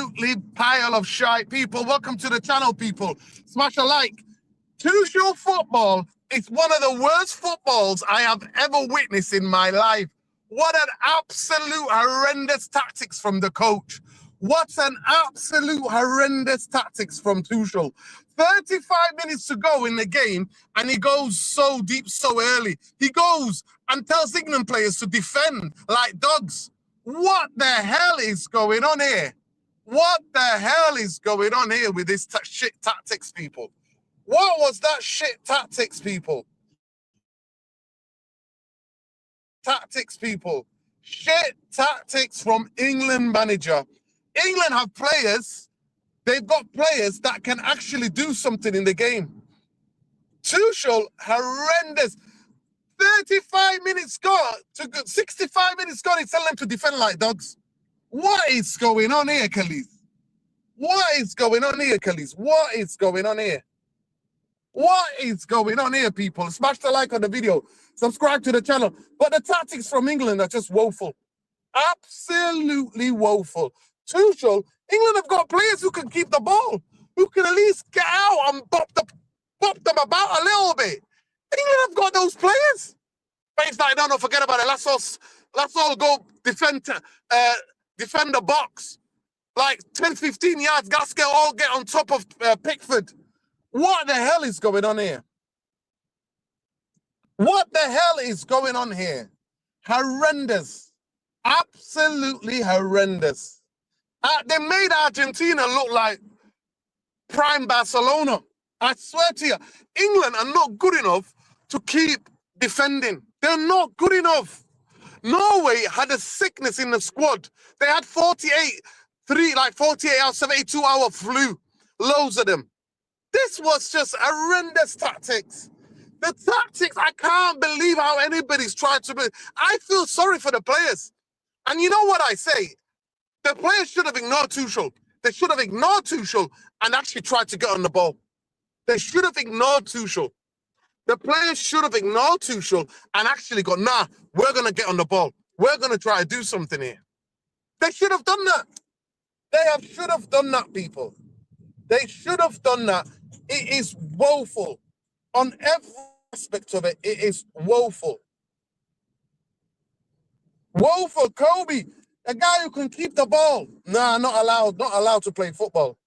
absolutely pile of shite. People, welcome to the channel, people. Smash a like. Tuchel football is one of the worst footballs I have ever witnessed in my life. What an absolute horrendous tactics from the coach. What an absolute horrendous tactics from Tuchel. 35 minutes to go in the game, and he goes so deep so early. He goes and tells England players to defend like dogs. What the hell is going on here? What the hell is going on here with this shit tactics, people? What was that shit tactics, people? Tactics, people. Shit tactics from England manager. England have players. They've got players that can actually do something in the game. Tuchel, horrendous. 35 minutes gone, 65 minutes gone, he's telling them to defend like dogs. What is going on here, Khalees? What is going on here, Khalees? What is going on here? What is going on here, people? Smash the like on the video. Subscribe to the channel. But the tactics from England are just woeful. Absolutely woeful. Tuchel, England have got players who can keep the ball, who can at least get out and bop them about a little bit. England have got those players. But it's like, no, forget about it. Let's all go defend the box. Like 10, 15 yards, guys can all get on top of Pickford. What the hell is going on here? What the hell is going on here? Horrendous. Absolutely horrendous. They made Argentina look like prime Barcelona. I swear to you, England are not good enough to keep defending. They're not good enough. Norway had a sickness in the squad. They had 48 hour, 72 hour flu. Loads of them. This was just horrendous tactics. The tactics, I can't believe how anybody's trying to. I feel sorry for the players. And you know what I say? The players should have ignored Tuchel. They should have ignored Tuchel and actually tried to get on the ball. They should have ignored Tuchel. The players should have ignored Tuchel and actually gone, nah, we're going to get on the ball. We're going to try to do something here. They should have done that. Should have done that, people. They should have done that. It is woeful. On every aspect of it, it is woeful. Woeful, Kobe. A guy who can keep the ball. Nah, not allowed to play football.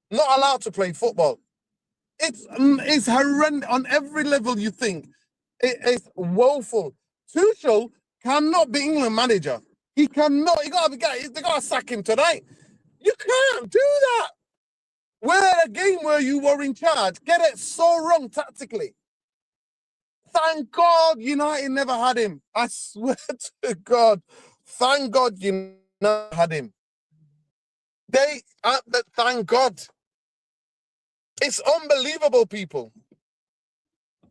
Not allowed to play football. It's horrendous on every level you think. It is woeful. Tuchel cannot be England manager. He cannot. They got to sack him tonight. You can't do that. Where a game where you were in charge, get it so wrong tactically. Thank God United never had him. I swear to God. Thank God United never had him. Thank God. It's unbelievable, people.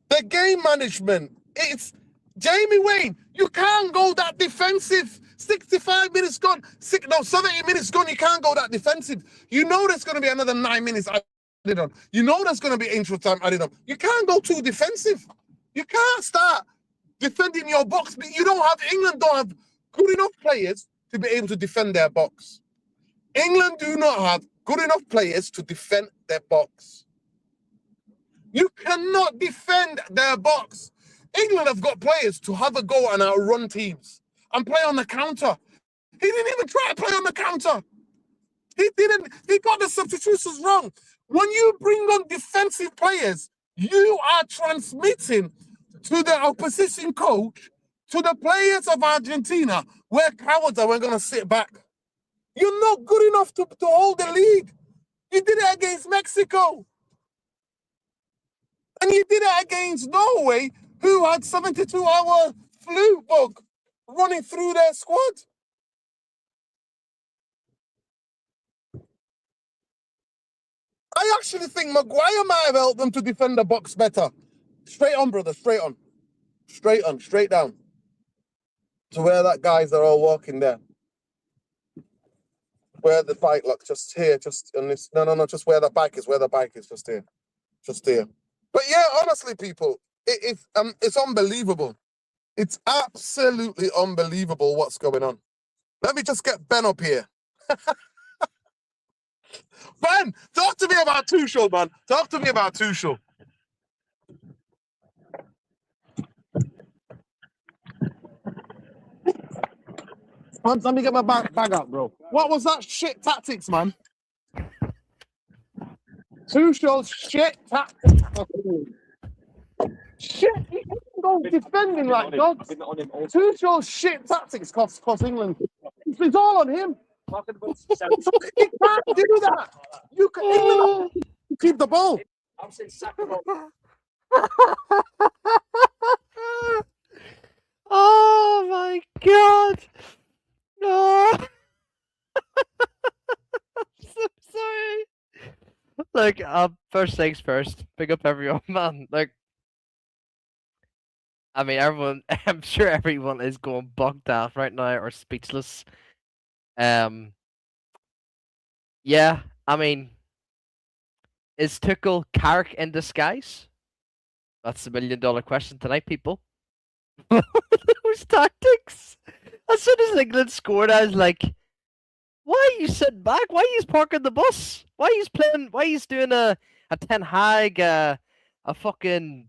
The game management, it's Jamie Wayne. You can't go that defensive. 65 minutes gone. 70 minutes gone. You can't go that defensive. You know there's going to be another 9 minutes added on. You know there's going to be extra time added on. You can't go too defensive. You can't start defending your box. England don't have good enough players to be able to defend their box. England do not have good enough players to defend their box. You cannot defend their box. England have got players to have a go and outrun teams and play on the counter. He didn't even try to play on the counter. He didn't. He got the substitutions wrong. When you bring on defensive players, you are transmitting to the opposition coach, to the players of Argentina, we're cowards and we're going to sit back. You're not good enough to hold the lead. You did it against Mexico. And you did it against Norway, who had 72-hour flu bug running through their squad. I actually think Maguire might have helped them to defend the box better. Straight on, brother, straight on. Straight on, straight down. To where that guys are all walking there. Where the bike, look, just here, just on this. No, just where the bike is, just here. Just here. But yeah, honestly, people, it's unbelievable. It's absolutely unbelievable what's going on. Let me just get Ben up here. man. Talk to me about Tuchel, man. Talk to me about Tuchel. Let me get my bag out, bro. What was that shit tactics, man? Tuchel's shit tactics. Shit, he can't go defending like dogs. Tuchel's shit tactics cost England. It's all on him. He can't do that. You can England keep the ball. Oh my god! No, I'm so sorry. Like, first things first. Pick up everyone, man. Like, I mean, everyone. I'm sure everyone is going bugged out right now or speechless. Yeah. I mean, is Tuchel Carrick in disguise? That's the $1 million question tonight, people. Those tactics. As soon as England scored, I was like, "Why are you sitting back? Why are you parking the bus? Why are you playing? Why are you doing a Ten Hag, a fucking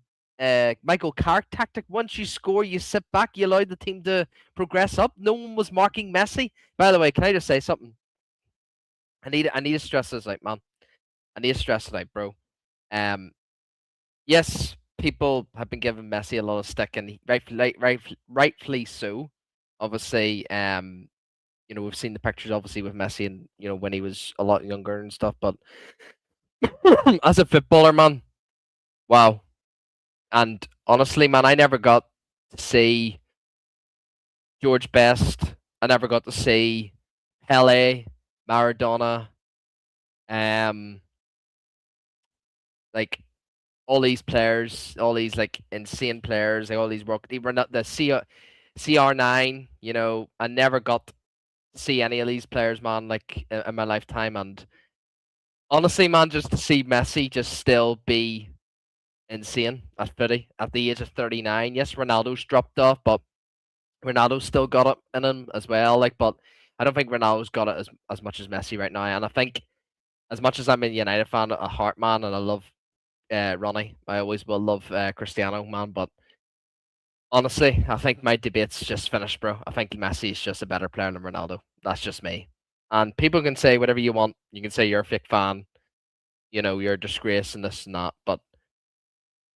Michael Carrick tactic? Once you score, you sit back. You allow the team to progress up. No one was marking Messi. By the way, can I just say something? I need to stress this out, man. I need to stress it out, bro. Yes, people have been giving Messi a lot of stick, and rightfully so. Obviously, we've seen the pictures, obviously, with Messi, and when he was a lot younger and stuff. But as a footballer, man, wow. And honestly, man, I never got to see George Best. I never got to see Pele, Maradona, like all these players, all these like insane players, like all these even not the CR9. I never got to see any of these players, man, like in my lifetime. And honestly, man, just to see Messi just still be insane at 30 at the age of 39. Yes, Ronaldo's dropped off, but Ronaldo's still got it in him as well. Like, but I don't think Ronaldo's got it as much as Messi right now. And I think, as much as I'm a United fan, a heart man, and I love Ronnie, I always will love Cristiano, man. But honestly, I think my debate's just finished, bro. I think Messi is just a better player than Ronaldo. That's just me. And people can say whatever you want. You can say you're a fake fan. You're a disgrace and this and that. But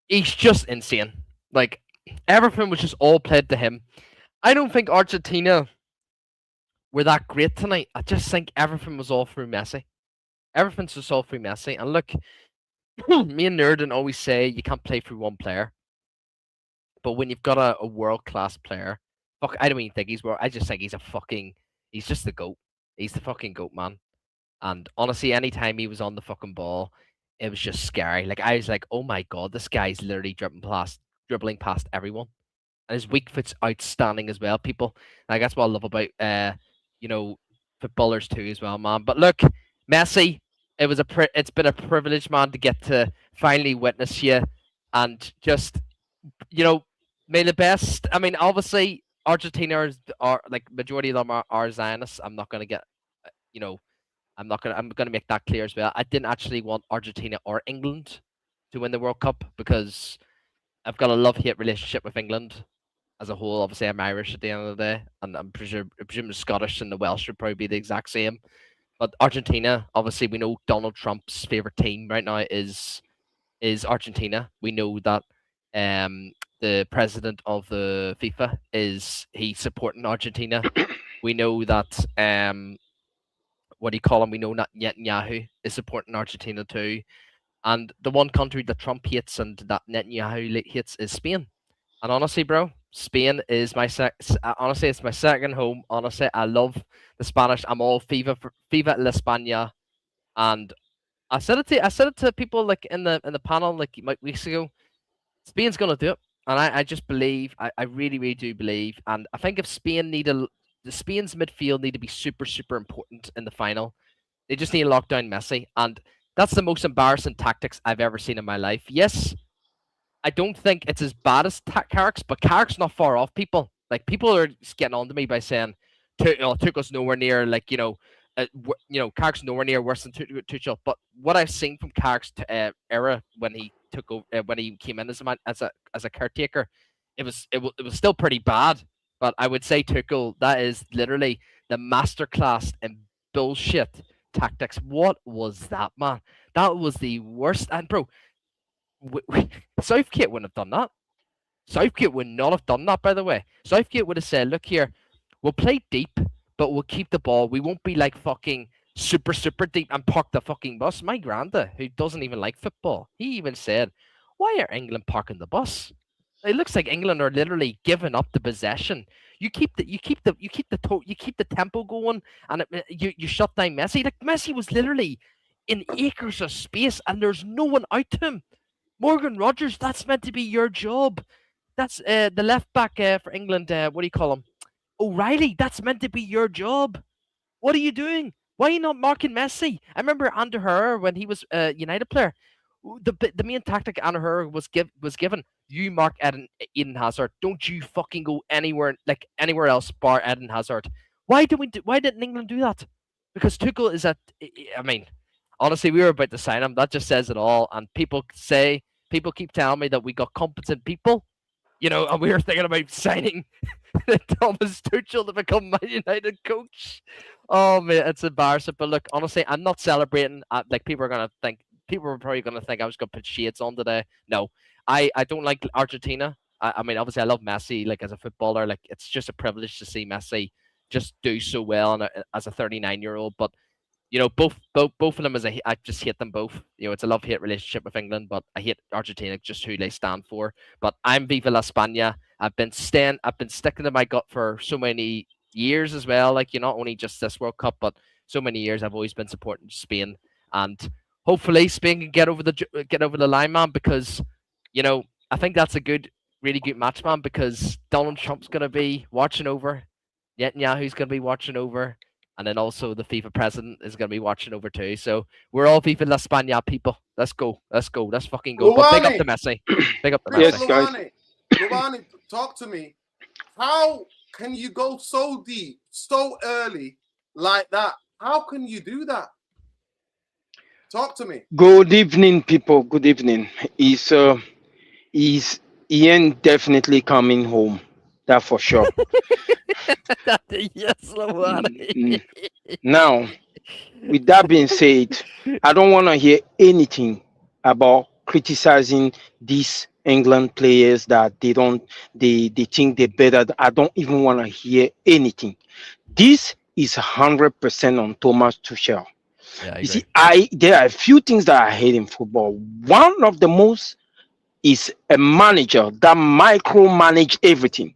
he's just insane. Like, everything was just all played to him. I don't think Argentina were that great tonight. I just think everything was all through Messi. Everything's just all through Messi. And look, me and Nerdin always say you can't play through one player. But when you've got a world-class player, fuck, I don't even think he's world. I just think he's just the GOAT. He's the fucking GOAT, man. And honestly, anytime he was on the fucking ball, it was just scary. Like, I was like, oh my god, this guy's literally dribbling past everyone. And his weak foot's outstanding as well, people. Like, that's what I love about footballers too as well, man. But look, Messi, it's been a privilege, man, to get to finally witness you, and just may the best. I mean, obviously Argentina are like, majority of them are Zionists. I'm not gonna get I'm gonna make that clear as well. I didn't actually want Argentina or England to win the World Cup, because I've got a love-hate relationship with England as a whole. Obviously, I'm Irish at the end of the day, and I'm presuming the Scottish and the Welsh would probably be the exact same. But Argentina, obviously, we know Donald Trump's favorite team right now is Argentina. We know that the president of the FIFA he's supporting Argentina. We know that what do you call him? We know that Netanyahu is supporting Argentina too. And the one country that Trump hates and that Netanyahu hates is Spain. And honestly, bro, Spain is honestly, it's my second home. Honestly, I love the Spanish. I'm all Viva la España. And I said it to people like in the panel like weeks ago. Spain's gonna do it, and I just believe. I really really do believe. And I think if Spain's midfield need to be super super important in the final. They just need to lock down Messi, and that's the most embarrassing tactics I've ever seen in my life. Yes, I don't think it's as bad as Carrick's, but Carrick's not far off, people. Like, people are just getting on to me by saying, took us nowhere near, like, Carrick's nowhere near worse than Tuchel. But what I've seen from Carrick's era when he took over, when he came in as a caretaker, it was still pretty bad. But I would say Tuchel, that is literally the masterclass in bullshit tactics. What was that, man? That was the worst. And bro, Southgate wouldn't have done that. Southgate would not have done that, by the way. Southgate would have said, look here, we'll play deep, but we'll keep the ball. We won't be like fucking super, super deep and park the fucking bus. My granda, who doesn't even like football, he even said, why are England parking the bus? It looks like England are literally giving up the possession. You keep the tempo going, and you shut down Messi. Like Messi was literally in acres of space, and there's no one out to him. Morgan Rogers, that's meant to be your job. That's the left back for England. What do you call him? O'Reilly. That's meant to be your job. What are you doing? Why are you not marking Messi? I remember Ander Herrera when he was a United player. The main tactic Ander Herrera was given. You mark Eden Hazard. Don't you fucking go anywhere else bar Eden Hazard. Why didn't England do that? Because Tuchel is I mean, honestly, we were about to sign him. That just says it all. And people keep telling me that we got competent people. And we were thinking about signing Thomas Tuchel to become Man United coach. Oh man, it's embarrassing. But look, honestly, I'm not celebrating. People are probably gonna think I was gonna put shades on today. No, I don't like Argentina. I mean, obviously, I love Messi. Like as a footballer, like it's just a privilege to see Messi just do so well as a 39-year-old. But both of them I just hate them both. It's a love-hate relationship with England, but I hate Argentina, just who they stand for. But I'm Viva la España. I've been sticking to my gut for so many years as well. Like, not only just this World Cup, but so many years I've always been supporting Spain. And hopefully Spain can get over the line, man, because, I think that's a really good match, man, because Donald Trump's going to be watching over. Netanyahu's going to be watching over. And then also the FIFA president is going to be watching over too. So we're all Viva la España people. Let's go. Let's fucking go. But big up to Messi. Big up to Messi. Yes, guys. Luani, talk to me. How can you go so deep, so early like that? How can you do that? Talk to me. Good evening, people. Good evening. Is Ian definitely coming home? That for sure. Yes, Luani. Now, with that being said, I don't want to hear anything about criticizing these England players that they think they're better. I don't even want to hear anything. This is 100% on Thomas Tuchel. Yeah, you see, there are a few things that I hate in football. One of the most is a manager that micromanage everything.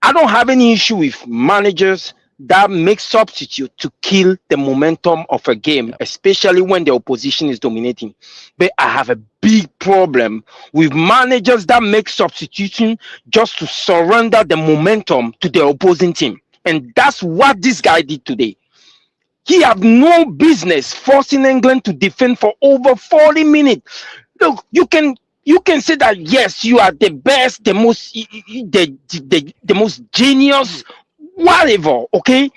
I don't have any issue with managers that make substitute to kill the momentum of a game, especially when the opposition is dominating. But I have a big problem with managers that make substitution just to surrender the momentum to the opposing team. And that's what this guy did today. He had no business forcing England to defend for over 40 minutes. Look, you can say that, yes, you are the best, the most genius, whatever, okay?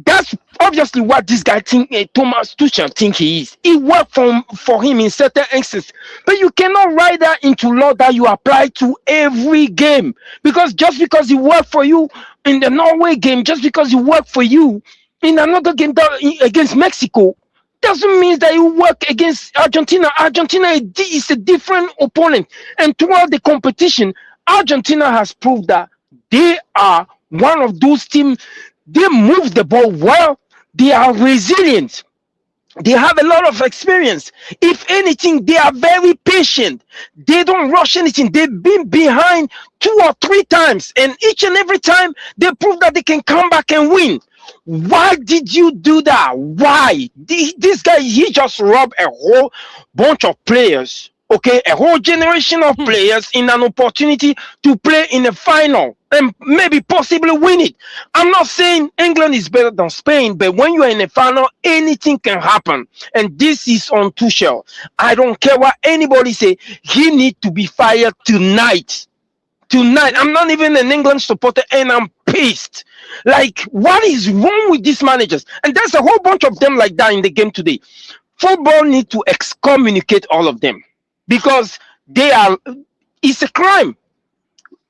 That's obviously what this guy Thomas Tuchel think he is. It worked for him in certain instances. But you cannot write that into law that you apply to every game. Because just because it worked for you in the Norway game, just because it worked for you in another game against Mexico, doesn't mean that you work against Argentina. Argentina is a different opponent. And throughout the competition, Argentina has proved that they are one of those teams. They move the ball well. They are resilient. They have a lot of experience. If anything, they are very patient. They don't rush anything. They've been behind 2 or 3 times. And each and every time, they prove that they can come back and win. Why did you do that? Why? This guy, he just robbed a whole bunch of players, okay? A whole generation of players in an opportunity to play in a final and maybe possibly win it. I'm not saying England is better than Spain, but when you are in a final, anything can happen. And this is on Tuchel. I don't care what anybody say. He needs to be fired tonight. I'm not even an England supporter, and I'm pissed. Like, what is wrong with these managers? And there's a whole bunch of them like that in the game today. Football need to excommunicate all of them because it's a crime.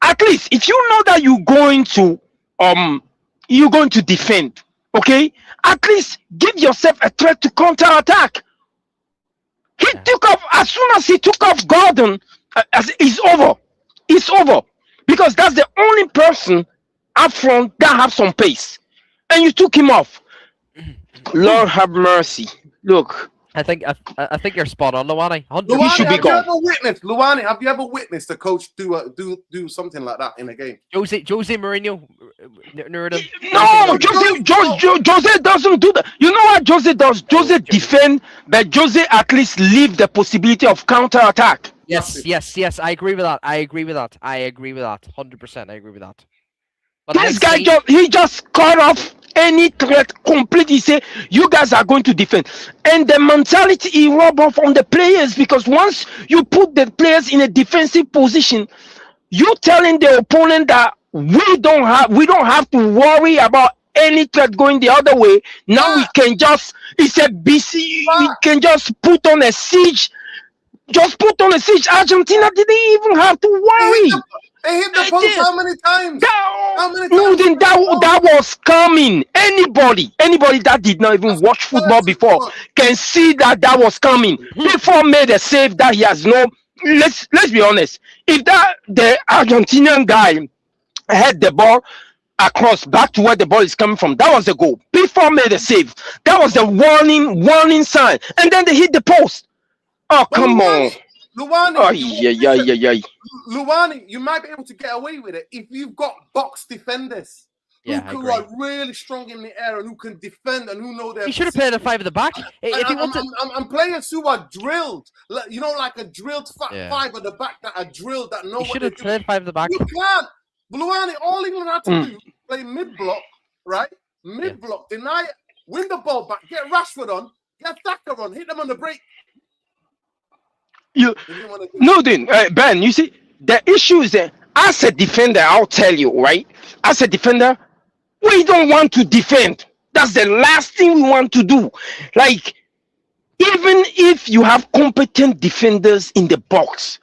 At least if you know that you're going to defend, okay? At least give yourself a threat to counter-attack. He took off as soon as he took off Gordon. It's over. It's over because that's the only person up front that have some pace, and you took him off. Lord have mercy. Look, I think you're spot on, Luani. He should be gone. Luani, have you ever witnessed a coach do something like that in a game? Jose Mourinho. No, Jose doesn't do that. You know what Jose does? Jose defend, but Jose at least leave the possibility of counter attack. Yes. I agree with that. 100%. I agree with that. But this guy just cut off any threat completely. Say you guys are going to defend, and the mentality he rub off on the players, because once you put the players in a defensive position, you telling the opponent that we don't have to worry about any threat going the other way. Now we can just we can just put on a siege. Argentina didn't even have to worry. They hit the post how many times? That was coming. Anybody that did not even watch football before can see that was coming. Before made a save that he has no. Let's be honest. If the Argentinian guy had the ball across back to where the ball is coming from, that was a goal. Before made a save. That was the warning sign. And then they hit the post. Oh, come on. Luani, Luani, you might be able to get away with it if you've got box defenders who are really strong in the air and who can defend and who know their. He should have played a 5 at the back. I'm players who are drilled, like a drilled 5 at the back that are drilled that know what should have played 5 at the back. You can't. Luani, all England had to do play mid block, right? Mid block, deny it, win the ball back, get Rashford on, get Thacker on, hit them on the break. Ben, you see, the issue is that as a defender, I'll tell you, right? As a defender, we don't want to defend. That's the last thing we want to do. Like, even if you have competent defenders in the box,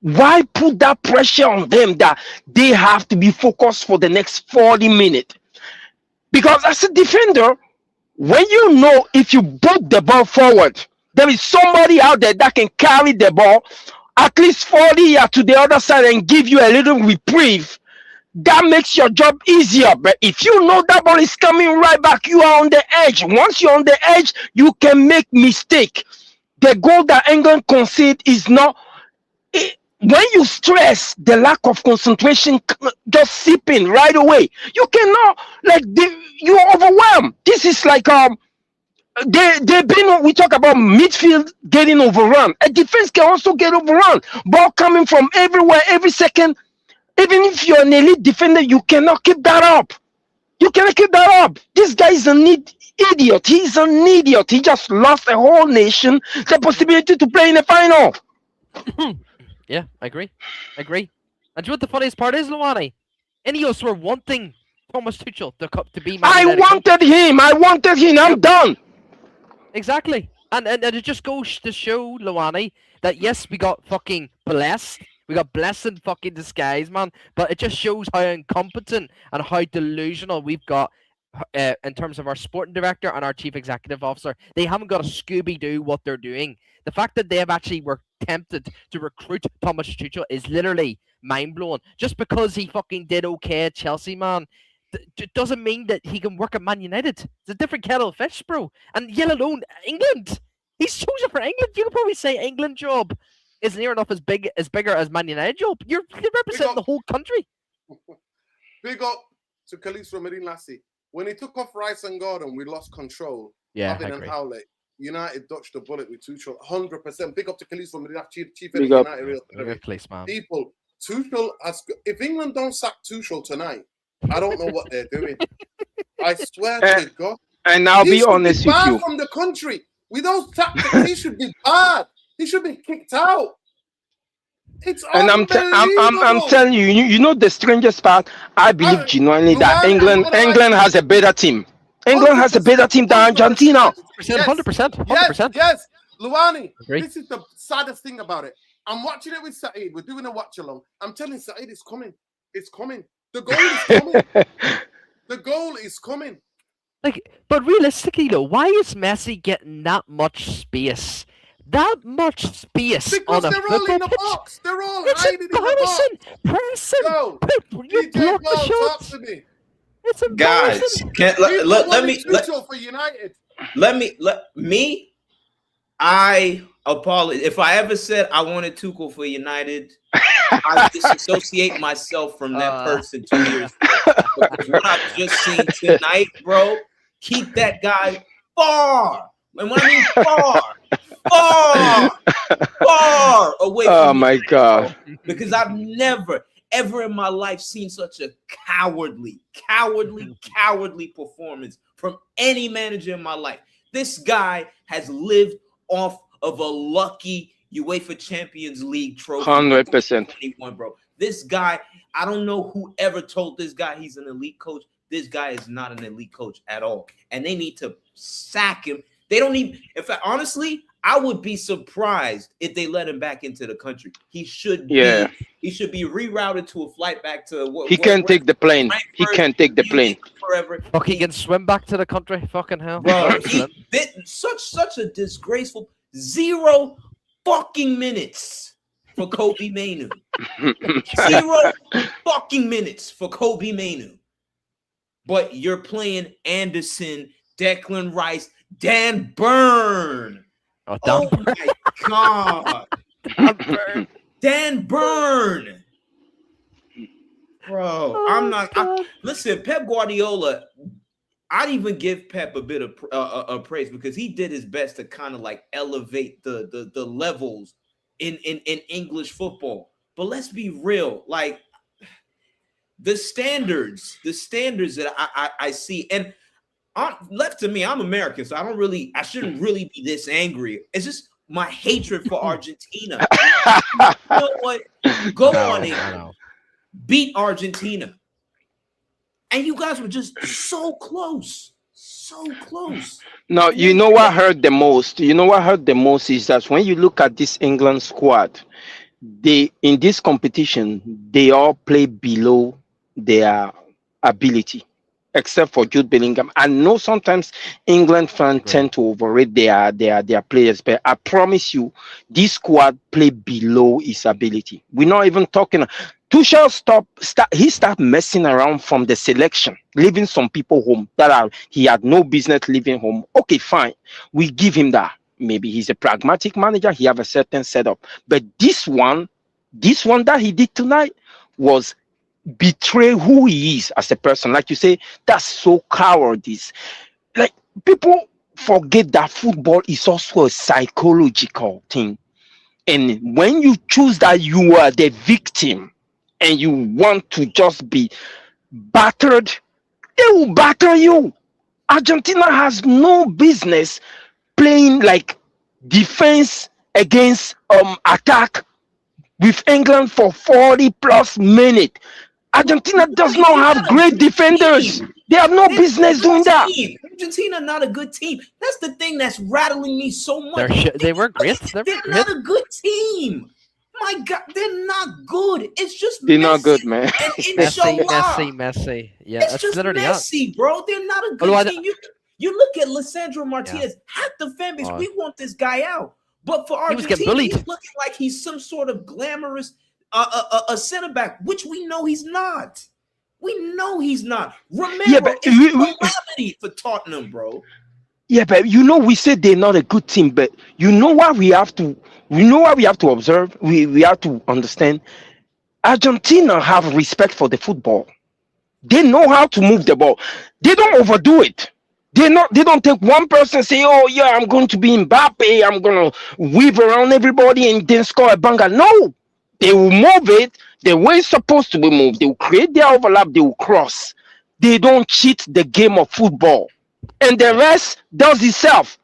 why put that pressure on them that they have to be focused for the next 40 minutes? Because as a defender, when you know if you put the ball forward, there is somebody out there that can carry the ball at least 40 yards to the other side and give you a little reprieve. That makes your job easier. But if you know that ball is coming right back, you are on the edge. Once you're on the edge, you can make mistake. The goal that England concede is not. When you stress the lack of concentration, just sipping right away, you cannot you're overwhelmed. This is like we talk about midfield getting overrun. A defense can also get overrun. Ball coming from everywhere, every second. Even if you're an elite defender, you cannot keep that up. This guy is an idiot. He's an idiot. He just lost a whole nation the possibility to play in the final. Yeah, I agree. And do you know what the funniest part is, Luani? Any of us were wanting Thomas Tuchel to be Man United. I wanted him. I'm done. Exactly. And it just goes to show, Luani, that yes, we got fucking blessed. We got blessed in fucking disguise, man. But it just shows how incompetent and how delusional we've got in terms of our sporting director and our chief executive officer. They haven't got a Scooby-Doo what they're doing. The fact that they have actually were tempted to recruit Thomas Tuchel is literally mind-blowing. Just because he fucking did okay at Chelsea, man, doesn't mean that he can work at Man United. It's a different kettle of fish, bro. And yet alone, England. He's chosen for England. You could probably say England job is near enough as bigger as Man United job. You're representing the whole country. Big up to Khalifa Medin Lassie. When he took off Rice and Gordon, we lost control. Yeah, Robin and Howlett. United dodged the bullet with Tuchel. 100%. Big up to Khalifa Medin, chief of United. Place, man. People, Tuchel if England don't sack Tuchel tonight, I don't know what they're doing. I swear to God. And I'll be honest with you. From the country. We don't sack him. He should be bad. He should be kicked out. It's And I'm unbelievable. telling you, you know the strangest part. I believe genuinely that Luan, I'm gonna lie England to has you. a better team. England has a 100%, better team than 100%. Argentina. Yes, 100%, yes, 100%. yes. Luani, Agree. this is the saddest thing about it. I'm watching it with Saeed. We're doing a watch along. I'm telling Saeed it's coming. It's coming. The goal is coming. The goal is coming. Like, but realistically, though, why is Messi getting that much space? That much space Because on a they're all in football the pitch? box. They're all It's hiding in the box. embarrassing. Press him. Yo, You DJ block the Paul, talk shots. to me. It's Guys, embarrassing. People let wanted me Tuchel for United. I apologize if I ever said I wanted Tuchel for United. I disassociate myself from that person 2 years ago. Because what I've just seen tonight, bro, keep that guy far. And when I mean far away from Oh me, my God. bro, because I've never ever in my life seen such a cowardly performance from any manager in my life. This guy has lived off of a lucky UEFA Champions League trophy. 100%. Bro. This guy, I don't know who ever told this guy he's an elite coach. This guy is not an elite coach at all. And they need to sack him. They don't even, in fact, honestly, I would be surprised if they let him back into the country. He should be rerouted to a flight back to He can't take the plane. He can't take the plane. Forever. Fuck, he can swim back to the country. Fucking hell. Bro, he did such a disgraceful 0 fucking minutes for Kobe Mainu. 0 fucking minutes for Kobe Mainu. But you're playing Anderson, Declan Rice, Dan Burn. Oh, my God. Dan Burn. Bro, I'm not. Listen, Pep Guardiola, I'd even give Pep a bit of praise because he did his best to kind of like elevate the levels in English football. But let's be real, like the standards that I see, and left to me, I'm American, so I shouldn't really be this angry. It's just my hatred for Argentina. You know what? Go on it. Beat Argentina. And you guys were just so close. So close. No, you know what hurt the most? You know what hurt the most is that when you look at this England squad, in this competition, they all play below their ability, except for Jude Bellingham. I know sometimes England fans tend to overrate their players, but I promise you, this squad play below his ability. We're not even talking. Tuchel start messing around from the selection, leaving some people home he had no business leaving home. Okay, fine, we give him that. Maybe he's a pragmatic manager. He have a certain setup, but this one that he did tonight was betray who he is as a person. Like you say, that's so cowardice. Like, people forget that football is also a psychological thing, and when you choose that you are the victim and you want to just be battered, they will batter you. Argentina has no business playing like defense against attack with England for 40 plus minutes. Argentina does not have great defenders. They have no business doing that. Argentina not a good team. That's the thing that's rattling me so much. They were great. They're not a good team. My God, they're not good. It's just they're not good, man. Messi. Yeah, it's just literally Messi, bro. They're not a good team. You look at Lisandro Martinez. Half the fan base, we want this guy out. But for Argentina, he's looking like he's some sort of glamorous a center back, which we know he's not. We know he's not. Romero is calamity for Tottenham, bro. Yeah, but we said they're not a good team, but you know what we have to observe? We have to understand. Argentina have respect for the football. They know how to move the ball. They don't overdo it. They don't take one person and say, oh yeah, I'm going to be Mbappe, I'm gonna weave around everybody and then score a banger. No, they will move it the way it's supposed to be moved. They will create their overlap, they will cross. They don't cheat the game of football. And the rest does itself.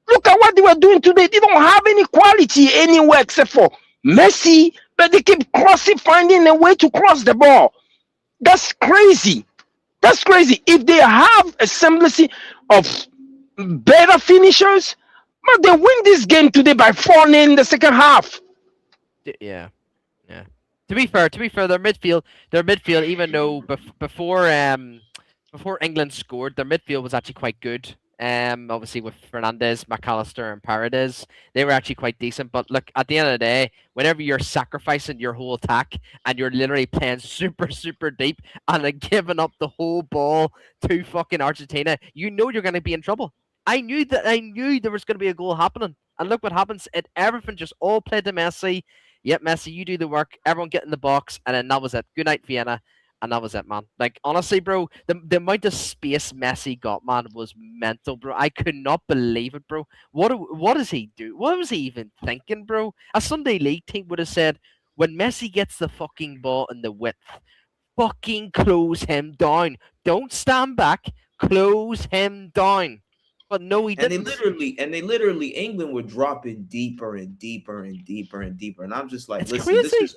Look at what they were doing today. They don't have any quality anywhere except for Messi, but they keep finding a way to cross the ball. That's crazy. That's crazy. If they have a semblance of better finishers, but they win this game today by 4-0 in the second half. Yeah. To be fair, their midfield, even though before England scored, their midfield was actually quite good. Obviously with Fernandez, McAllister, and Paredes, they were actually quite decent. But look, at the end of the day, whenever you're sacrificing your whole attack and you're literally playing super, super deep and then giving up the whole ball to fucking Argentina, you know you're going to be in trouble. I knew there was going to be a goal happening, and look what happens. Everything just all played to Messi. Yep, Messi, you do the work. Everyone get in the box, and then that was it. Good night, Vienna. And that was it, man. Like, honestly, bro, the amount of space Messi got, man, was mental, bro. I could not believe it, bro. What does he do? What was he even thinking, bro? A Sunday League team would have said, when Messi gets the fucking ball in the width, fucking close him down. Don't stand back. Close him down. But no, he didn't. And they literally, England were dropping deeper and deeper and deeper and deeper. And I'm just like, it's listen, crazy.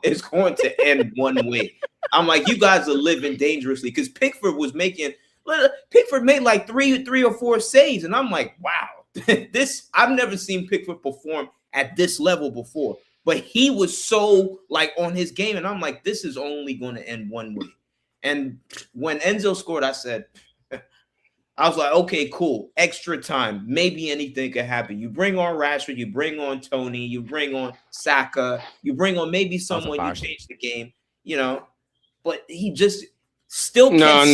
it's going to end one way. I'm like, you guys are living dangerously, because Pickford made like three or four saves, and I'm like, wow, I've never seen Pickford perform at this level before. But he was so like on his game, and I'm like, this is only going to end one way. And when Enzo scored, I was like, okay, cool. Extra time. Maybe anything could happen. You bring on Rashford, you bring on Tony, you bring on Saka, you bring on maybe someone, you change the game, but he just still No.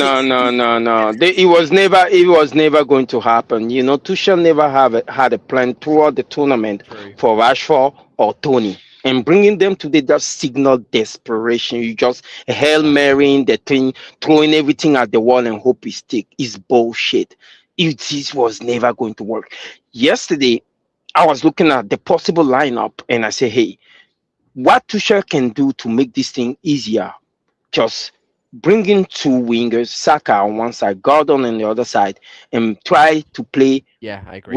It was never going to happen. Tuchel never had a plan throughout the tournament for Rashford or Tony. And bringing them today just signaled desperation. You just Hail Marying the thing, throwing everything at the wall and hope it stick. Is bullshit. This was never going to work. Yesterday, I was looking at the possible lineup and I said, hey, what Tuchel can do to make this thing easier, just bring in two wingers, Saka on one side, Gordon on the other side, and try to play I agree.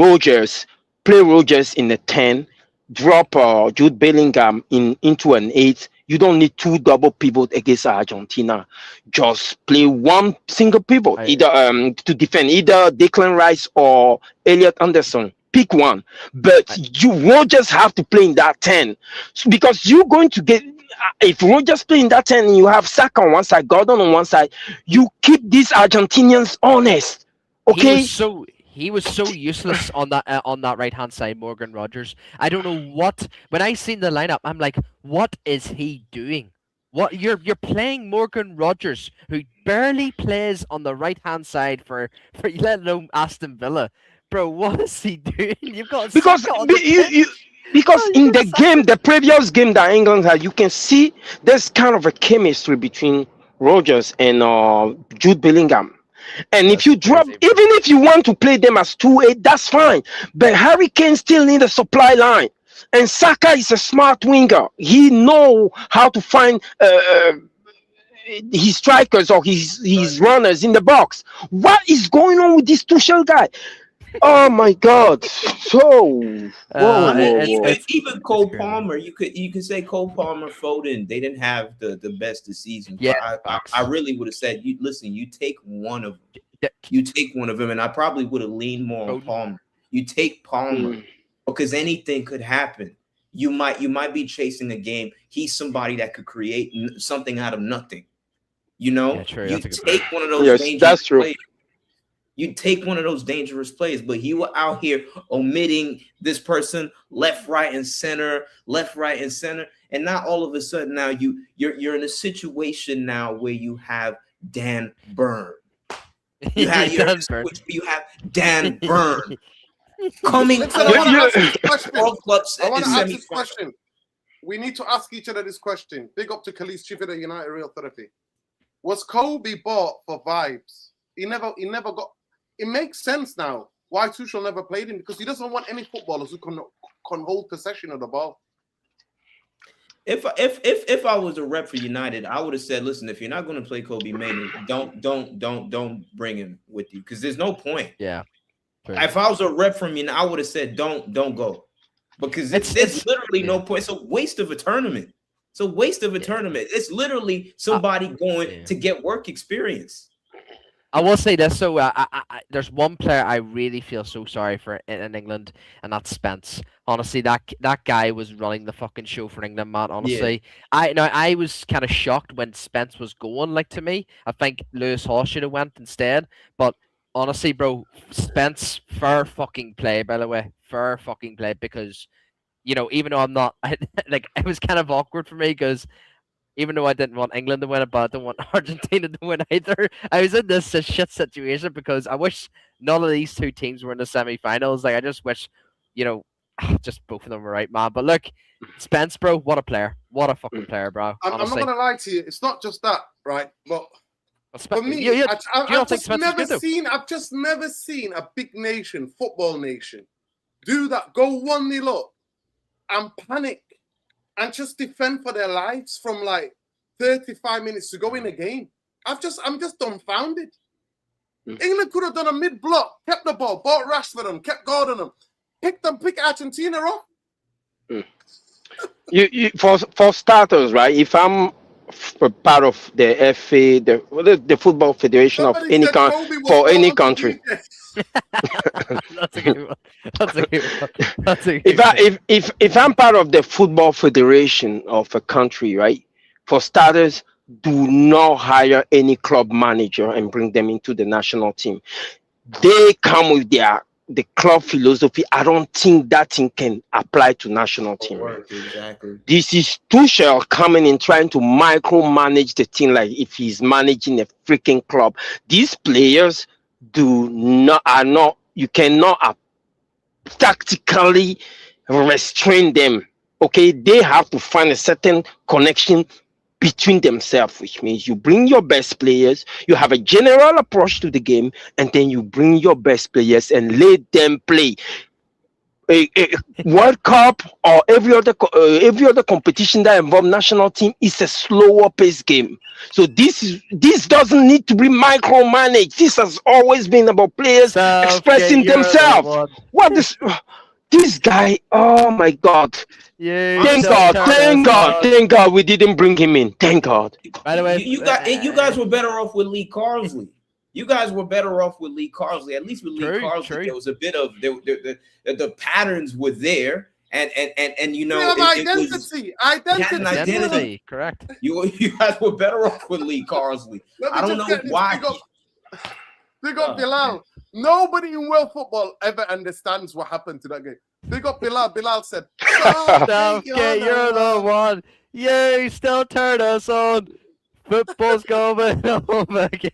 Play Rogers in the 10, drop Jude Bellingham into an 8. You don't need two double pivot against Argentina. Just play one single pivot, either to defend either Declan Rice or Elliot Anderson. Pick one, but you won't just have to play in that 10, because you're going to get. If Rogers play in that 10 and you have Saka on one side, Gordon on one side, you keep these Argentinians honest. Okay. He was so useless on that right hand side, Morgan Rogers. I don't know what. When I seen the lineup, I'm like, what is he doing? What you're playing Morgan Rogers, who barely plays on the right hand side for let alone Aston Villa, bro. What is he doing? You've got because in the game, the previous game that England had, you can see there's kind of a chemistry between Rogers and Jude Bellingham. And if you drop, even if you want to play them as 2-8, that's fine. But Harry Kane still need a supply line. And Saka is a smart winger. He know how to find his strikers or his runners in the box. What is going on with this Tuchel guy? Oh my God! Even Cole Palmer, you could say Cole Palmer, Foden. They didn't have the best of seasons. Yeah, I really would have said, you take one of them, and I probably would have leaned more on Palmer. You take Palmer because anything could happen. You might be chasing a game. He's somebody that could create something out of nothing. You take one of those. Yes, that's true. Players. You take one of those dangerous plays, but he was out here omitting this person left, right, and center, and now all of a sudden now you're in a situation now where you have Dan Burn. You have Dan Burn coming. I want to ask this question. We need to ask each other this question. Big up to Khalees Chifida, United Real Therapy. Was Kobe bought for vibes? He never got. It makes sense now why Tuchel never played him, because he doesn't want any footballers who can hold possession of the ball. If I was a rep for United, I would have said, listen, if you're not going to play Kobe Mainoo, don't bring him with you, because there's no point. Yeah. If I was a rep from United, I would have said don't go, because there's literally no point. It's a waste of a tournament. It's a waste of a tournament. It's literally somebody going to get work experience. I will say this, so there's one player I really feel so sorry for in England, and that's Spence. Honestly, that guy was running the fucking show for England, man. Honestly, I was kind of shocked when Spence was going. Like, to me, I think Lewis Hall should have went instead. But honestly, bro, Spence, fair fucking play. By the way, fair fucking play, because even though I'm not like, it was kind of awkward for me because, even though I didn't want England to win it, but I don't want Argentina to win either. I was in this shit situation because I wish none of these two teams were in the semi-finals. Like, I just wish, just both of them were right, man. But look, Spence, bro, what a player. What a fucking player, bro. I'm not going to lie to you. It's not just that, right? But for me, I've just never seen a big nation, football nation, do that, go 1-0 up and panic. And just defend for their lives from like 35 minutes to go in a game. I'm just dumbfounded. England could have done a mid-block, kept the ball, bought Rashford them, kept guarding them, pick Argentina off. You for starters, right? If I'm part of the FA, the Football Federation of any country. That's a good one. If I'm part of the Football Federation of a country, right? For starters, do not hire any club manager and bring them into the national team. They come with the club philosophy. I don't think that thing can apply to national team. Exactly. This is Tuchel coming in trying to micromanage the team like if he's managing a freaking club. These players you cannot tactically restrain them. Okay, they have to find a certain connection between themselves, which means you bring your best players, you have a general approach to the game, and then you bring your best players and let them play. A World Cup or every other competition that involves national team is a slower paced game. So this doesn't need to be micromanaged. This has always been about players expressing themselves. What this guy? Oh my God! Yeah. Thank God we didn't bring him in. Thank God. By the way, you guys were better off with Lee Carsley. You guys were better off with Lee Carsley. At least with Lee Carsley, there was a bit of the patterns were there, and identity. Correct. You guys were better off with Lee Carsley. I don't know why. Big up Bilal. Nobody in world football ever understands what happened to that game. Big up Bilal. Bilal said, "Okay, you're the one. You still turn us on. Football's going home again."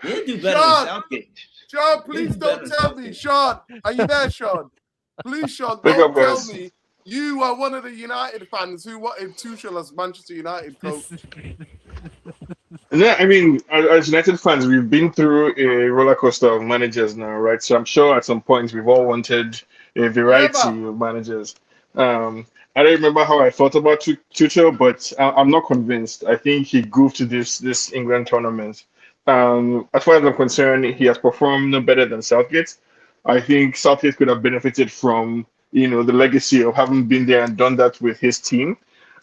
He'll do better than Southgate. Sean, please don't tell me. Sean, are you there, Sean? Please, Sean, don't tell me you are one of the United fans who wanted Tuchel as Manchester United coach. Yeah, I mean, as United fans, we've been through a roller coaster of managers now, right? So I'm sure at some point we've all wanted a variety of managers. I don't remember how I thought about Tuchel, but I'm not convinced. I think he goofed this England tournament. As far as I'm concerned, he has performed no better than Southgate. I think Southgate could have benefited from the legacy of having been there and done that with his team.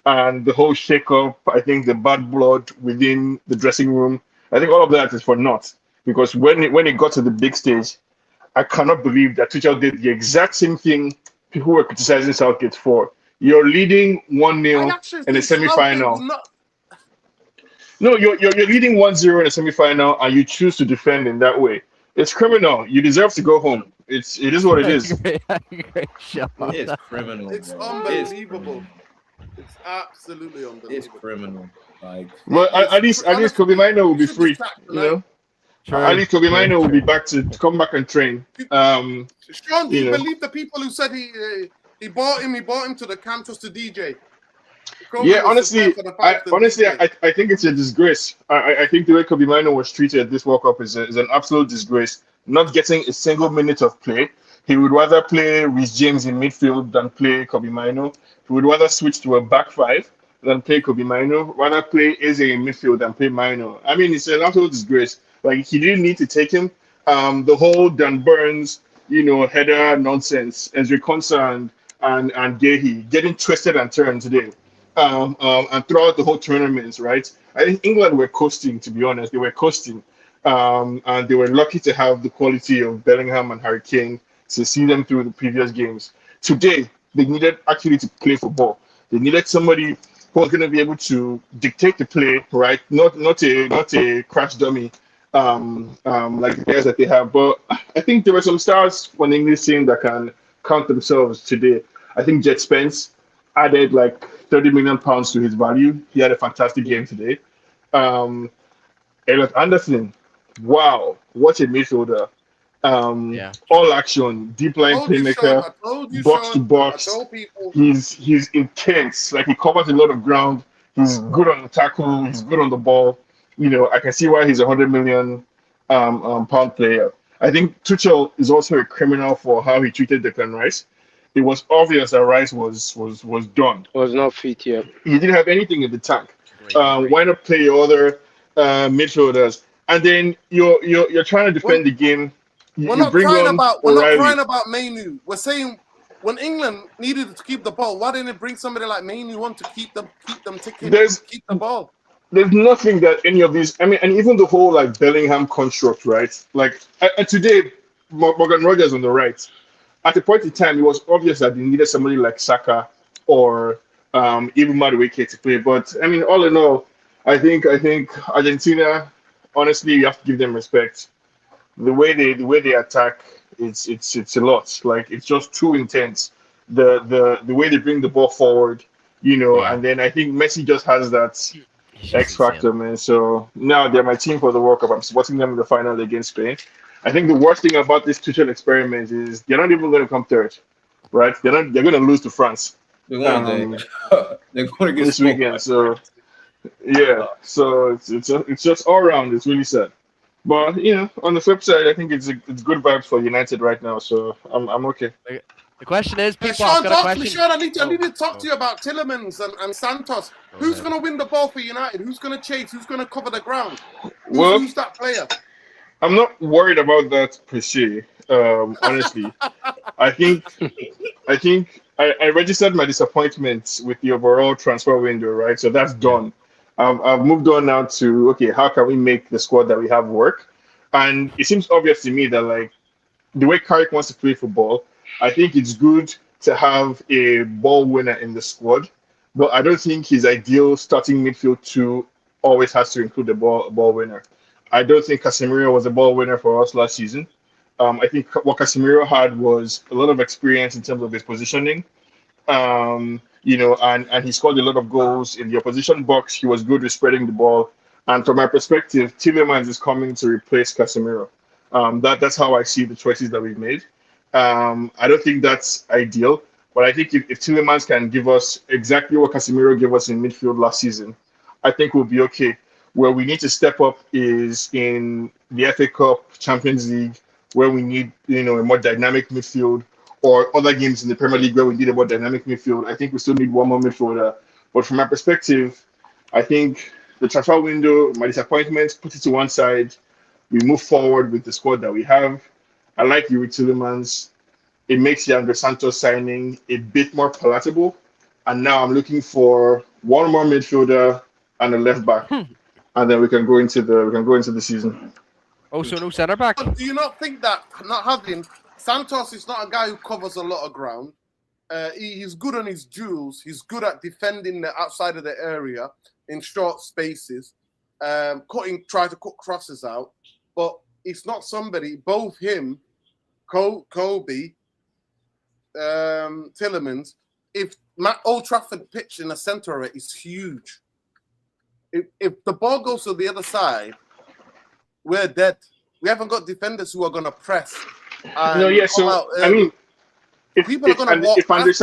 And the whole shake-up, I think the bad blood within the dressing room, I think all of that is for naught. Because when it got to the big stage, I cannot believe that Tuchel did the exact same thing people were criticizing Southgate for. You're leading 1-0 in a semi-final. No, you're leading 1-0 in a semi-final, and you choose to defend in that way. It's criminal. You deserve to go home. It is what it is. It's criminal. It's unbelievable. It's absolutely unbelievable. It's criminal. Well, at least Kobe Mino will be free. At least Kobe Mino will be back to come back and train. Sean, do you believe the people who said he bought him to the camp just to DJ? Honestly, I think it's a disgrace. I think the way Kobe Mino was treated at this World Cup is an absolute disgrace. Not getting a single minute of play. He would rather play Reece James in midfield than play Kobe Mino. He would rather switch to a back five than play Kobe Mino. Rather play Eze in midfield than play Mino. I mean, it's an absolute disgrace. Like, he didn't need to take him. The whole Dan Burns, header nonsense, Ezri Konsa and Gehi getting twisted and turned today. and throughout the whole tournament, right? I think England were coasting, to be honest. They were coasting. And they were lucky to have the quality of Bellingham and Harry Kane to see them through the previous games. Today, they needed actually to play football. They needed somebody who was going to be able to dictate the play, right? Not a crash dummy like the players that they have. But I think there were some stars on the English team that can count themselves today. I think Jet Spence added like £30 million to his value. He had a fantastic game today. Elliot Anderson, wow, what a midfielder. All action, deep line playmaker, box to box. He's intense. Like he covers a lot of ground. He's good on the tackle. He's good on the ball. I can see why he's a £100 million pound player. I think Tuchel is also a criminal for how he treated Declan Rice. It was obvious that Rice was done. Was not fit, yeah. He didn't have anything in the tank. Why not play your other midfielders? And then you're trying to defend the game. We're not crying about Mainu. We're saying when England needed to keep the ball, why didn't it bring somebody like Mainu on to keep them ticking, keep the ball? There's nothing that any of these. I mean, and even the whole like Bellingham construct, right? Like today, Morgan Rogers on the right. At a point in time, it was obvious that they needed somebody like Saka or even Madueke to play. But I mean, all in all, I think Argentina. Honestly, you have to give them respect. The way they attack, it's a lot. Like it's just too intense. The way they bring the ball forward, and then I think Messi just has that X factor, man. So now they're my team for the World Cup. I'm supporting them in the final against Spain. I think the worst thing about this Tuchel experiment is they're not even going to come third, right? They're going to lose to France. They're going to get this weekend. So yeah, so it's just all around. It's really sad. But on the flip side, I think it's good vibes for United right now. So I'm okay. The question is, people Sean, got a question. Sean, I need to talk to you about Tielemans and Santos. Who's going to win the ball for United? Who's going to chase? Who's going to cover the ground? Who's that player? I'm not worried about that per se. Honestly, I think I registered my disappointment with the overall transfer window, right? So that's done. I've moved on now to, okay, how can we make the squad that we have work? And it seems obvious to me that, like, the way Carrick wants to play football, I think it's good to have a ball winner in the squad. But I don't think his ideal starting midfield two always has to include the ball winner. I don't think Casemiro was a ball winner for us last season. I think what Casemiro had was a lot of experience in terms of his positioning. And he scored a lot of goals in the opposition box. He was good with spreading the ball. And from my perspective, Tielemans is coming to replace Casemiro. That's how I see the choices that we've made. I don't think that's ideal, but I think if Tielemans can give us exactly what Casemiro gave us in midfield last season, I think we'll be okay. Where we need to step up is in the FA Cup, Champions League, where we need a more dynamic midfield, or other games in the Premier League where we need a more dynamic midfield. I think we still need one more midfielder. But from my perspective, I think the transfer window, my disappointments, put it to one side. We move forward with the squad that we have. I like Yuri Tielemans. It makes the Andre Santos signing a bit more palatable. And now I'm looking for one more midfielder and a left back. And then we can go into the season. Also, no centre back. Do you not think that not having Santos is not a guy who covers a lot of ground? He's good on his duels. He's good at defending the outside of the area in short spaces, try to cut crosses out. But it's not somebody. Both him, Kobe, Tielemans. If Old Trafford pitch in the centre of it is huge. If the ball goes to the other side, we're dead. We haven't got defenders who are going to press. If Andre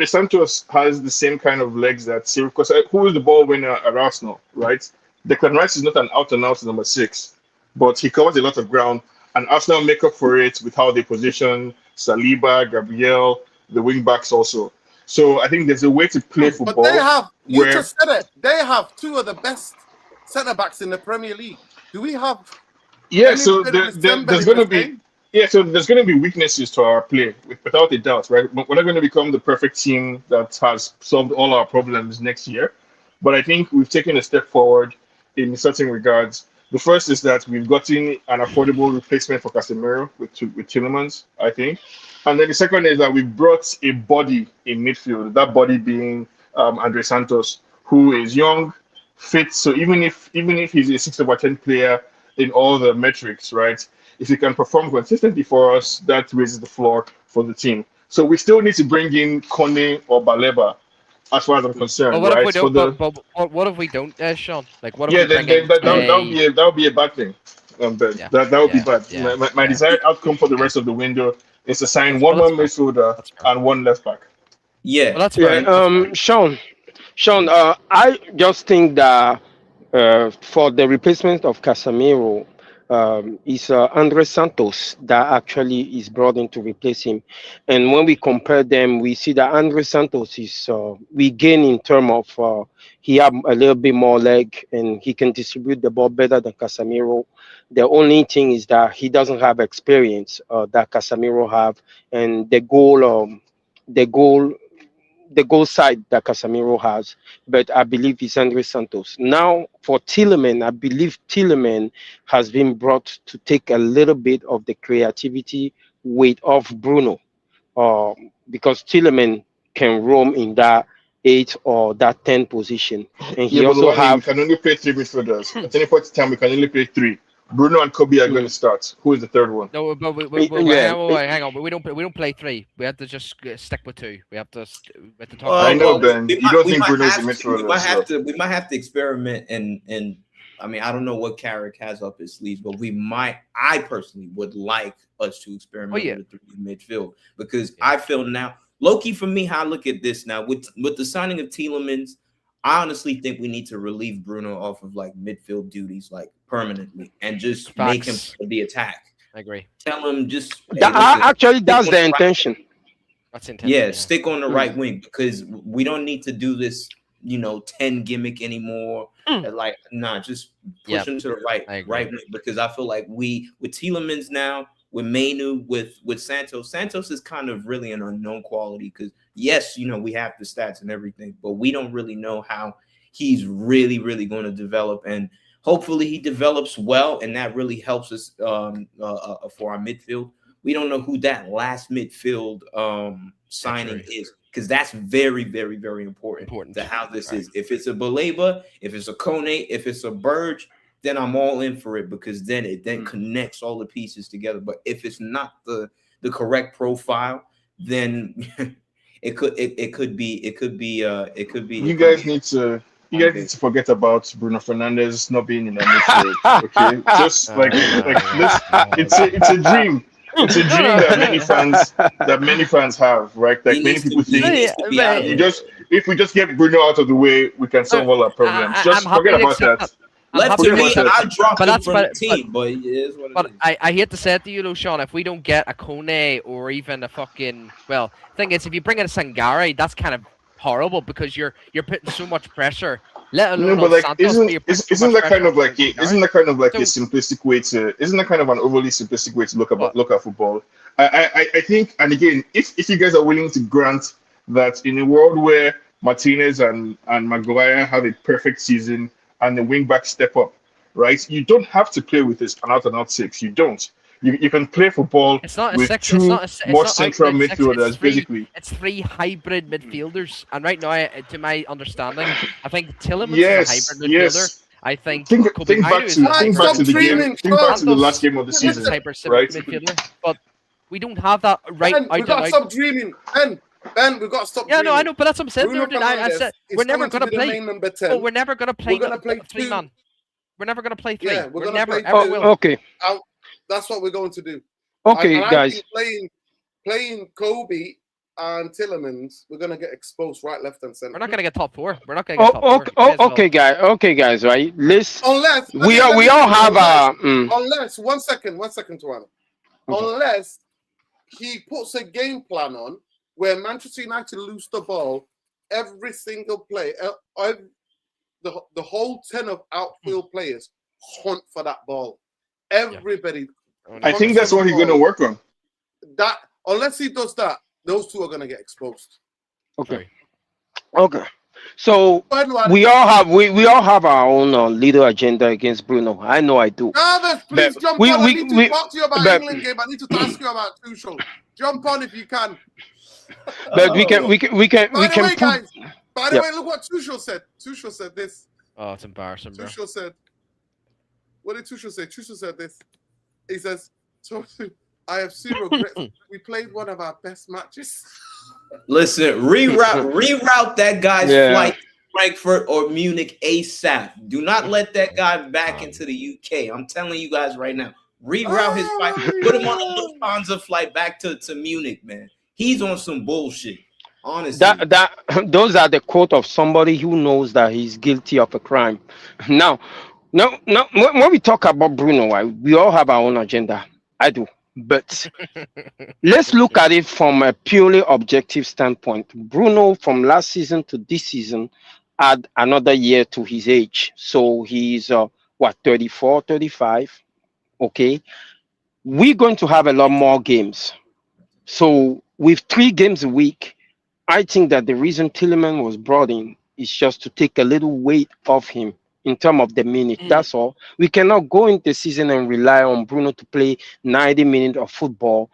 Santos has the same kind of legs that because who is the ball winner at Arsenal, right? Declan Rice is not an out-and-out number 6, but he covers a lot of ground, and Arsenal make up for it with how they position Saliba, Gabriel, the wing backs also. So I think there's a way to play football. But you just said it. They have two of the best centre backs in the Premier League. Do we have? Yeah, so there's going to be. Yeah, so there's going to be weaknesses to our play, without a doubt, right? We're not going to become the perfect team that has solved all our problems next year. But I think we've taken a step forward in certain regards. The first is that we've gotten an affordable replacement for Casemiro with Tillemans, I think. And then the second is that we brought a body in midfield, that body being Andre Santos, who is young, fit. So even if he's a 6/10 player in all the metrics, right? If he can perform consistently for us, that raises the floor for the team. So we still need to bring in Kone or Baleba, as far as I'm But concerned, what if right? we For don't? the What if we don't, Sean? Like, what if yeah, we bring in a? that would be a bad thing. But Yeah, that would be yeah, bad. yeah, My yeah. desired outcome for the Okay, rest of the window is to sign well, one more that's fair. midfielder That's fair. and one left back. Yeah, Well, that's Yeah, fair. That's fair. Sean, I just think that for the replacement of Casemiro, is Andre Santos that actually is brought in to replace him. And when we compare them, we see that Andre Santos is we gain in terms of he have a little bit more leg and he can distribute the ball better than Casemiro. The only thing is that he doesn't have experience that Casemiro have, and the goal the goal side that Casemiro has, but I believe it's Andre Santos. Now, for Tielemans, I believe Tielemans has been brought to take a little bit of the creativity weight off Bruno, because Tielemans can roam in that 8 or that 10 position, and Yeah, he but also we have. can only play three midfielders. At any point in time, we can only play three. Bruno and Kobe are going to Mm, start. Who is the third one? No, but yeah, hang on. We don't play three. We have to just stick with two. We have to talk I about know, two. well, Ben. You don't think Bruno is a we midfielder, might have so to, experiment and I mean, I don't know what Carrick has up his sleeves, but I personally would like us to Oh experiment yeah, with a three midfield because yeah. I feel now, Loki, for me, how I look at this now with the signing of Tielemans, I honestly think we need to relieve Bruno off of like midfield duties like permanently and just make him Facts. the attack. I agree. Tell him just, hey, that, listen, actually, stick that's on the the right intention. That's the intention. yeah, Yeah. stick on the Mm. right wing because we don't need to do this, 10 gimmick anymore. Like, nah, just Yeah, push him to the I right agree. wing because I feel like we with Tielemans now, with Mainu, with Santos. Santos is kind of really an unknown quality because yes, we have the stats and everything, but we don't really know how he's really, really going to develop. And hopefully he develops well, and that really helps us for our midfield. We don't know who that last midfield signing true. is because that's very, very, very important Important. to how this Right. is. If it's a Baleba, if it's a Kone, if it's a Burge, then I'm all in for it because then it connects all the pieces together. But if it's not the correct profile, then it could be you guys need to forget about Bruno Fernandes not being in the midfield. Okay, just like this, it's a dream. It's a dream that many fans have, right? Like many people he think needs to be out of you there. just if we just get Bruno out of the way, we can solve all our problems. I'm Just happy forget to about accept that. that. I'm Left happy to to me, accept that. I dropped but him that's from the team, but it is what it But is. I hate to say it to you, though, Sean. If we don't get a Kone or even a fucking thing is, if you bring in a Sangare, that's kind of horrible because you're putting so much pressure. Let No, alone but on like, Santos, but you're putting so isn't much that pressure kind of on like Sangare. a So simplistic way to? Isn't that kind of an overly simplistic way to what? look at football? I think, and again, if you guys are willing to grant that in a world where Martinez and Maguire have a perfect season and the wing back step up, right? You don't have to play with this an out and out six. You don't. You can play football It's not a with six. It's two not. It's more not central outright six. midfielders, basically. It's three hybrid midfielders. And right now, to my understanding, I think Tillemans is a hybrid Yes, midfielder. yes. I think Kobe Minu is a Right, Think hybrid back stop to the game. midfielder. dreaming, Think back Sean. to the last Santos game of the is a season, hybrid right? midfielder, but we don't have that right Ben, we out got and to out. stop dreaming. Ben, we got to stop Yeah, no, I dreaming. know, but that's what I'm saying. Bruno Dude, I Fernandes said is we're never coming to gonna be the play. main number Oh, 10. we're never gonna play We're going to play three two. man. We're never gonna play three. Yeah, we're We're going to never play ever two. will. Okay, That's what we're going to do. okay, And I guys. think playing Kobe and Tillemans, we're going to get exposed right, left, and We're center. not gonna get top four. We're not gonna get top four. Okay, You may as well. okay, guys. Right? Let's. Unless We let me all finish. have Unless 1 second, Tawana. Okay. Unless he puts a game plan on where Manchester United lose the ball every single play, the whole 10 of outfield players hunt for that ball. Everybody I think that's what he's going to work on. That unless he does that, those two are going to get exposed. Okay. So we all have our own little agenda against Bruno. I know I do. Travis, please But jump we- on. I we- need to we- talk to you about but- England game. I need to ask you about Tuchel. Jump on if you can. But we can By the way, put, guys. By the Yep. way, look what Tuchel said. Tuchel said this. Oh, it's embarrassing, bro. Tuchel said. What did Tuchel say? Tuchel said this. He says, "I have zero regrets. We played one of our best matches." Listen, reroute that guy's flight to Frankfurt or Munich ASAP. Do not let that guy back into the UK. I'm telling you guys right now. Reroute his flight. Put him on a Lufthansa flight back to Munich, man. He's on some bullshit. Honestly. those are the quote of somebody who knows that he's guilty of a crime. Now, when we talk about Bruno, right, we all have our own agenda. I do. But let's look at it from a purely objective standpoint. Bruno, from last season to this season, add another year to his age. So he's 34, 35. Okay. We're going to have a lot more games. So with 3 games a week, I think that the reason Tielemans was brought in is just to take a little weight off him in terms of the minute. That's all. We cannot go into the season and rely on Bruno to play 90 minutes of football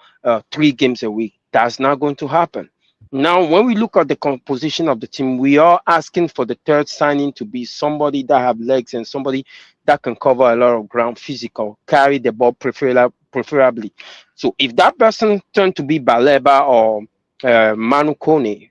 3 games a week. That's not going to happen. Now, when we look at the composition of the team, we are asking for the third signing to be somebody that have legs and somebody that can cover a lot of ground, physical, carry the ball preferably. So if that person turned to be Baleba or Manu Kone,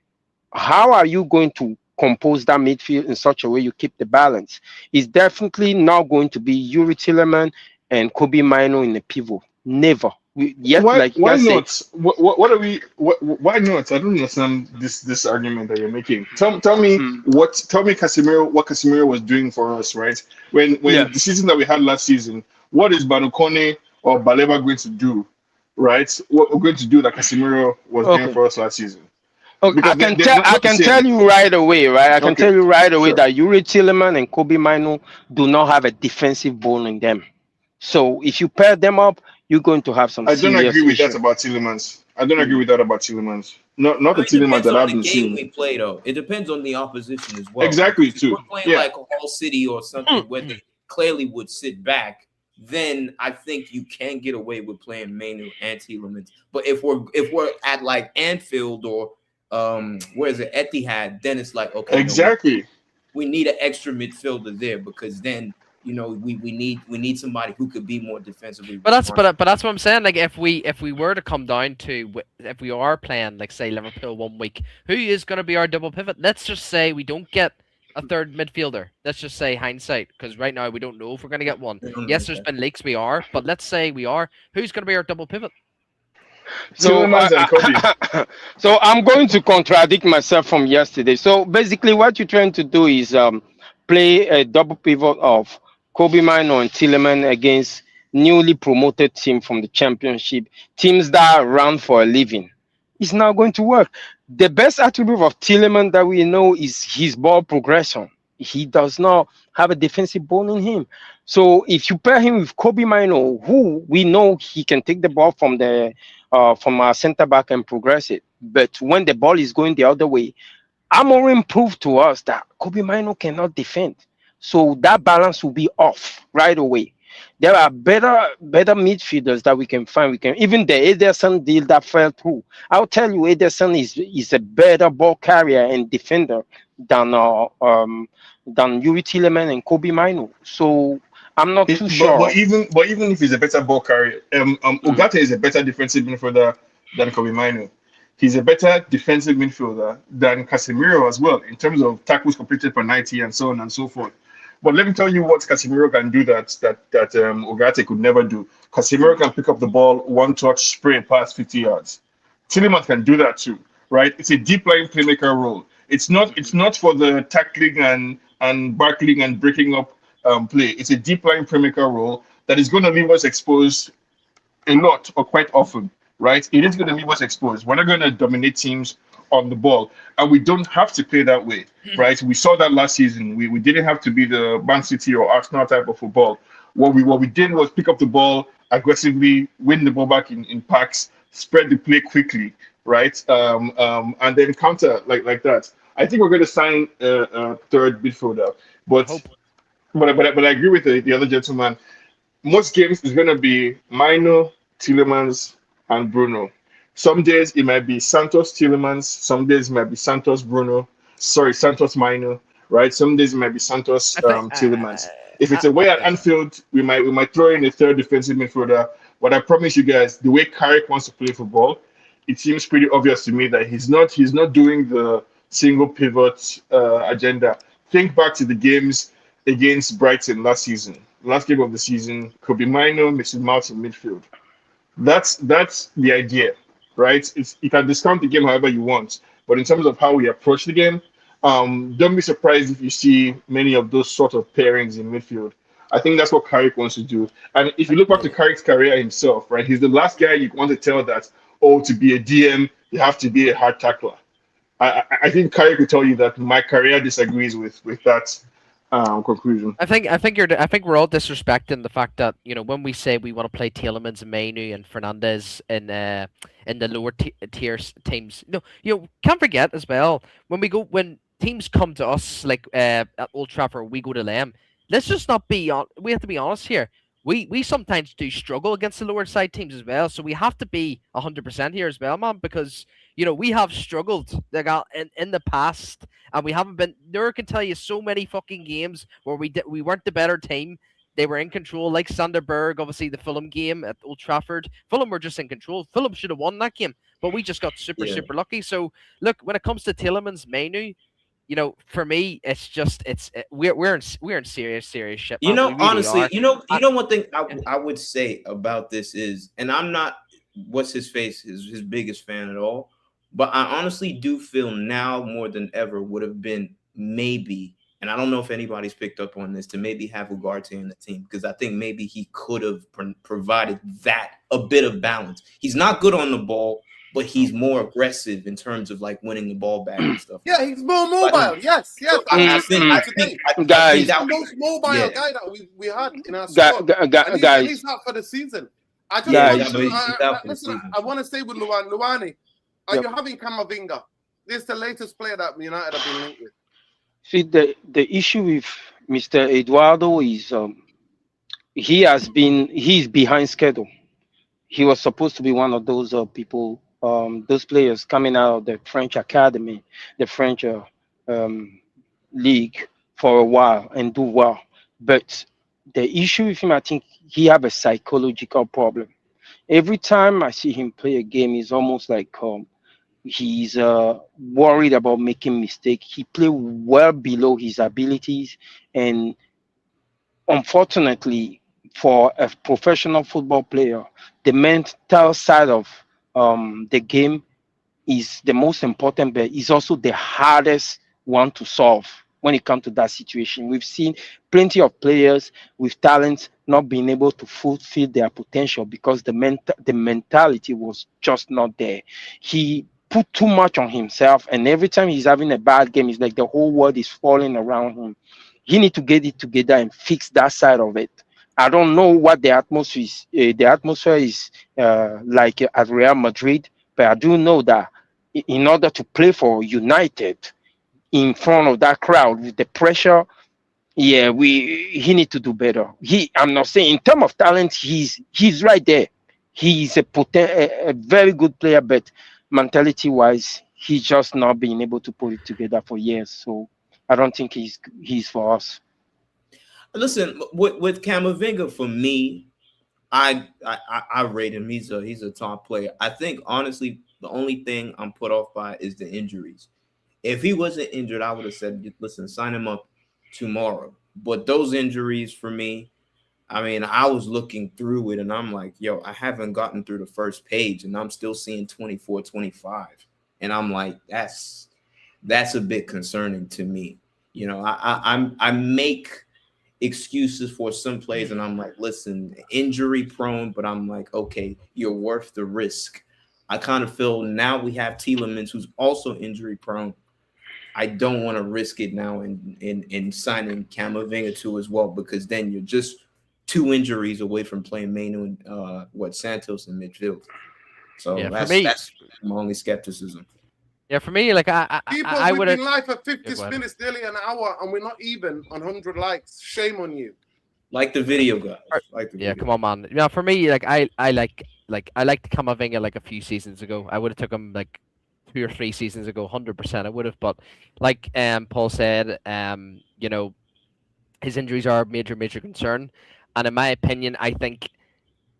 how are you going to compose that midfield in such a way you keep the balance? It's definitely not going to be Yuri Tielemans and Kobe Mino in the pivot. Never. Why not? Why not? I don't understand this argument that you're making. Tell me what Casemiro was doing for us, right? When the season that we had last season, what is Banukone or Baleba going to do, right? What we're going to do that Casemiro was doing for us last season? Okay, I can tell you right away, right? I can tell you right away that Yuri Tielemans and Kobe Mino do not have a defensive bone in them. So if you pair them up, you're going to have some. I don't agree with that about Tielemans. Not the Tielemans that I've been seeing. We play though. It depends on the opposition as well. Exactly, if too. We're playing like a Hull City or something where they clearly would sit back. Then I think you can get away with playing Manu and Tielemans. But if we're at like Anfield or where is it, Etihad, then it's like, okay, exactly. No, we need an extra midfielder there because then we need somebody who could be more defensively. But that's what I'm saying. Like if we were to come down to if we are playing like say Liverpool one week, who is going to be our double pivot? Let's just say we don't get a third midfielder. Let's just say hindsight, because right now we don't know if we're going to get one. Yes, there's been leaks we are, but let's say we are. Who's going to be our double pivot? So I'm going to contradict myself from yesterday. So basically, what you're trying to do is play a double pivot of Kobe Mino and Tielemans against newly promoted team from the championship, teams that run for a living. It's not going to work. The best attribute of Tielemans that we know is his ball progression. He does not have a defensive bone in him. So if you pair him with Kobe Mino, who we know he can take the ball from our center back and progress it. But when the ball is going the other way, Amorim proved to us that Kobe Mino cannot defend. So that balance will be off right away. There are better midfielders that we can find. Even the Ederson deal that fell through. I'll tell you, Ederson is a better ball carrier and defender than Yuri Tielemans and Kobe Mino. So I'm not too sure. But even if he's a better ball carrier, Ugarte is a better defensive midfielder than Kobe Mino. He's a better defensive midfielder than Casemiro as well in terms of tackles completed per 90 and so on and so forth. But let me tell you what Casemiro can do that Ugarte could never do. Casemiro can pick up the ball, one touch, spray it past 50 yards. Tielemans can do that too, right? It's a deep line playmaker role. It's not for the tackling and barkling and breaking up play. It's a deep line playmaker role that is going to leave us exposed a lot or quite often, right? It is going to leave us exposed. We're not going to dominate teams on the ball, and we don't have to play that way, right? We saw that last season. We didn't have to be the Man City or Arsenal type of football. What we did was pick up the ball aggressively, win the ball back in packs, spread the play quickly, right? And then counter like that. I think we're going to sign a third midfielder, I but hope. but I agree with the other gentleman. Most games is going to be Mino, Tillemans, and Bruno. Some days it might be Santos Tillemans. Some days it might be Santos Bruno. Sorry, Santos Mino. Right. Some days it might be Santos I think. Tillemans. If it's away at Yeah. Anfield, we might throw in a third defensive midfielder. But I promise you guys, the way Carrick wants to play football, it seems pretty obvious to me that he's not doing the single pivot agenda. Think back to the games against Brighton last game of the season. Kobe Mino, Mason Mount in midfield. That's the idea, right? You can discount the game however you want, but in terms of how we approach the game, don't be surprised if you see many of those sort of pairings in midfield. I think that's what Carrick wants to do. And if you look back to Carrick's career himself, right, he's the last guy you want to tell that, oh, to be a DM, you have to be a hard tackler. I think Carrick will tell you that my career disagrees with that conclusion. I think we're all disrespecting the fact that when we say we want to play Tielemans and Mainu and Fernandez in the lower teams. No, can't forget as well when teams come to us like at Old Trafford, we go to them. Let's just not be on. We have to be honest here. We sometimes do struggle against the lower side teams as well, so we have to be 100% here as well, man, because we have struggled like in the past, and we haven't been. Nura can tell you so many fucking games where we weren't the better team. They were in control, like Sanderberg, obviously the Fulham game at Old Trafford. Fulham were just in control. Fulham should have won that game, but we just got super lucky. So look, when it comes to Tielemans, Mainu, for me, it's just we're in serious shit, man. We really Honestly, are. One thing I would say about this is, and I'm not what's his face his biggest fan at all, but I honestly do feel now more than ever would have been maybe, and I don't know if anybody's picked up on this, to maybe have Ugarte in the team, because I think maybe he could have provided that a bit of balance. He's not good on the ball, but he's more aggressive in terms of like winning the ball back and stuff. Yeah, he's more mobile. Yes. I think He's that the most mobile guy that we had in our Guys, squad. And he's out for the season. I just listen. I want to say with Luani, are you having Camavinga? This is the latest player that United have been linked with. See, the issue with Mr. Eduardo is he's behind schedule. He was supposed to be one of those people, those players coming out of the French academy, the French league for a while and do well. But the issue with him, I think he have a psychological problem. Every time I see him play a game, it's almost like he's worried about making mistake. He play well below his abilities, and unfortunately, for a professional football player, the mental side of the game is the most important, but is also the hardest one to solve when it comes to that situation. We've seen plenty of players with talent not being able to fulfill their potential because the mentality was just not there. He put too much on himself, and every time he's having a bad game, it's like the whole world is falling around him. He need to get it together and fix that side of it. I don't know what the atmosphere is. The atmosphere is like at Real Madrid, but I do know that in order to play for United in front of that crowd with the pressure, yeah, he need to do better. I'm not saying in terms of talent, he's right there. He's a very good player, but mentality wise, he's just not being able to put it together for years. So I don't think he's for us. Listen, with Camavinga, for me, I rate him. He's a top player. I think honestly, the only thing I'm put off by is the injuries. If he wasn't injured, I would have said, listen, sign him up tomorrow. But those injuries for me, I mean, I was looking through it and I'm like, yo, I haven't gotten through the first page and I'm still seeing 24, 25. And I'm like, that's a bit concerning to me. I make excuses for some plays and I'm like, listen, injury prone, but I'm like, okay, you're worth the risk. I kind of feel now we have Tielemans, who's also injury prone. I don't want to risk it now in signing Camavinga too as well, because then you're just 2 injuries away from playing Mainu and Santos in midfield. So Yeah, for me, that's my only skepticism. Yeah, for me, like I People, I we've would been live for 50 Yeah, go ahead. minutes, nearly an hour, and we're not even on 100 likes. Shame on you. Like the video, guys. Like the Yeah, video. come on, man. Yeah, for me, like I liked Camavinga like a few seasons ago. I would have took him like 2 or 3 seasons ago, 100%. I would have, but like Paul said, you know, his injuries are a major concern, and in my opinion, I think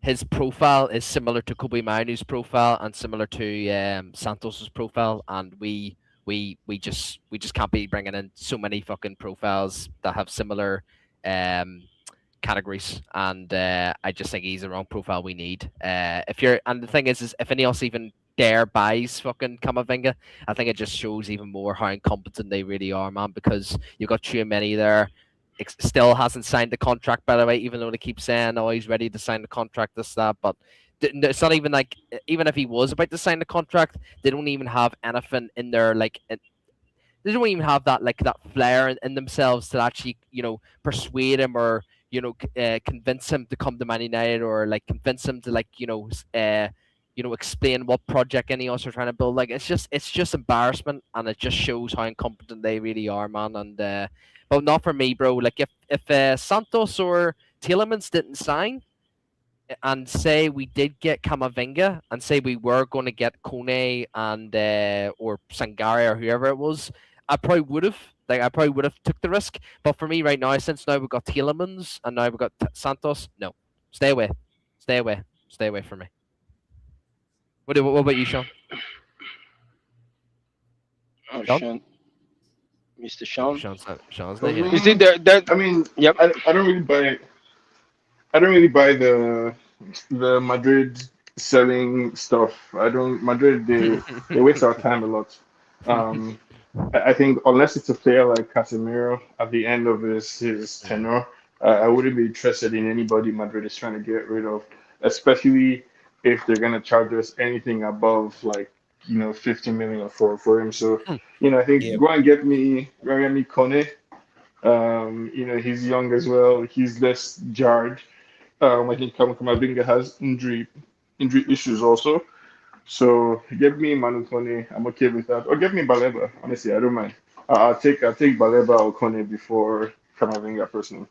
his profile is similar to Kobe Mainoo's profile and similar to Santos's profile, and we just can't be bringing in so many fucking profiles that have similar categories, and I just think he's the wrong profile we need. And the thing is if anyone else even dare buys fucking Camavinga, I think it just shows even more how incompetent they really are, man. Because you've got too many there. Still hasn't signed the contract, by the way, even though they keep saying, "Oh, he's ready to sign the contract." This, that, but it's not even like, even if he was about to sign the contract, they don't even have anything in there like. They don't even have that, like, that flair in themselves to actually, persuade him, or convince him to come to Man United, or like convince him to, like, explain what project any of us are trying to build. Like, it's just embarrassment, and it just shows how incompetent they really are, man. And but not for me, bro. Like, if Santos or Tielemans didn't sign, and say we did get Camavinga, and say we were going to get Kone and or Sangare or whoever it was, I probably would have. Like, I probably would have took the risk. But for me right now, since now we've got Tielemans and now we've got Santos, no, stay away, stay away, stay away from me. What about you, Sean? Oh, Sean? Sean. Mr. Sean. Sean's not For here. You see me, that? I mean, Yep. I don't really buy. I don't really buy the Madrid selling stuff. I don't. Madrid, they waste our time a lot. Um, I think unless it's a player like Casemiro at the end of his tenure, I wouldn't be interested in anybody Madrid is trying to get rid of, especially if they're gonna charge us anything above, like, 50 million for him. So, I think Yeah. go and get me Kone. He's young as well. He's less jarred. I think Kamavinga has injury issues also. So give me Manu Kone. I'm okay with that. Or give me Baleba. Honestly, I don't mind. I'll take Baleba or Kone before Kamavinga personally.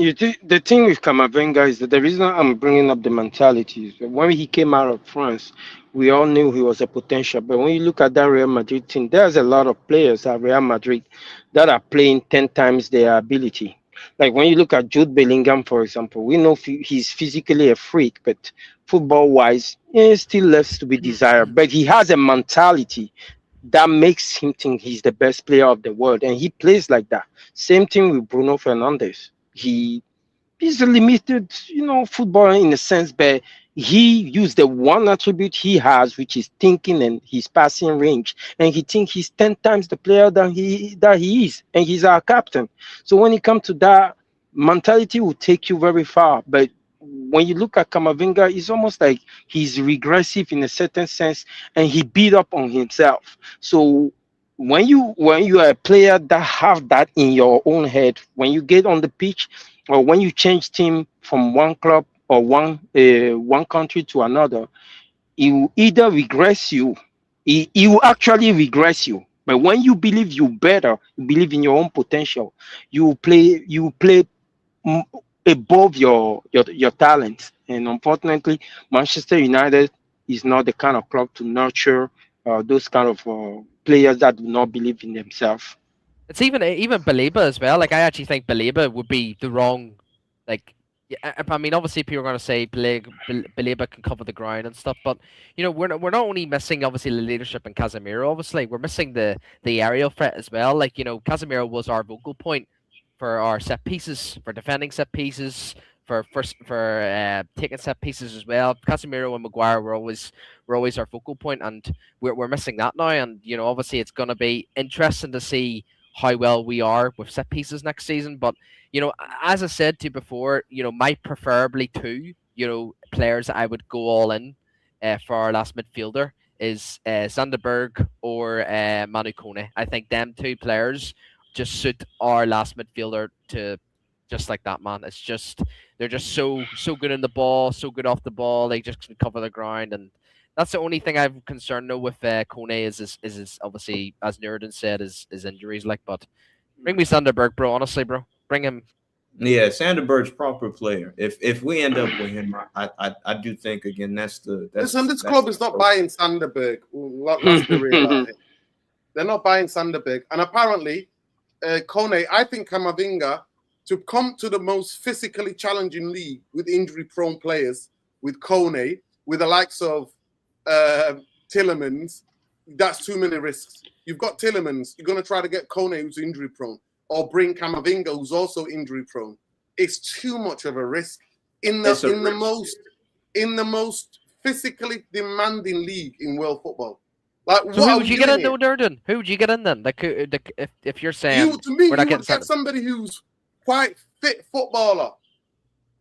The thing with Camavinga is that the reason I'm bringing up the mentality is that when he came out of France, we all knew he was a potential. But when you look at that Real Madrid team, there's a lot of players at Real Madrid that are playing 10 times their ability. Like when you look at Jude Bellingham, for example, we know he's physically a freak, but football wise, he still left to be desired. But he has a mentality that makes him think he's the best player of the world, and he plays like that. Same thing with Bruno Fernandes. He's a limited, footballer in a sense, but he used the one attribute he has, which is thinking and his passing range, and he thinks he's 10 times the player that he is, and he's our captain. So when it comes to that, mentality will take you very far. But when you look at Kamavinga, it's almost like he's regressive in a certain sense, and he beat up on himself. So when you are a player that have that in your own head, when you get on the pitch, or when you change team from one club or one country to another, it will either regress you, it will actually regress you. But when you believe you better, you believe in your own potential, you play mm, above your talent. And unfortunately, Manchester United is not the kind of club to nurture those kind of players that do not believe in themselves. It's even Baleba as well. Like, I actually think Baleba would be the wrong, like. Yeah, I mean, obviously, people are going to say Baleba can cover the ground and stuff, but we're not only missing obviously the leadership in Casemiro. Obviously, we're missing the aerial threat as well. Like, Casemiro was our vocal point for our set pieces, for defending set pieces, for taking set pieces as well. Casemiro and Maguire were always our focal point, and we're missing that now. And obviously, it's going to be interesting to see how well we are with set pieces next season. But as I said to you before, my preferably two, players that I would go all in for our last midfielder is Zanderberg or Manu Kone. I think them two players just suit our last midfielder to just like that, man. It's just they're just so good in the ball, so good off the ball. They just cover the ground, and that's the only thing I'm concerned though with Kone is obviously, as Nurden said, is injuries. Like, but bring me Sanderberg, bro. Honestly, bro, bring him. Yeah, Sanderberg's proper player. If we end up with him, I do think again that's listen. This club is not buying Sanderberg. Let's be real about it. They're not buying Sanderberg, and apparently, Kone. I think Camavinga to come to the most physically challenging league with injury-prone players, with Kone, with the likes of Tillemans. That's too many risks. You've got Tillemans. You're going to try to get Kone, who's injury-prone, or bring Camavinga, who's also injury-prone. It's too much of a risk in the most physically demanding league in world football. Like, so who would you get in though, Durden? Who would you get in then? Like, if you're saying you would get somebody who's quite fit footballer.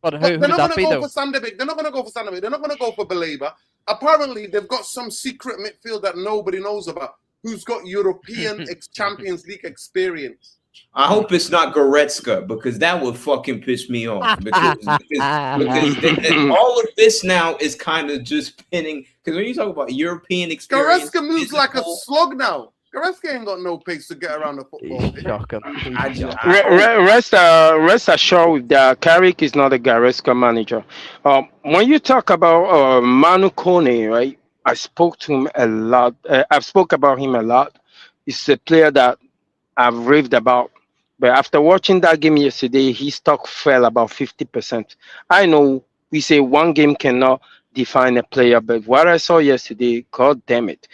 But who would that be though? They're not going to go for Sanderberg. They're not going to go for Belabor. Apparently, they've got some secret midfield that nobody knows about, who's got European Champions League experience. I hope it's not Goretzka, because that would fucking piss me off. Because all of this now is kind of just pinning. Because when you talk about European experience, Goretzka moves like a slug now. Goretzka ain't got no pace to get around the football. Rest assured that Carrick is not a Goretzka manager. When you talk about Manu Kone, right? I spoke to him a lot. I've spoke about him a lot. He's a player that I've raved about, but after watching that game yesterday, his stock fell about 50%. I know we say one game cannot define a player, but what I saw yesterday, God damn it.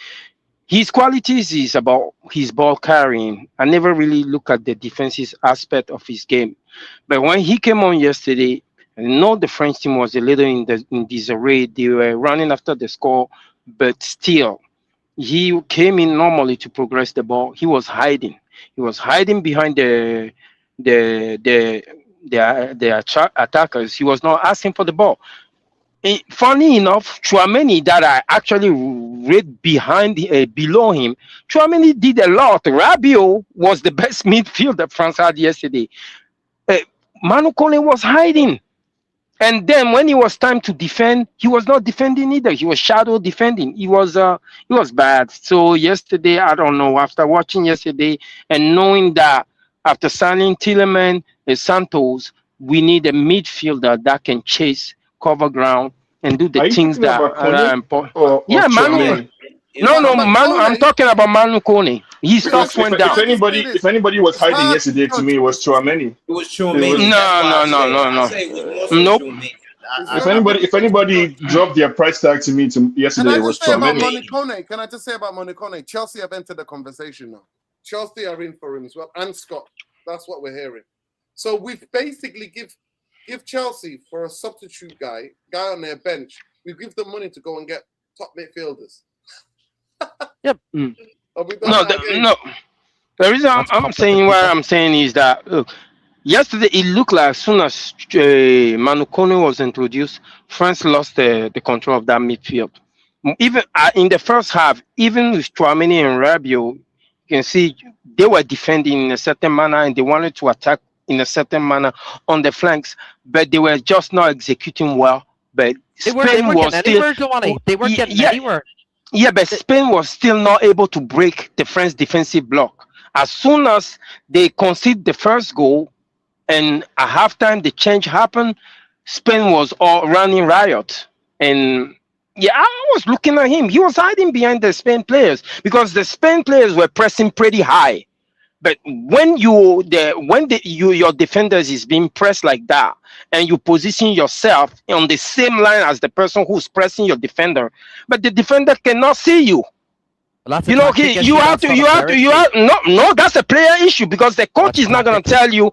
His qualities is about his ball carrying. I never really look at the defensive aspect of his game. But when he came on yesterday, I know the French team was a little in disarray. They were running after the score, but still, he came in normally to progress the ball. He was hiding. He was hiding behind the attackers. He was not asking for the ball. Funny enough, Chouameni, that I actually read below him, Chouameni did a lot. Rabiot was the best midfielder France had yesterday. Manu Kone was hiding. And then when it was time to defend, he was not defending either. He was shadow defending. He was bad. So yesterday, I don't know. After watching yesterday and knowing that after signing Tielemans and Santos, we need a midfielder that can chase, cover ground, and do the things that are important. Yeah, Manu. No, Manu. I'm talking about Manu Kone. His stocks went down. If anybody was hiding yesterday, to me, it was Chouameni. It was Chouameni. No. Nope. If anybody dropped their price tag to me yesterday, it was Chouameni. Can I just say about Manu Kone? Chelsea have entered the conversation now. Chelsea are in for him as well, and Scott. That's what we're hearing. So we've basically give Chelsea for a substitute guy on their bench. We give them money to go and get top midfielders. Yep. No. The reason I'm saying what I'm saying is that look, yesterday it looked like as soon as Manu Kone was introduced, France lost the control of that midfield. Even in the first half, even with Chouameni and Rabiot, you can see they were defending in a certain manner and they wanted to attack in a certain manner on the flanks, but they were just not executing well. But they weren't getting anywhere. Yeah, but Spain was still not able to break the French defensive block. As soon as they conceded the first goal and at halftime the change happened, Spain was all running riot. And yeah, I was looking at him. He was hiding behind the Spain players because the Spain players were pressing pretty high. But when your defenders is being pressed like that, and you position yourself on the same line as the person who's pressing your defender, but the defender cannot see you. Well, that's a player issue because the coach is not going to tell you.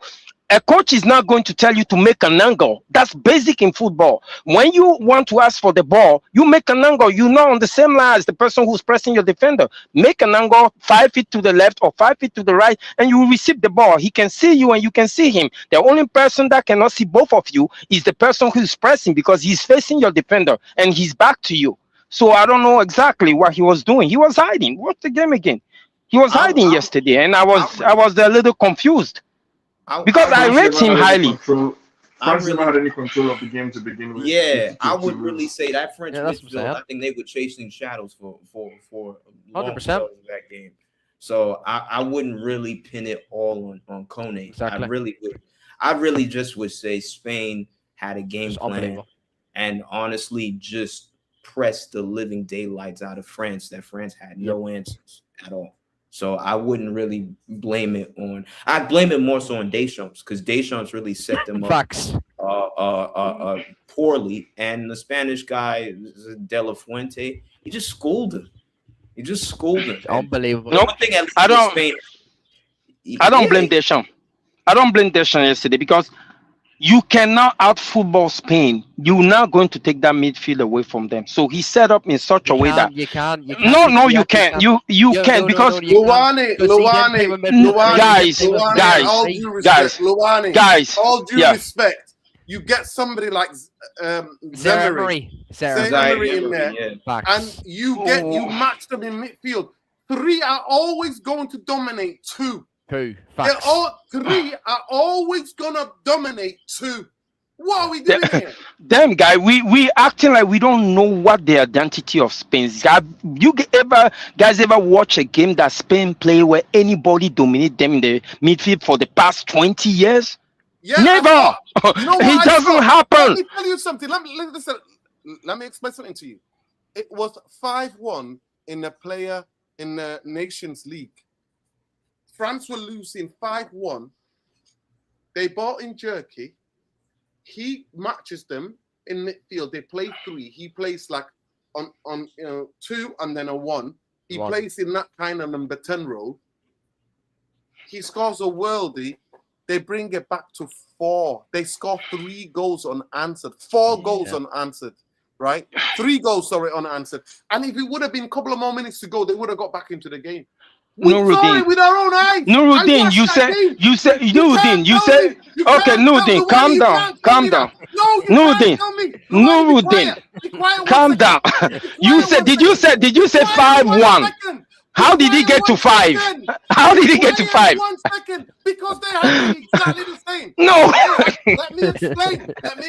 A coach is not going to tell you to make an angle. That's basic in football. When you want to ask for the ball, you make an angle. You're not on the same line as the person who's pressing your defender. Make an angle 5 feet to the left or 5 feet to the right, and you will receive the ball. He can see you and you can see him. The only person that cannot see both of you is the person who's pressing because he's facing your defender and he's back to you. So I don't know exactly what he was doing. He was hiding. Watch the game again. He was hiding yesterday, and I was a little confused. Because I rate him highly. France never had any control of the game to begin with. Yeah, I would really say that French midfield. I think they were chasing shadows for a long 100% spell of that game. So I wouldn't really pin it all on Kone. Exactly. I really just would say Spain had a game plan and honestly just pressed the living daylights out of France. That France had no answers at all. So I wouldn't really blame it on. I'd blame it more so on Deschamps because Deschamps really set them up poorly, and the Spanish guy De La Fuente, he just schooled him. Unbelievable. No, I don't blame Deschamps. I don't blame Deschamps yesterday because you cannot out-football Spain. You're not going to take that midfield away from them. So he set up in such a way that you can't. No, you can't. You can't because Luani, guys. All due respect, you get somebody like Zemery in there, and you match them in midfield. 3 are always going to dominate 2. Who? Three are always gonna dominate 2. What are we doing here? Damn, guy, we acting like we don't know what the identity of Spain is. You guys ever watch a game that Spain play where anybody dominate them in the midfield for the past 20 years? Yeah, never. It doesn't happen. Let me tell you something. Let me explain something to you. It was 5-1 in the Nations League. France were losing 5-1. They bought in Jerky. He matches them in midfield. They play 3. He plays like on 2 and then a 1. He plays in that kind of number 10 role. He scores a worldie. They bring it back to 4. They score 3 goals unanswered. 4 goals unanswered. Right? 3 goals, unanswered. And if it would have been a couple of more minutes to go, they would have got back into the game. We saw it with our own eyes. Nuruddin, you said, okay, Nuruddin, calm down. No, Nuruddin, calm down. Did you say 5-1? How did he get to 5? How did he get to 5? 1 second, because they have exactly the same. No. Let me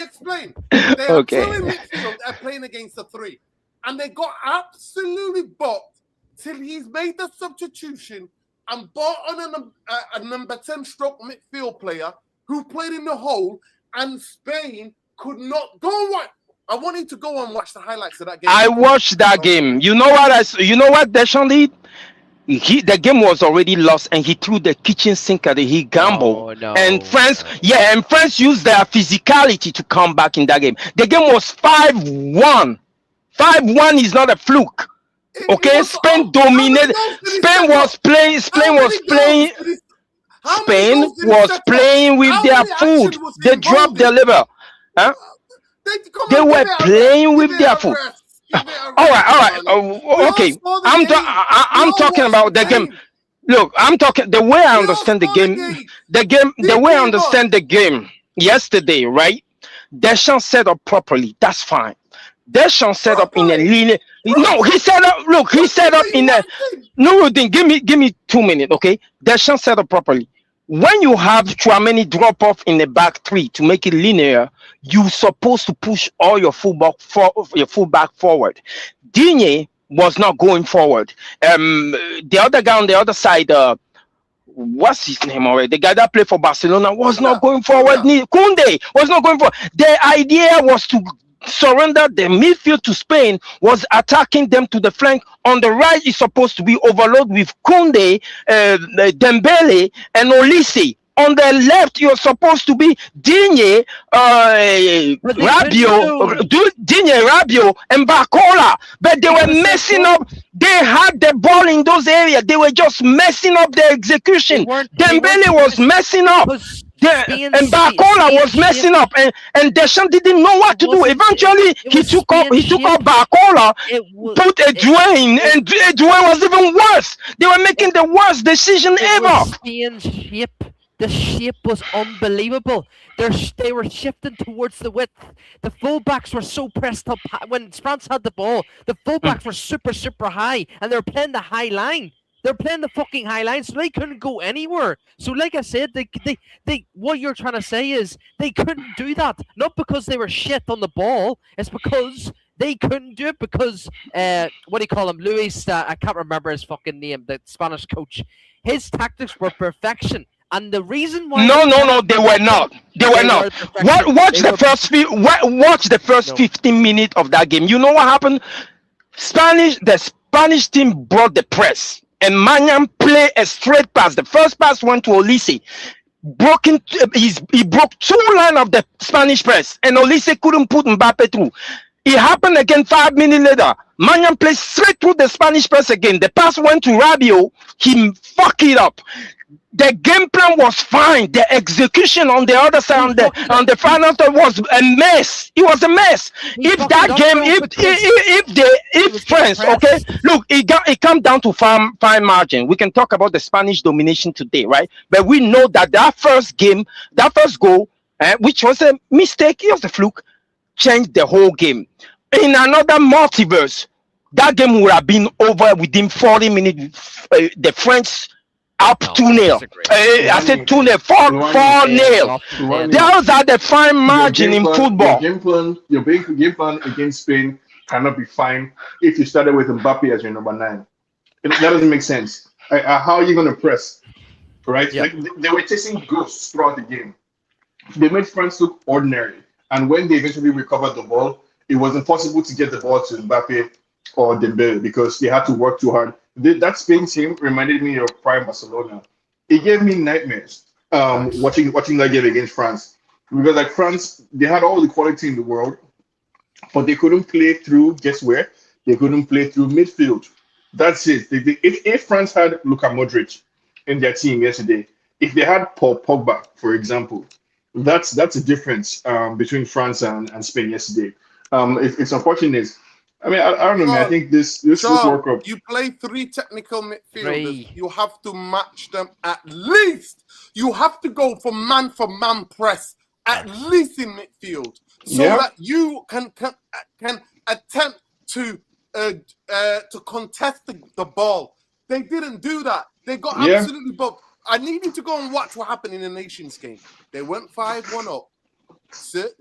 explain. They are 2 in midfield. They're playing against the 3, and they got absolutely bopped. Till he's made the substitution and brought on a number 10 stroke midfield player who played in the hole, and Spain could not go on. I want you to go and watch the highlights of that game. I watched that game. You know what Deschamps did? The game was already lost, and he threw the kitchen sink at it. He gambled, and France used their physicality to come back in that game. The game was 5-1. 5-1 is not a fluke. Okay, Spain dominated. Spain was playing with their food. They dropped their liver. Huh? They were playing with their food. All right. Okay, I'm talking about the game. Look, I'm talking the way I understand the game. The way I understand the game yesterday, right? Deschamps set up properly. That's fine. Deschamps set up in a linear. No, he set up. Look, he set up in a. Nuruddin, give me 2 minutes, okay? Deschamps set up properly. When you have Tchouaméni drop off in the back 3 to make it linear, you're supposed to push all your fullback forward. Digne was not going forward. The other guy on the other side, what's his name already? The guy that played for Barcelona was not going forward. Koundé was not going forward. The idea was to surrender the midfield to Spain, was attacking them to the flank. On the right is supposed to be overloaded with Koundé, Dembele, and Olise. On the left, you're supposed to be Digne, Rabiot, and Barcola. But they were messing up. They had the ball in those areas. They were just messing up their execution. Dembele was messing up. And Barcola was messing up, and Deschamps didn't know what to do. Eventually, he took out Barcola, put Edouin, and Edouin was even worse. They were making the worst decision ever. The shape was unbelievable. They were shifting towards the width. The fullbacks were so pressed up when France had the ball. The fullbacks were super high, and they were playing the high line. They're playing the fucking high line, so they couldn't go anywhere. So, like I said, they what you're trying to say is they couldn't do that. Not because they were shit on the ball. It's because they couldn't do it because what do you call him? Luis, I can't remember his fucking name. The Spanish coach. His tactics were perfection. And the reason why No, they were not. They were not. Watch the first 15 minutes of that game. You know what happened? The Spanish team brought the press, and Mañan played a straight pass. The first pass went to Olise. He broke 2 lines of the Spanish press, and Olise couldn't put Mbappe through. It happened again 5 minutes later. Mañan played straight through the Spanish press again. The pass went to Rabiot. He fucked it up. The game plan was fine. The execution on the other side, on the final third was a mess. It was a mess. If that game, if France, okay, look, it comes down to fine margin. We can talk about the Spanish domination today, right? But we know that first game, that first goal, which was a mistake, it was a fluke, changed the whole game. In another multiverse, that game would have been over within 40 minutes. The French up 2-0. I said 2-0, 4-0. Those are the fine margin in football. Your game plan against Spain cannot be fine if you started with Mbappe as your number 9. That doesn't make sense. How are you going to press? Right? Yep. Like, they were chasing ghosts throughout the game. They made France look ordinary. And when they eventually recovered the ball, it was impossible to get the ball to Mbappe or Dembele because they had to work too hard. That Spain team reminded me of prime Barcelona. It gave me nightmares watching that game against France, because like France, they had all the quality in the world, but they couldn't play through. Guess where? They couldn't play through midfield. That's it. If France had Luka Modric in their team yesterday, if they had Paul Pogba, for example, that's a difference between France and Spain yesterday. It's unfortunate. I mean, I don't know, man. I think this World Cup. You play 3 technical midfielders. You have to match them at least. You have to go for man press at least in midfield, so that you can attempt to contest the ball. They didn't do that. They got absolutely bugged. I needed to go and watch what happened in the Nations game. They went 5-1 up.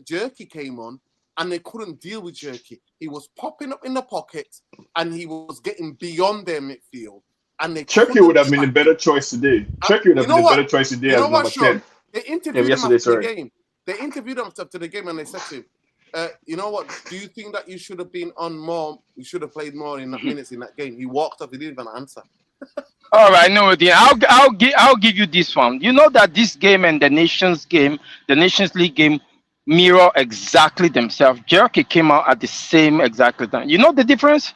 Jerky came on, and they couldn't deal with Jerky. He was popping up in the pocket, and he was getting beyond their midfield. And Turkey would have been a better choice today. Turkey would have been a better choice today as number 10. They interviewed him after the game. They interviewed him after the game, and they said to him, you know what? Do you think that you should have been on more? You should have played more in that minutes in that game. He walked off. He didn't even answer. All right, no, I'll give you this one. You know that this game and the Nations League game, mirror exactly themselves. Jerky came out at the same exactly time. You know the difference?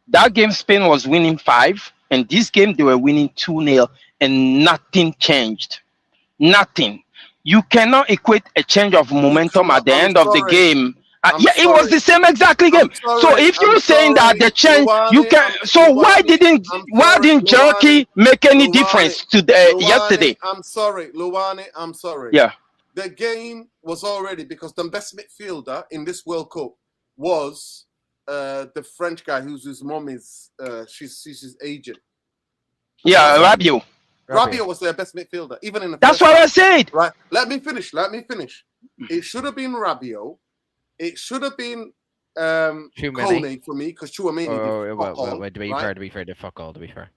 That game Spain was winning 5, and this game they were winning 2-0, and nothing changed. Nothing. You cannot equate a change of momentum at the end of the game. It was the same exactly game. So if you're saying that the change, you can. So why didn't Jerky make any difference to yesterday? I'm sorry, Luane. I'm sorry. Yeah. The game was already, because the best midfielder in this World Cup was the French guy whose mom is she's his agent. Yeah, Rabiot. Rabiot was their best midfielder, even in the. That's what I said. Right. Let me finish. It should have been Rabiot. It should have been Kone for me, because Chouameni to be fair, fuck all, to be fair.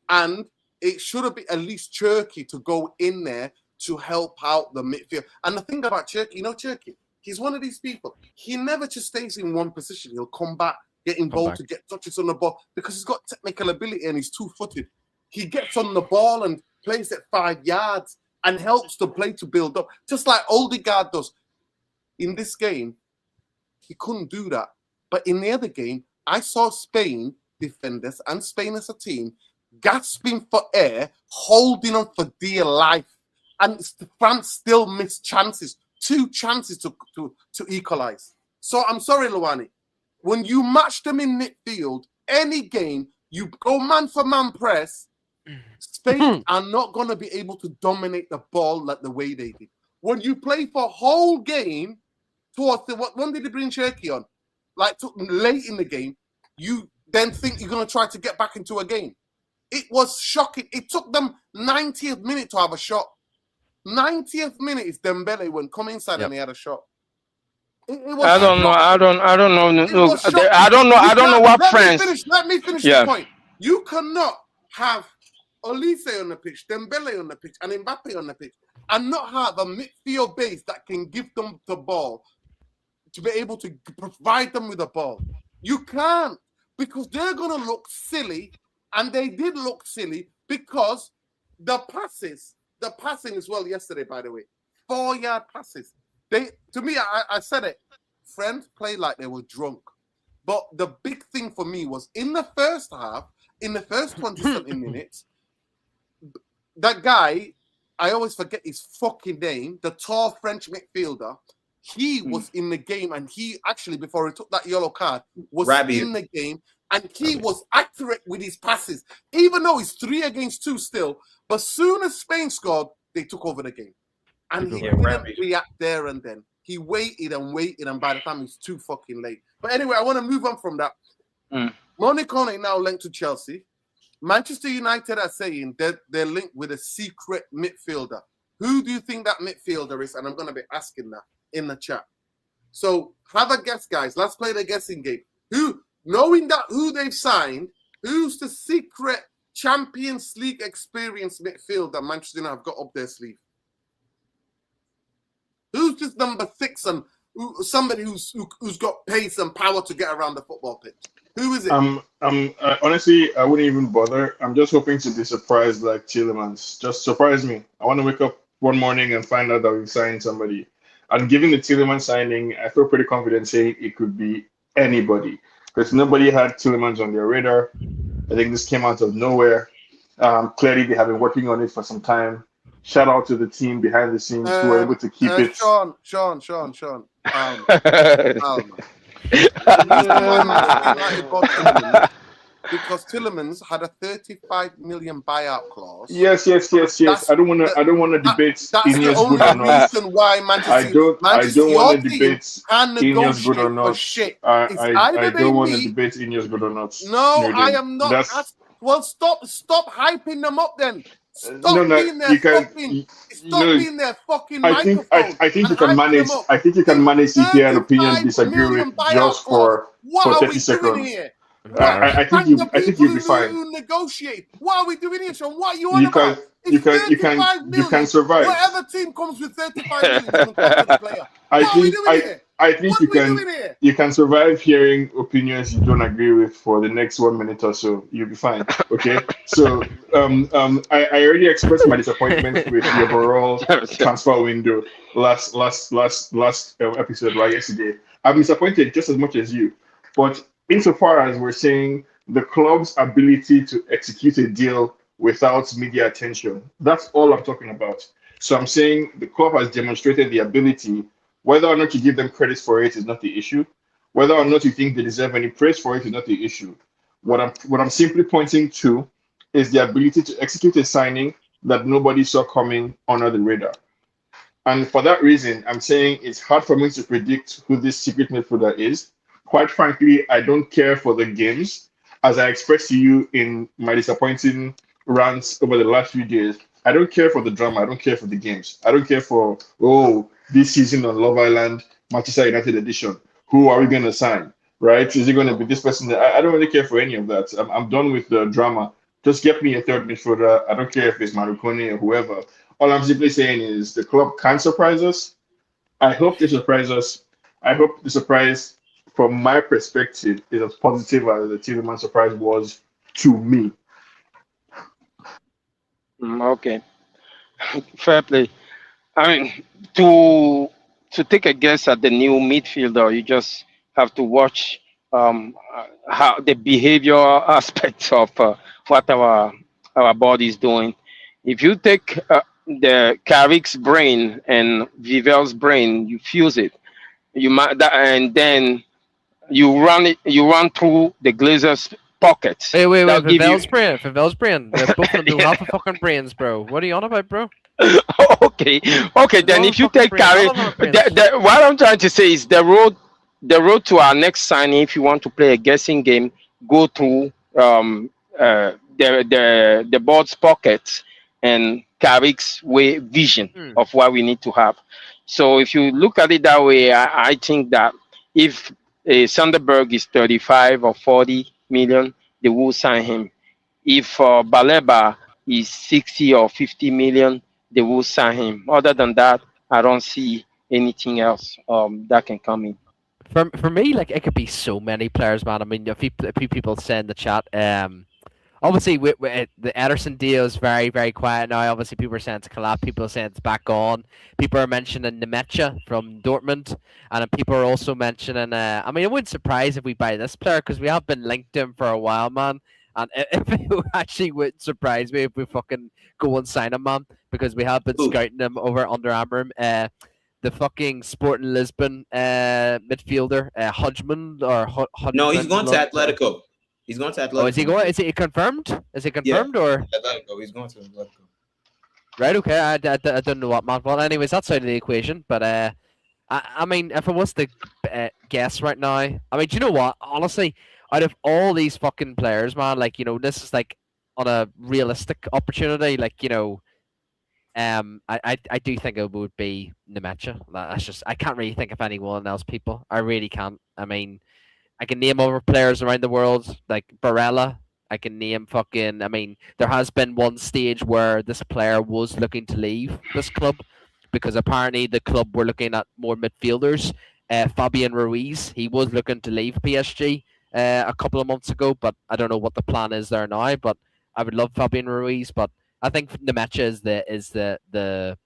And it should have been at least Cherky to go in there to help out the midfield. And the thing about Cherky, Cherky, he's one of these people. He never just stays in one position. He'll come back, get involved to get touches on the ball, because he's got technical ability and he's 2-footed. He gets on the ball and plays at 5 yards and helps the play to build up, just like Odegaard does. In this game, he couldn't do that. But in the other game, I saw Spain defenders and Spain as a team gasping for air, holding on for dear life. And France still missed chances, 2 chances to equalize. So I'm sorry, Luani. When you match them in midfield, any game, you go man for man press, Spain are not going to be able to dominate the ball like the way they did. When you play for a whole game, when did they bring Cherky on? Like late in the game, you then think you're going to try to get back into a game. It was shocking. It took them 90th minute to have a shot. 90th minute is Dembele when come inside and he had a shot. It was I don't know. I don't know. It No, was shocking. I don't know. I don't know what France. Let me finish Yeah. the point. You cannot have Olise on the pitch, Dembele on the pitch, and Mbappe on the pitch, and not have a midfield base that can give them the ball to be able to provide them with a ball. You can't, because they're going to look silly, and they did look silly because the passing as well yesterday, by the way, 4-yard passes. To me, I said it, friends played like they were drunk. But the big thing for me was in the first half, in the first 20-something minutes, that guy, I always forget his fucking name, the tall French midfielder, he was in the game, and he actually, before he took that yellow card, was in the game, and he was accurate with his passes, even though it's 3 against 2 still. But soon as Spain scored, they took over the game. And he didn't react there and then. He waited, and by the time it's too fucking late. But anyway, I want to move on from that. Monicone now linked to Chelsea. Manchester United are saying that they're linked with a secret midfielder. Who do you think that midfielder is? And I'm going to be asking that in the chat. So have a guess, guys. Let's play the guessing game. Knowing that who they've signed, who's the secret Champions League experience midfielder that Manchester United have got up their sleeve? Who's just number 6 and somebody who's got pace and power to get around the football pitch? Who is it? Honestly, I wouldn't even bother. I'm just hoping to be surprised like Tielemans. Just surprise me. I want to wake up one morning and find out that we've signed somebody. And given the Tielemans signing, I feel pretty confident saying it could be anybody. Because nobody had Tielemans on their radar. I think this came out of nowhere. Clearly, they have been working on it for some time. Shout out to the team behind the scenes who were able to keep it. Sean. Because Tielemans had a 35 million buyout clause. Yes. I don't want to debate Ineos good or not. That's the only reason why I don't want to debate Ineos good or not. Shit. I don't want to debate Ineos good or not. No, I am not. Well, stop hyping them up then. Stop being their fucking microphone. I think you can manage. I think you can manage to hear an opinion disagree with just for 30 seconds. I think you'll be fine. Who negotiate? What are we doing here, Sean? What are you on about? You can survive. Whatever team comes with 35 million, player. I think you can survive hearing opinions you don't agree with for the next 1 minute or so. You'll be fine. Okay. So I already expressed my disappointment with the overall transfer window last episode, right, yesterday. I'm disappointed just as much as you. But insofar as we're saying the club's ability to execute a deal without media attention, that's all I'm talking about. So I'm saying the club has demonstrated the ability. Whether or not you give them credit for it is not the issue. Whether or not you think they deserve any praise for it is not the issue. What I'm simply pointing to is the ability to execute a signing that nobody saw coming under the radar. And for that reason, I'm saying it's hard for me to predict who this secret midfielder is. Quite frankly, I don't care for the games. As I expressed to you in my disappointing rants over the last few days, I don't care for the drama. I don't care for the games. I don't care for, this season on Love Island, Manchester United edition. Who are we going to sign? Right? Is it going to be this person? I don't really care for any of that. I'm done with the drama. Just get me a third midfielder. I don't care if it's Marukone or whoever. All I'm simply saying is the club can surprise us. I hope they surprise us. I hope the surprise, from my perspective, is as positive as the Tielemans surprise was to me. Okay. Fair play. I mean, to take a guess at the new midfielder, you just have to watch how the behavioral aspects of what our body is doing. If you take the Carrick's brain and Vivel's brain, you fuse it, and then you run through the Glazers' pockets. Wait, Vivel's brain. They're both gonna do half a fucking brains, bro. What are you on about, bro? Okay. Then if you take Carrick, what I'm trying to say is the road to our next signing. If you want to play a guessing game, go through the board's pockets and Carrick's way vision Hmm. of what we need to have. So if you look at it that way, I think that if Sunderberg is 35 or 40 million, they will sign him. If Baleba is 60 or 50 million, they will sign him. Other than that, I don't see anything else that can come in. For me, like it could be so many players, man. I mean, a few people say in the chat, obviously the Ederson deal is very very quiet now. Obviously, people are saying it's collapsed. People are saying it's back on. People are mentioning Nemecha from Dortmund, and then people are also mentioning. I mean, it wouldn't surprise if we buy this player because we have been linked to him for a while, man. And it actually wouldn't surprise me if we fucking go and sign him, man, because we have been Who? scouting him over Under Armour. The fucking Sporting Lisbon midfielder, Hodgman or Hodgman. No, he's going to Atletico. He's going to Atletico. Oh, is he going? Is it confirmed? Is it confirmed or? Atletico. He's going to Atletico. Right. Okay. I don't know what, man. Well, anyways, that's out of the equation. But I mean, if I was to guess right now, I mean, do you know what? Honestly, out of all these fucking players, man, like this is like on a realistic opportunity, like I do think it would be Nemecha. That's just I can't really think of anyone else. People, I really can't. I mean, I can name other players around the world like Barella. I can name fucking. I mean, there has been one stage where this player was looking to leave this club because apparently the club were looking at more midfielders. Fabian Ruiz, he was looking to leave PSG a couple of months ago, but I don't know what the plan is there now. But I would love Fabian Ruiz, but I think Nemecha is the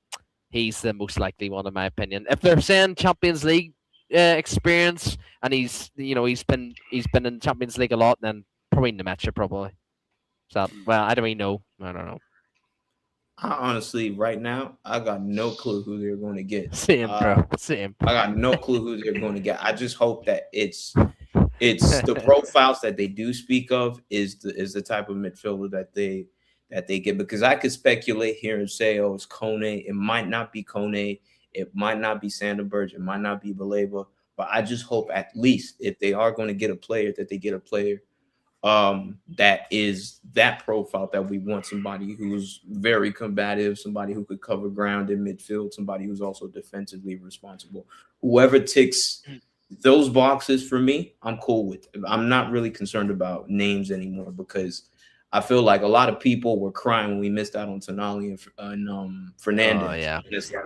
he's the most likely one in my opinion. If they're saying Champions League experience and he's been in Champions League a lot, then probably Nemecha probably. So well, I don't really know. I don't know. I honestly, right now, I got no clue who they're going to get. Same, bro. Same. I got no clue who they're going to get. I just hope that it's the profiles that they do speak of is the type of midfielder that they get, because I could speculate here and say, oh, it's Kone. It might not be Kone. It might not be Sanderberg. It might not be Baleba. But I just hope at least if they are going to get a player, that they get a player that is that profile that we want, somebody who's very combative, somebody who could cover ground in midfield, somebody who's also defensively responsible. Whoever ticks those boxes for me, I'm cool with. I'm not really concerned about names anymore because I feel like a lot of people were crying when we missed out on Tonali and Fernandez. Oh yeah,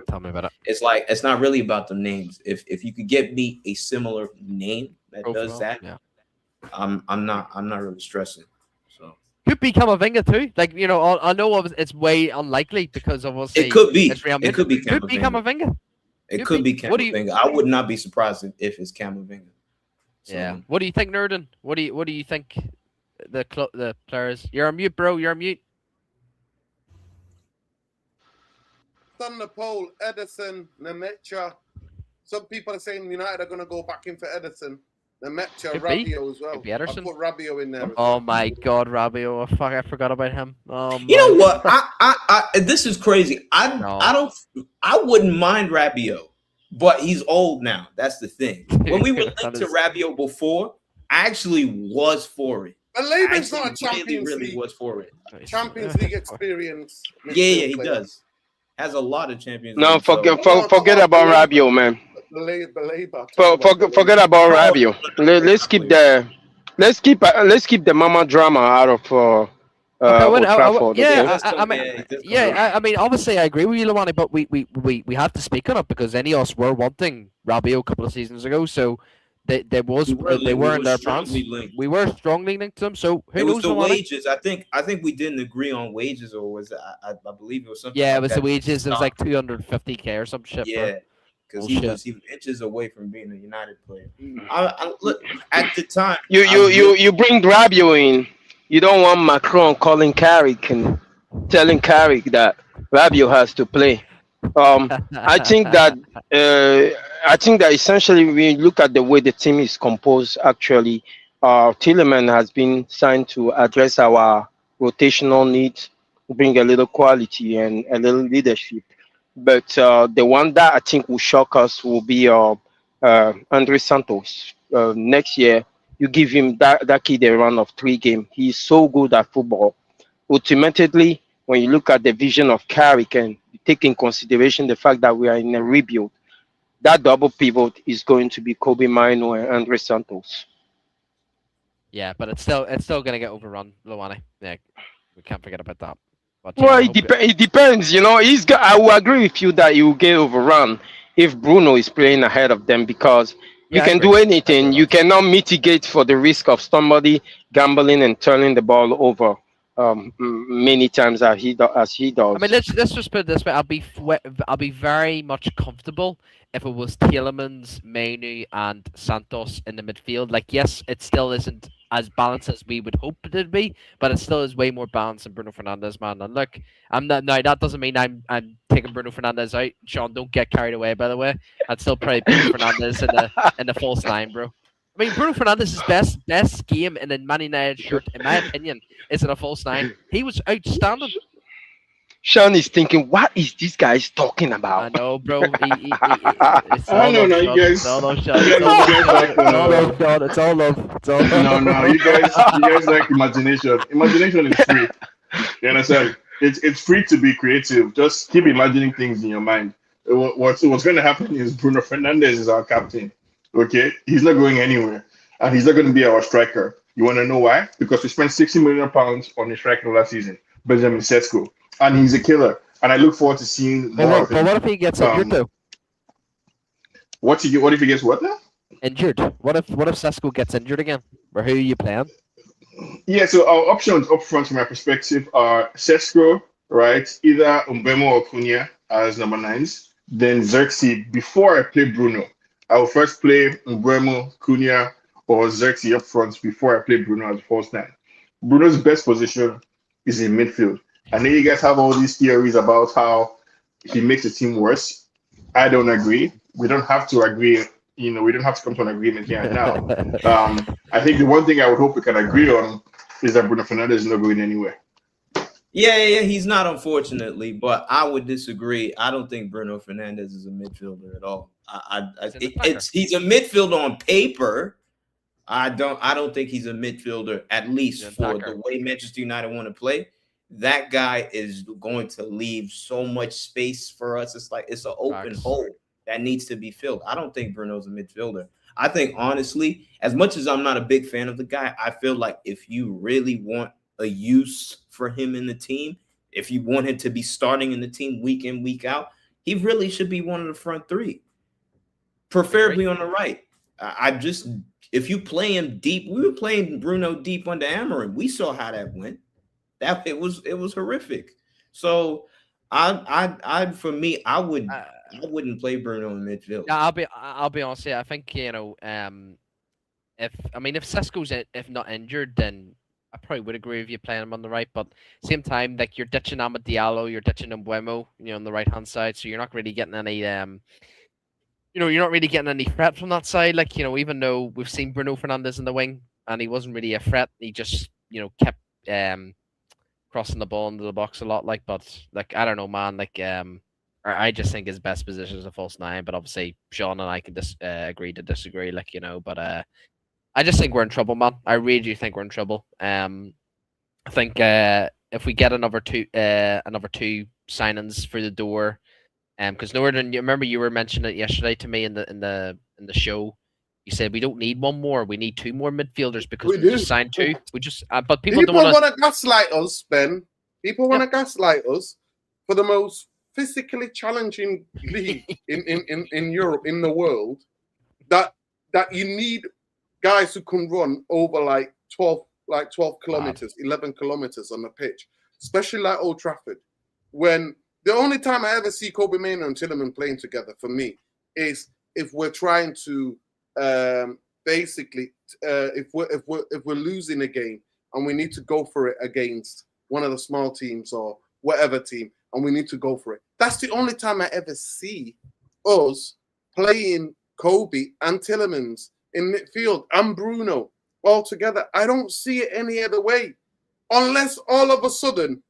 tell me about it. It's like it's not really about the names. If you could get me a similar name that does that, yeah. I'm not really stressing. So Could be Camavinga too. Like I know it's way unlikely because obviously it could be. It's Real It could be Could be Camavinga. It could be Camavinga. I would not be surprised if it's Camavinga. So, Yeah. What do you think, Nerdin? What do you think? The players. You're on mute, bro. You're on mute. On the poll, Ederson, Nemecha. Some people are saying United are going to go back in for Ederson. Nemecha, Rabiot as well. Could be Ederson. I put Rabiot in there. Oh my God, Rabiot! Oh, fuck, I forgot about him. Oh, you know what? I this is crazy. I wouldn't mind Rabiot, but he's old now. That's the thing. When we were linked to Rabiot before, I actually was for it. Baleba's not a Champions really League. Was for it. Champions League experience. Yeah, he does. Has a lot of Champions League. No, forget about Rabiot, man. Forget about Rabiot. Let's keep the mama drama out of Old Trafford. I mean, obviously, I agree with you, Lomani, but we have to speak on it because Ineos were wanting Rabiot a couple of seasons ago, so they were in their plans. We were strongly linked to them. So who knows? The wages. I think we didn't agree on wages, or was it, I believe it was something. Yeah, like it was that. the wages. It was like 250K or some shit. Yeah. Because he was inches away from being a United player. I look at the time. You bring Rabiot in. You don't want Macron calling Carrick and telling Carrick that Rabiot has to play. I think that essentially when you look at the way the team is composed, actually, Tielemans has been signed to address our rotational needs, bring a little quality and a little leadership. But the one that I think will shock us will be Andre Santos. Next year, you give him that kid a run of 3 games. He's so good at football. ultimately, when you look at the vision of Carrick and take in consideration the fact that we are in a rebuild, that double pivot is going to be Kobe Mino and Andre Santos. Yeah, but it's still gonna get overrun, Luani. Yeah, we can't forget about that. But yeah, Well, I hope it depends. I will agree with you that he will get overrun if Bruno is playing ahead of them, because you Yeah, I can agree. do I agree anything. with You that. cannot mitigate for the risk of somebody gambling and turning the ball over many times as he I does. mean, let's just put it this way. I'll be very much comfortable if it was Tielemans, Mainu, and Santos in the midfield. Like, yes, it still isn't as balanced as we would hope it would be, but it still is way more balanced than Bruno Fernandes, man. And look, I'm not. Now that doesn't mean I'm taking Bruno Fernandes out. Sean, don't get carried away. By the way, I'd still play Bruno Fernandes in the false nine, bro. I mean, Bruno Fernandes' best game in a Man United shirt, in my opinion, is in a false nine. He was outstanding. Sean is thinking, what is this guy talking I about? know, bro. It's I all don't love, know, Sean. you guys. It's all love, You Sean. guys, It's all love, you guys Sean. like It's all love, Sean. It's all love. It's all love. no, you guys like imagination is free. You understand? It's free to be creative. Just keep imagining things in your mind. What's going to happen is Bruno Fernandes is our captain. Okay, he's not going anywhere, and he's not going to be our striker. You want to know why? Because we spent 60 million pounds on a striker last season, Benjamin Sesko, and he's a killer. And I look forward to seeing more of But him. what if he gets injured Um, though? What if he gets what now? Injured. What if Sesko gets injured again? Or who are you playing? Yeah, so our options up front from my perspective are Sesko, right? Either Mbemo or Cunha as number nines. Then Xerxes. Before I play Bruno, I will first play Mbemo, Cunha, or Xerxes up front before I play Bruno as a false nine. Bruno's best position is in midfield. I know you guys have all these theories about how he makes the team worse. I don't agree. We don't have to agree. We don't have to come to an agreement here and now. I think the one thing I would hope we can agree on is that Bruno Fernandes is not going anywhere. Yeah, he's not, unfortunately, but I would disagree. I don't think Bruno Fernandes is a midfielder at all. He's a midfielder on paper. I don't think he's a midfielder, at least for the way Manchester United want to play. That guy is going to leave so much space for us. It's like it's an open hole that needs to be filled. I don't think Bruno's a midfielder. I think, honestly, as much as I'm not a big fan of the guy, I feel like if you really want a use for him in the team, if you want him to be starting in the team week in, week out, he really should be one of the front three, preferably on the right. If you play him deep, we were playing Bruno deep under Amarin. We saw how that went. It was horrific. So I wouldn't play Bruno in midfield. Yeah, I'll be honest. Yeah, I think if Sesko's if not injured, then I probably would agree with you playing him on the right. But same time, like you're ditching Amad Diallo, you're ditching Mbeumo, on the right hand side, so you're not really getting any you're not really getting any threat from that side. Like even though we've seen Bruno Fernandes in the wing and he wasn't really a threat, he just kept crossing the ball into the box a lot. But I don't know, man. I just think his best position is a false nine. But obviously, Sean and I can agree to disagree. But I just think we're in trouble, man. I really do think we're in trouble. I think if we get another two signings through the door, because Northern, you remember you were mentioning it yesterday to me in the show. You said we don't need one more; we need two more midfielders because we just signed two. We just, but people don't want to gaslight us, Ben. People want to gaslight us for the most physically challenging league in Europe, in the world. That you need guys who can run over 12 kilometers, 11 kilometers on the pitch, especially like Old Trafford. When the only time I ever see Kobe Mainoo and Tielemans playing together for me is if we're trying to if we're losing a game and we need to go for it against one of the small teams or whatever team, and we need to go for it. That's the only time I ever see us playing Kobe and Tielemans in midfield and Bruno all together. I don't see it any other way, unless all of a sudden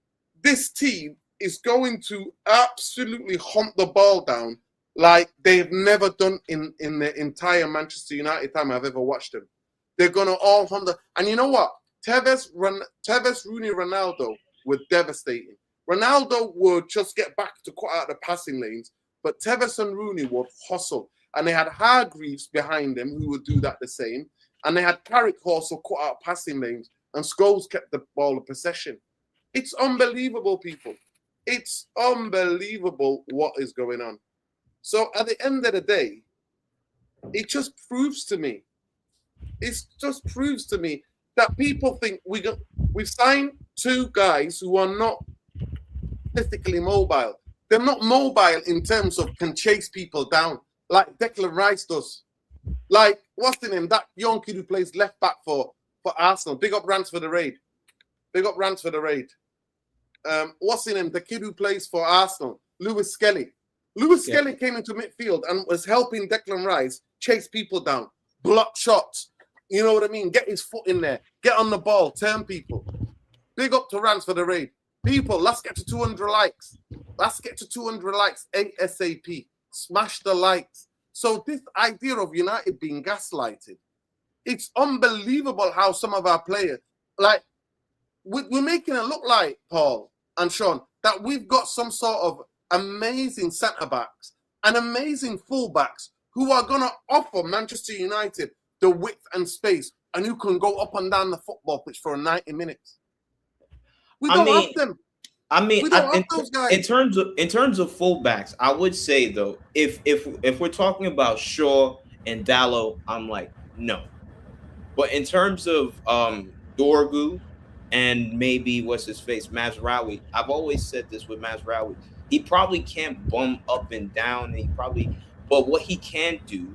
this team is going to absolutely hunt the ball down like they've never done in the entire Manchester United time I've ever watched them. They're going to all hunt and you know what? Tevez, Rooney, Ronaldo were devastating. Ronaldo would just get back to cut out the passing lanes, but Tevez and Rooney would hustle. And they had Hargreaves behind them who would do that the same. And they had Carrick also cut out passing lanes, and Scholes kept the ball of possession. It's unbelievable, people. It's unbelievable what is going on. So at the end of the day, it just proves to me that people think we've signed two guys who are not physically mobile. They're not mobile in terms of can chase people down like Declan Rice does. Like, what's the name? That young kid who plays left back for Arsenal. Big up Rants for the Raid. What's the name? The kid who plays for Arsenal, Lewis Skelly. Skelly came into midfield and was helping Declan Rice chase people down, block shots. You know what I mean? Get his foot in there, get on the ball, turn people. Big up to Rants for the Raid. People, let's get to 200 likes. ASAP. Smash the likes. So this idea of United being gaslighted, it's unbelievable how some of our players, like, we're making it look like, Paul and Sean, that we've got some sort of amazing centre-backs and amazing full-backs who are going to offer Manchester United the width and space and who can go up and down the football pitch for 90 minutes. We don't have them. We don't have those guys. In terms of fullbacks, I would say though, if we're talking about Shaw and Dalot, I'm like, no. But in terms of Dorgu and maybe what's his face, Mazraoui, I've always said this with Mazraoui. He probably can't bum up and down, but what he can do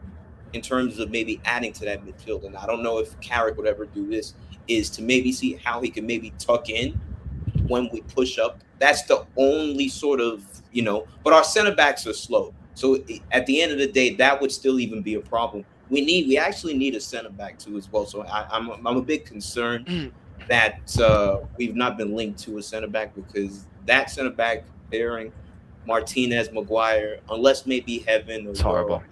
in terms of maybe adding to that midfield, and I don't know if Carrick would ever do this, is to maybe see how he can maybe tuck in when we push up. That's the only sort of, but our center backs are slow. So at the end of the day, that would still even be a problem. We actually need a center back too as well. So I'm a bit concerned that we've not been linked to a center back, because that center back pairing, Martinez, Maguire, unless maybe Heaven or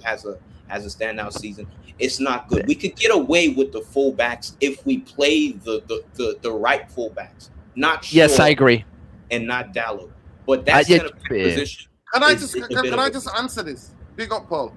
has a standout season, it's not good. We could get away with the fullbacks if we play the right fullbacks, not Shaw. Yes, I agree. And not Dalot, but that center back position. Can I just answer this? Big up, Paul.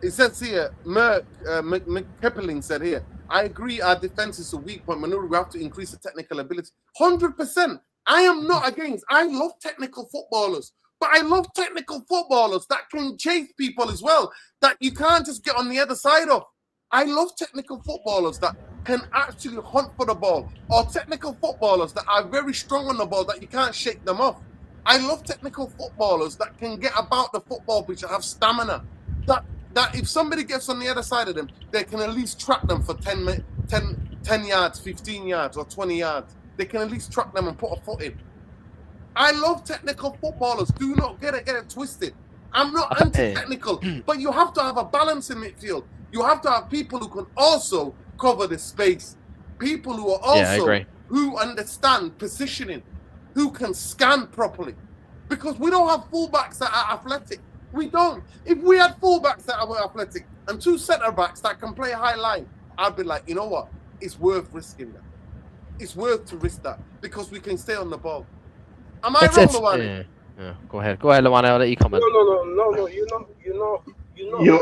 It says here, McKepling said here, I agree our defense is a weak point. Manuri, we have to increase the technical ability. 100%. I am not against. I love technical footballers, but I love technical footballers that can chase people as well, that you can't just get on the other side of. I love technical footballers that can actually hunt for the ball, or technical footballers that are very strong on the ball that you can't shake them off. I love technical footballers that can get about the football pitch and have stamina. That if somebody gets on the other side of them, they can at least track them for 10 yards, 15 yards, or 20 yards. They can at least track them and put a foot in. I love technical footballers. Do not get it twisted. I'm not anti-technical, but you have to have a balance in midfield. You have to have people who can also cover the space. People who are also who understand positioning, who can scan properly. Because we don't have fullbacks that are athletic. We don't. If we had fullbacks that are athletic and two centre-backs that can play a high line, I'd be like, you know what? It's worth risking that. It's worth to risk that because we can stay on the ball. Am I wrong, Luwani? Yeah. Go ahead, Luwani. I'll let you comment. No.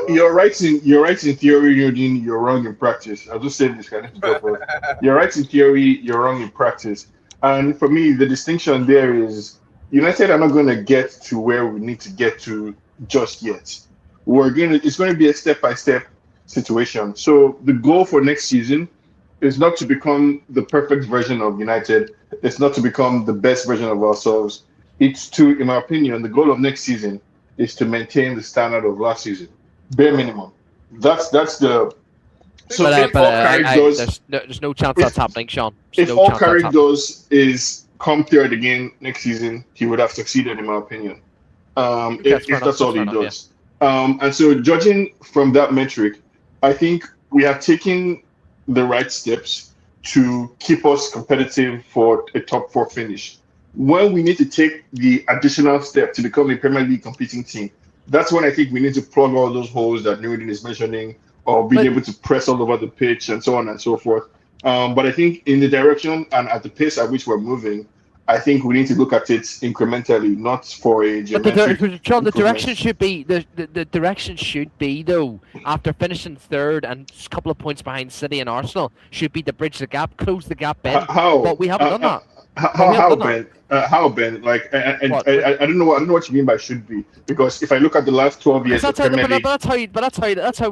You're right in theory. You're wrong in practice. I'll just say this kind of stuff. You're right in theory. You're wrong in practice. And for me, the distinction there is United are not going to get to where we need to get to just yet. It's going to be a step-by-step situation. So the goal for next season is not to become the perfect version of United. It's not to become the best version of ourselves. It's to, in my opinion, the goal of next season is to maintain the standard of last season, bare minimum. That's the. So there's no chance that's happening, Sean. If all Carrick does is come third again next season, he would have succeeded, in my opinion. If that's all he does. Yeah. And so, judging from that metric, I think we have taken the right steps to keep us competitive for a top 4 finish. When we need to take the additional step to become a Premier League competing team, that's when I think we need to plug all those holes that Nuruddin is mentioning, or being able to press all over the pitch and so on and so forth. But I think in the direction and at the pace at which we're moving, I think we need to look at it incrementally, not for a But the, geometric. John, the direction improvement. should be the direction should be though, after finishing third and a couple of points behind City and Arsenal, should be to bridge the gap, close the gap in. How? But we haven't done that. How, Ben? How, Ben? Like, I don't know. I don't know what you mean by should be, because if I look at the last 12 years of Premier League, That's how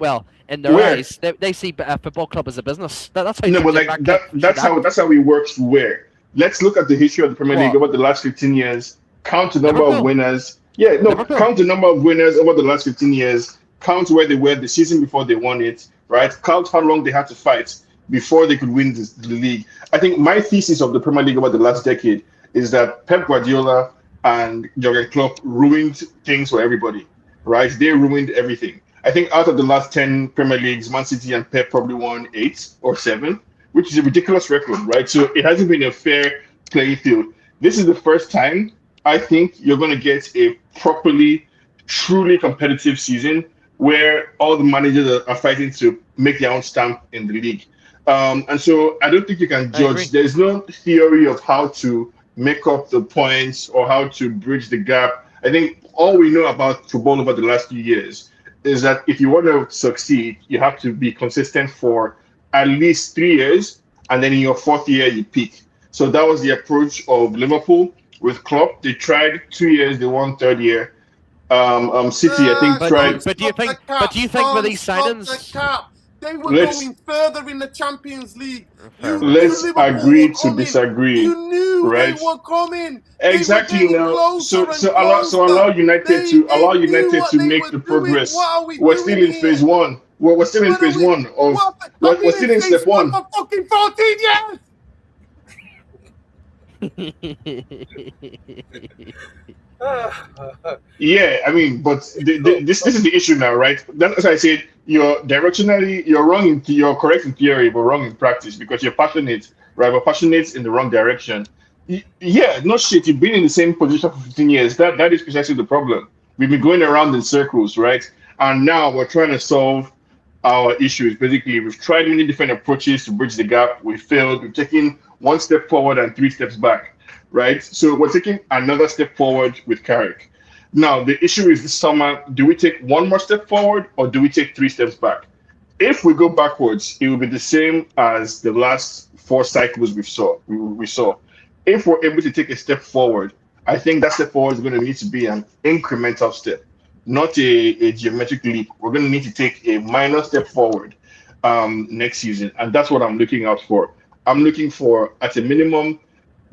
well, in their eyes, they see a football club as a business. That's how. No, but like that's how it works. Where let's look at the history of the Premier League over the last 15 years. Count the number of winners. Yeah, no, count the number of winners over the last 15 years. Count where they were the season before they won it. Right? Count how long they had to fight before they could win the league. I think my thesis of the Premier League over the last decade is that Pep Guardiola and Jurgen Klopp ruined things for everybody. Right? They ruined everything. I think out of the last 10 Premier Leagues, Man City and Pep probably won 8 or 7, which is a ridiculous record, right? So it hasn't been a fair playing field. This is the first time I think you're going to get a properly, truly competitive season where all the managers are fighting to make their own stamp in the league. And so I don't think you can judge. There's no theory of how to make up the points or how to bridge the gap. I think all we know about football over the last few years is that if you want to succeed, you have to be consistent for at least 3 years, and then in your 4th year, you peak. So that was the approach of Liverpool with Klopp. They tried 2 years, they won 3rd year. City, I think, tried. But do you think with these signings, they were going further in the Champions League? Let's agree to disagree. You knew right? they were coming. Exactly. Now, so allow United to make the progress. We're still in phase 1. We're still in phase 1 of. We're still in step 1. For fucking 14 years. Yeah, I mean, but this is the issue now, right? That's why I said you're wrong. You're correct in theory, but wrong in practice because you're passionate, right? But passionate in the wrong direction. Yeah, no shit. You've been in the same position for 15 years. That is precisely the problem. We've been going around in circles, right? And now we're trying to solve our issues. Basically, we've tried many different approaches to bridge the gap. We failed. We've taken 1 step forward and 3 steps back, right? So we're taking another step forward with Carrick. Now, the issue is this summer, do we take 1 more step forward or do we take 3 steps back? If we go backwards, it will be the same as the last 4 cycles we saw. If we're able to take a step forward, I think that step forward is going to need to be an incremental step, not a geometric leap. We're going to need to take a minor step forward next season, and that's what I'm looking out for. I'm looking for, at a minimum,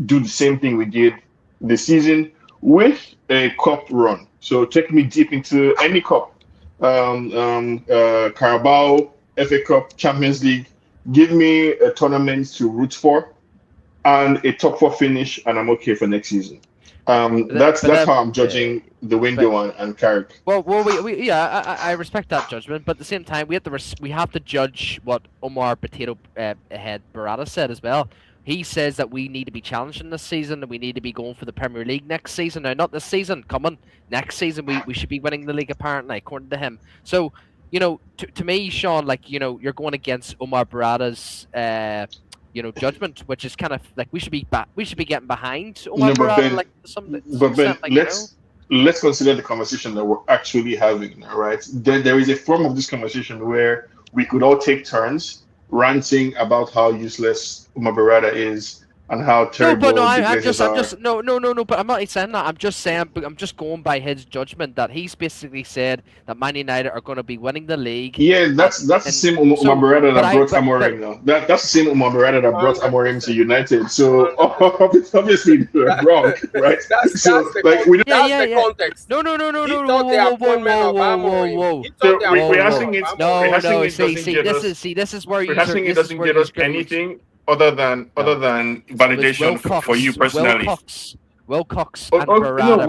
do the same thing we did this season with a cup run. So take me deep into any cup, Carabao, FA Cup, Champions League. Give me a tournament to root for and a top 4 finish, and I'm okay for next season. That's how I'm judging the window and Carrick. Well, I respect that judgment, but at the same time, we have to judge what Omar Potato Head Barada said as well. He says that we need to be challenging this season and we need to be going for the Premier League next season. Now, not this season, next season we should be winning the league apparently, according to him. So, to me, Sean, you're going against Omar Barada's judgment, which is kind of like we should be getting behind Omar Barada. But Ben, let's consider the conversation that we're actually having, right? There is a form of this conversation where we could all take turns ranting about how useless Omar Barada is and how terrible. But I'm just no. But I'm not saying that. I'm just going by his judgment that he's basically said that Man United are going to be winning the league. Yeah, that's the same Omar Barada that brought Amorim. No, that's the same Omar Barada that brought Amorim to United. So obviously they're wrong, right? That's the context. No. Whoa. So we're asking it. This is where it doesn't get us anything. Other than validation for you personally. Wilcox and Barada.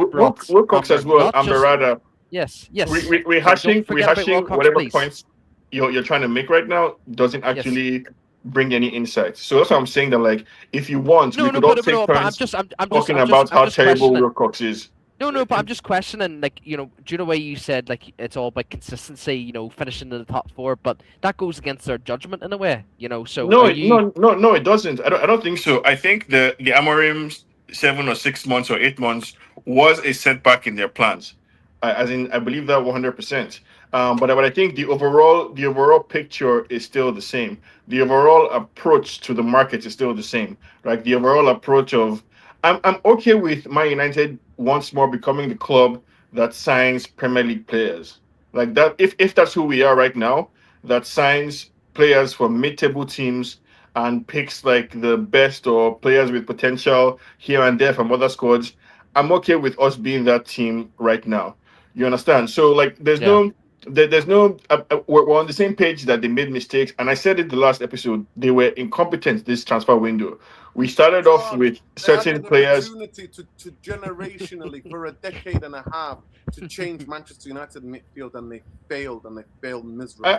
Wilcox as well and Barada. Yes. We're hashing whatever points you're trying to make right now doesn't actually bring any insight. So that's what I'm saying, that if you want, we could all take turns talking about how terrible Wilcox is. No, but I'm just questioning, like, you know, do you know why you said, like, it's all about consistency, you know, finishing in the top four, but that goes against their judgment in a way, you know, so No, are you... no, it doesn't. I don't think so. I think the Amorim's 7 or 6 months or 8 months was a setback in their plans. As in, I believe that 100%. But I think the overall picture is still the same. The overall approach to the market is still the same. Like the overall approach of, I'm okay with Man United once more becoming the club that signs Premier League players. Like that, if that's who we are right now, that signs players from mid-table teams and picks like the best or players with potential here and there from other squads. I'm okay with us being that team right now. You understand? So like, Yeah. there's no. We're on the same page that they made mistakes, and I said it the last episode. They were incompetent this transfer window. We started off John, with they had certain an players. opportunity to generationally for a decade and a half to change Manchester United midfield, and they failed miserably.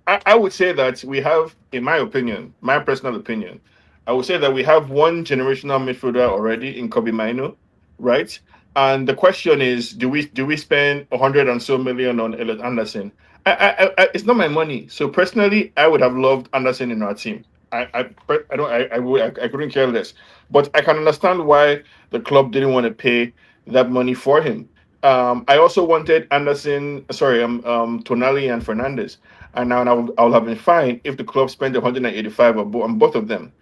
I would say that we have, in my opinion, my personal opinion, I would say that we have one generational midfielder already in Kobe Maino, right? And the question is, do we spend 100 and so million on Elliot Anderson? It's not my money. So personally, I would have loved Anderson in our team. I couldn't care less. But I can understand why the club didn't want to pay that money for him. I also wanted Anderson, sorry, Tonali and Fernandez, and now I would have been fine if the club spent 185 on both of them.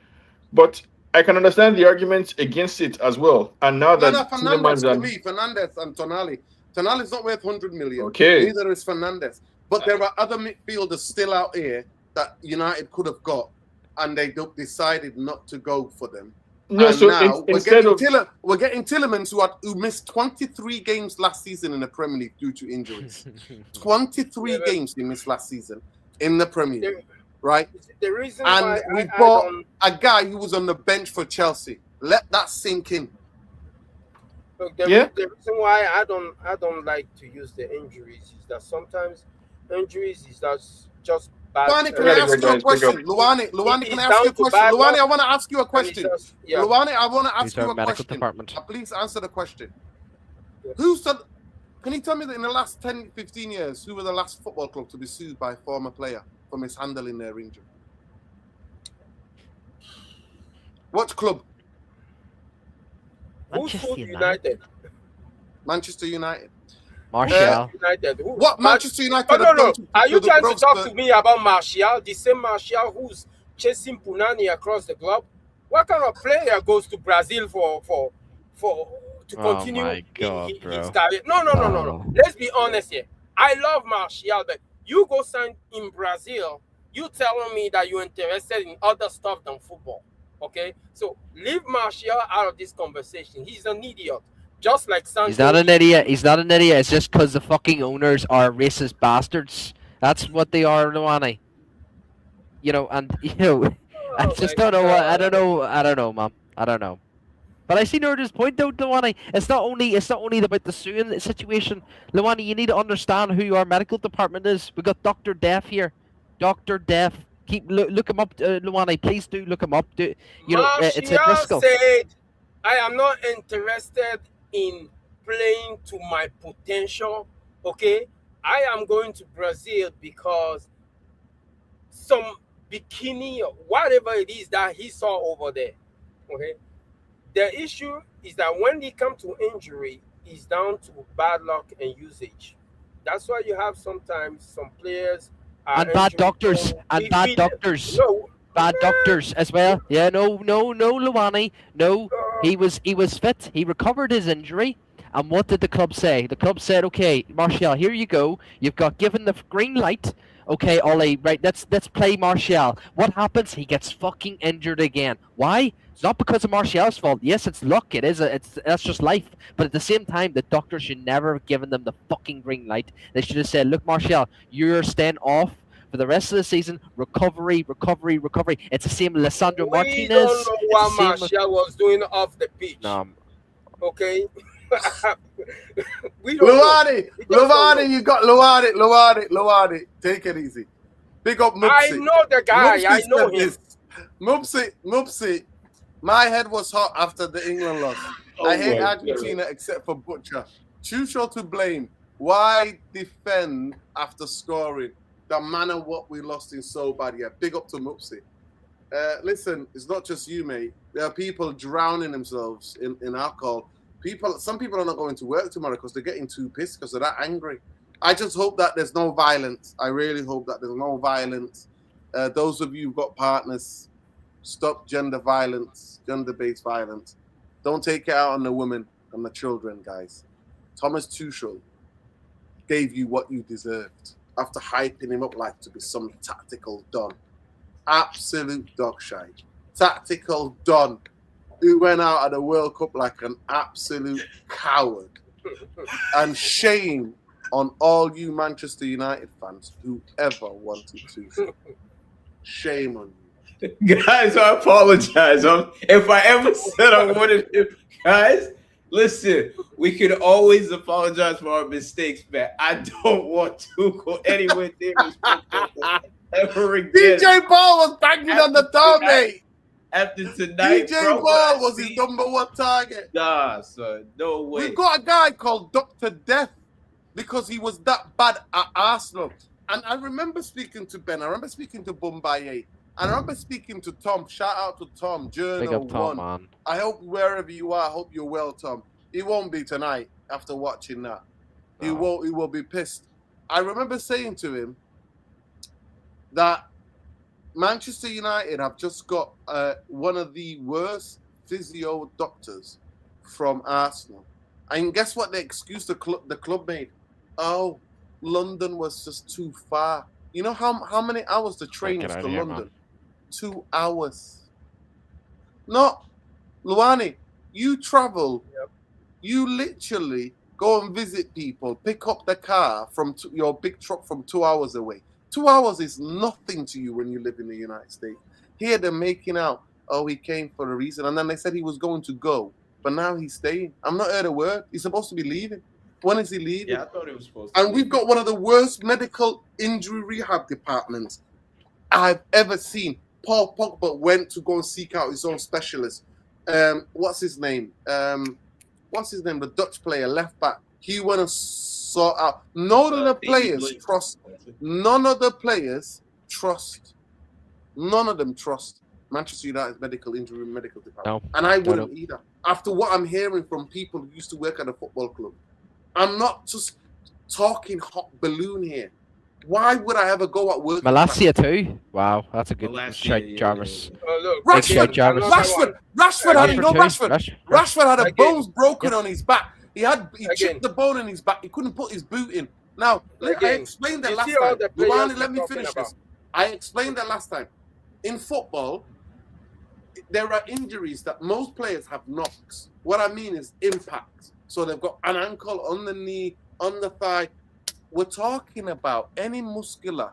But I can understand the arguments against it as well. And now No, that Fernandez Tielemans for and me, Fernandez and Tonali. Tonali's not worth 100 million. Okay. Neither is Fernandez. But there are other midfielders still out here that United could have got, and they decided not to go for them. No, and so now instead of we're getting Tielemans, who missed 23 games last season in the Premier League due to injuries. 23 games he missed last season in the Premier League, right? The reason And why we bought a guy who was on the bench for Chelsea. Let that sink in. Look, the reason why I don't like to use the injuries is that sometimes injuries is just bad. Luani, can I ask you a question? Luani, can I ask you a question? Luani, I want to ask you a question. Luani, I want to ask you a question. Please answer the question. Yes. Can you tell me that in the last 10, 15 years, who were the last football club to be sued by a former player for mishandling their injury? What club? Manchester United. Manchester United. Martial. United. What Manchester United? No. Are you trying to talk to me about Martial? The same Martial who's chasing Punani across the globe? What kind of player goes to Brazil to continue my God, his bro. career? No. Let's be honest here. I love Martial, but you go sign in Brazil. You telling me that you're interested in other stuff than football? Okay, so leave Martial out of this conversation. He's an idiot. Just like Sancho. He's not an idiot. It's just because the fucking owners are racist bastards. That's what they are, Luani. You know, and you know, I just don't know. I don't know, man. I don't know. But I see Nerd's point though, Luani. It's not only about the suing situation. Luani, you need to understand who our medical department is. We got Dr. Deaf here. Dr. Deaf. Look him up, Luani. Please do look him up. It's a Driscoll. Said, I am not interested in playing to my potential. Okay, I am going to Brazil because some bikini or whatever it is that he saw over there. Okay, the issue is that when they come to injury, it's down to bad luck and usage. That's why you have sometimes some players and bad doctors bad doctors as well. Yeah, no, Luani. No, he was fit. He recovered his injury. And what did the club say? The club said, okay, Martial, here you go. You've got given the green light. Okay, Ollie, right, let's play Martial. What happens? He gets fucking injured again. Why? It's not because of Martial's fault. Yes, it's luck. That's just life. But at the same time, the doctor should never have given them the fucking green light. They should have said, look, Martial, you're staying off for the rest of the season. Recovery. It's the same Lisandro Martinez. We don't know what Martial was doing off the pitch. No. Okay? Luani, you got Luani. Take it easy. Big up Mupsi. I know the guy. I know him. Mupsi. My head was hot after the England loss. I hate Argentina except for Butcher. Tuchel to blame. Why defend after scoring? The manner what we lost in so bad. Yeah, big up to Mupsy. Listen, it's not just you, mate. There are people drowning themselves in alcohol. Some people are not going to work tomorrow because they're getting too pissed because they're that angry. I just hope that there's no violence. I really hope that there's no violence. Those of you who've got partners, stop gender-based violence. Don't take it out on the women and the children, guys. Thomas Tuchel gave you what you deserved after hyping him up like to be some tactical don. Absolute dog shite. Tactical don who went out at the World Cup like an absolute coward. And shame on all you Manchester United fans who ever wanted to. Shame on you. Guys, I apologize. If I ever said I wanted him, guys, listen, we can always apologize for our mistakes, man. I don't want to go anywhere near this ever again. DJ Ball was banging on the door, mate. After tonight, DJ Ball was his number one target. Nah, son, no way. We've got a guy called Dr. Death because he was that bad at Arsenal. And I remember speaking to Ben. I remember speaking to Boumbaye. And I remember speaking to Tom. Shout out to Tom, Journal One. Man. I hope wherever you are, I hope you're well, Tom. He won't be tonight after watching that. He will be pissed. I remember saying to him that Manchester United have just got one of the worst physio doctors from Arsenal. And guess what the excuse the club made? Oh, London was just too far. You know how many hours the train is to London? Man. 2 hours. No, Luani, you travel. Yep. You literally go and visit people, pick up the car from your big truck from 2 hours away. 2 hours is nothing to you when you live in the United States. Here they're making out, oh, he came for a reason. And then they said he was going to go, but now he's staying. I'm not heard a word. He's supposed to be leaving. When is he leaving? Yeah, I thought he was supposed to. And we've got one of the worst medical injury rehab departments I've ever seen. Paul Pogba went to go and seek out his own specialist. What's his name? The Dutch player, left back. He went and sought out. None of the players trust. None of them trust Manchester United's medical department. No, and I wouldn't either. After what I'm hearing from people who used to work at a football club, I'm not just talking hot balloon here. Why would I ever go at work? Malacia too? Wow, that's a good shout, Jarvis. Rashford had a bones broken on his back. He chipped the bone in his back. He couldn't put his boot in. Now, I explained that last time. Luani, let me finish this. I explained that last time. In football, there are injuries that most players have knocks. What I mean is impact. So they've got an ankle, on the knee, on the thigh. We're talking about any muscular,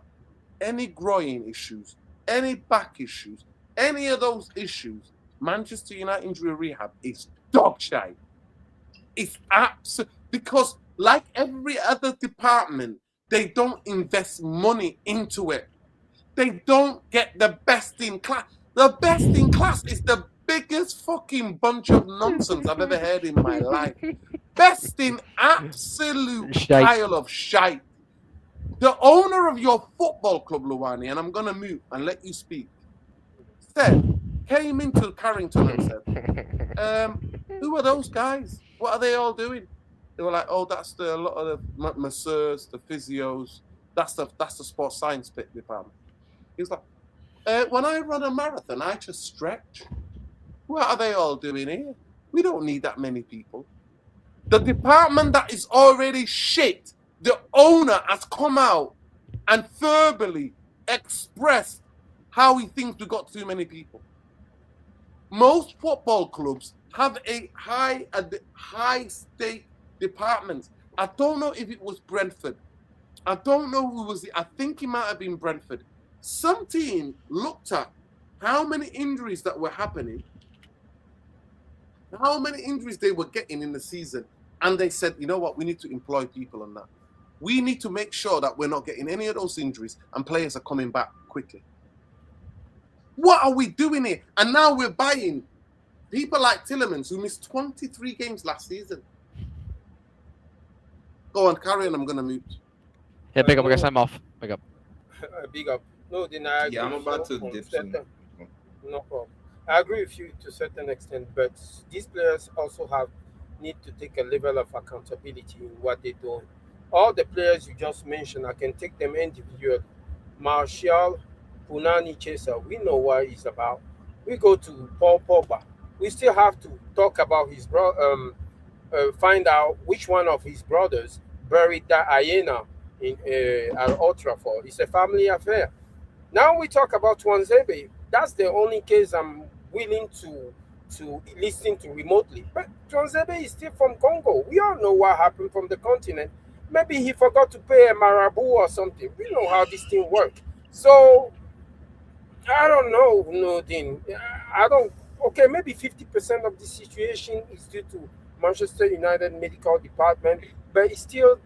any groin issues, any back issues, any of those issues. Manchester United injury rehab is dog shit. It's absolute, because like every other department, they don't invest money into it. They don't get the best in class. The best in class is the biggest fucking bunch of nonsense I've ever heard in my life. Best in absolute pile of shite. The owner of your football club, Luani, and I'm going to mute and let you speak, came into Carrington and said, who are those guys? What are they all doing? They were like, oh, that's a lot of the masseurs, the physios. That's the sports science department. He was like, when I run a marathon, I just stretch. What are they all doing here? We don't need that many people. The department that is already shit, the owner has come out and verbally expressed how he thinks we got too many people. Most football clubs have a high stake department. I don't know if it was Brentford. I don't know who was it. I think it might have been Brentford. Some team looked at how many injuries that were happening, how many injuries they were getting in the season, and they said, you know what, we need to employ people on that. We need to make sure that we're not getting any of those injuries and players are coming back quickly. What are we doing here? And now we're buying People like Tillemans, who missed 23 games last season. Go on, carry on. I'm going to mute. Yeah, big up, I guess I'm off. Big up. Big up. No, then I agree. Yeah, I'm about to on dip certain- some. No problem. I agree with you to a certain extent, but these players also need to take a level of accountability in what they're doing. All the players you just mentioned, I can take them individually. Martial, Punani Chaser, we know what he's about. We go to Paul Pogba. We still have to talk about his find out which one of his brothers buried that hyena in at Old Trafford. It's a family affair. Now we talk about Twanzebe. That's the only case I'm willing to listen to remotely. But Twanzebe is still from Congo. We all know what happened from the continent. Maybe he forgot to pay a marabu or something. We know how this thing works. So I don't know, Nordin. I don't. Okay, maybe 50% of the situation is due to Manchester United medical department, but it still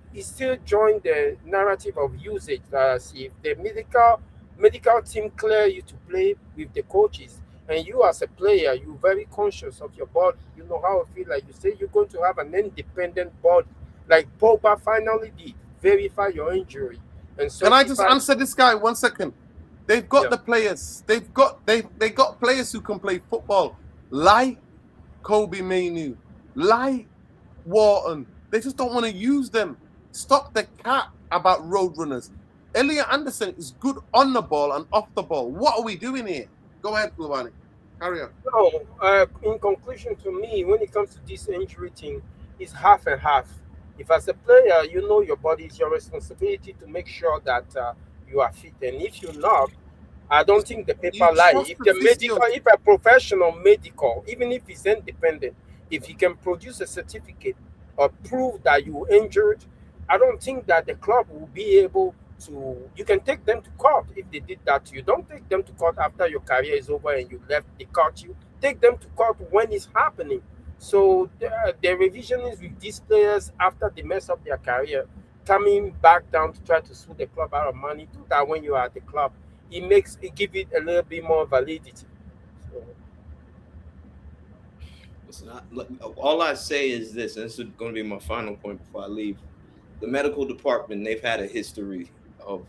joined the narrative of usage. As if the medical team clear you to play with the coaches, and you as a player, you're very conscious of your body. You know how I feel. Like you say, you're going to have an independent body, like Pogba finally did. Verify your injury, and so. Can I just answer this guy 1 second? They've got the players. They got players who can play football, like Kobe Mainu, like Wharton. They just don't want to use them. Stop the cat about roadrunners. Elliot Anderson is good on the ball and off the ball. What are we doing here? Go ahead, Fluani. Carry on. No, in conclusion, to me, when it comes to this injury thing, it's half and half. If as a player, you know your body, is your responsibility to make sure that you are fit. And if you're not, I don't think the paper lie. If the medical, if a professional medical, even if he's independent, if he can produce a certificate or prove that you injured, I don't think that the club will be able to. You can take them to court if they did that to you. Don't take them to court after your career is over and you left. They caught you. Take them to court when it's happening. So the revision is with these players after they mess up their career, coming back down to try to sue the club out of money. Do that when you are at the club. It give it a little bit more validity. So. Listen, all I say is this, and this is going to be my final point before I leave. The medical department, they've had a history of,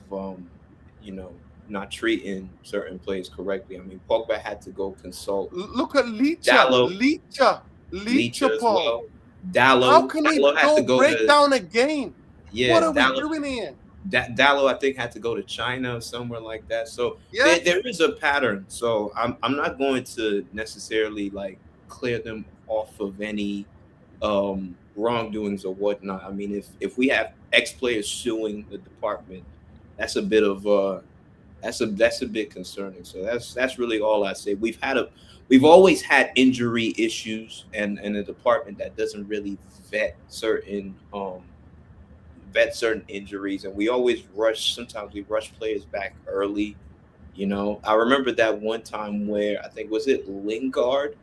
not treating certain players correctly. I mean, Pogba had to go consult. Look at Leacher. Leacher, Paul. Well. Dallo. How can Dallo he go break down a game? Yeah, what are we doing here? Dallo, I think, had to go to China or somewhere like that. So there is a pattern. So I'm not going to necessarily like clear them off of any wrongdoings or whatnot. I mean, if we have ex-players suing the department, that's a bit of that's a bit concerning. So that's really all I say. We've always had injury issues and a department that doesn't really vet certain injuries, and we always rush. Sometimes we rush players back early. I remember that one time where I think was it Lingard.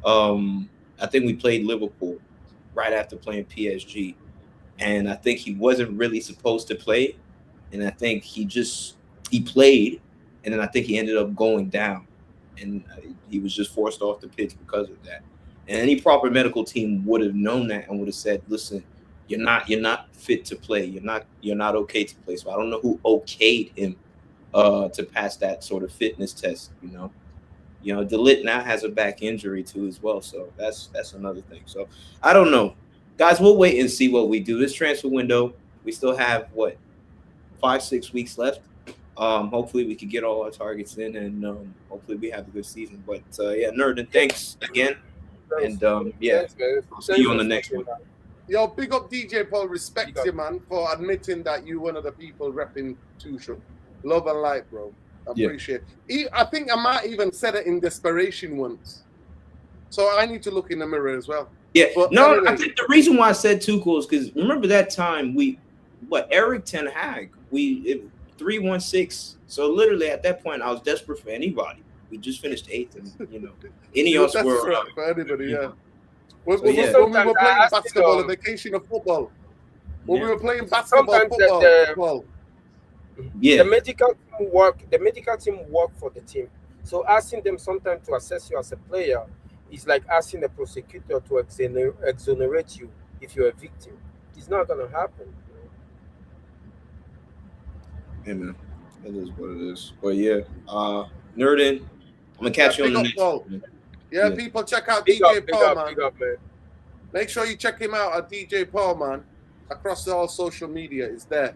I think we played Liverpool right after playing PSG, and I think he wasn't really supposed to play, and I think he played, and then I think he ended up going down, and he was just forced off the pitch because of that. And any proper medical team would have known that and would have said, "Listen, you're not fit to play. You're not okay to play." So I don't know who okayed him to pass that sort of fitness test. De Ligt now has a back injury too as well, so that's another thing. So I don't know, guys. We'll wait and see what we do. This transfer window, we still have 5-6 weeks left. Hopefully we can get all our targets in, and hopefully we have a good season. But Nerd, thanks again, and I'll see you on the next one. Yo, big up DJ Paul. Respect you, man, for admitting that you one of the people repping Tuchel. Love and light, bro. I appreciate it. I think I might even said it in desperation once. So I need to look in the mirror as well. Yeah. But anyway, I think the reason why I said Tuchel is because remember that time Eric Ten Hag, 3-1-6. So literally at that point I was desperate for anybody. We just finished 8th, and any else were for anybody, yeah. When we were playing basketball, a vacation of football. When we were playing basketball, football. The medical team work for the team. So asking them sometimes to assess you as a player It's like asking a prosecutor to exonerate you if you're a victim. It's not going to happen. Hey man, it is what it is. But yeah, Nerdin, I'm gonna catch you on big the up, next Paul. one. Yeah, Yeah. people check out Big DJ up, big Paul, up, man. big up, man. Make sure you check him out at DJ Paul, man. Across all social media, it's there.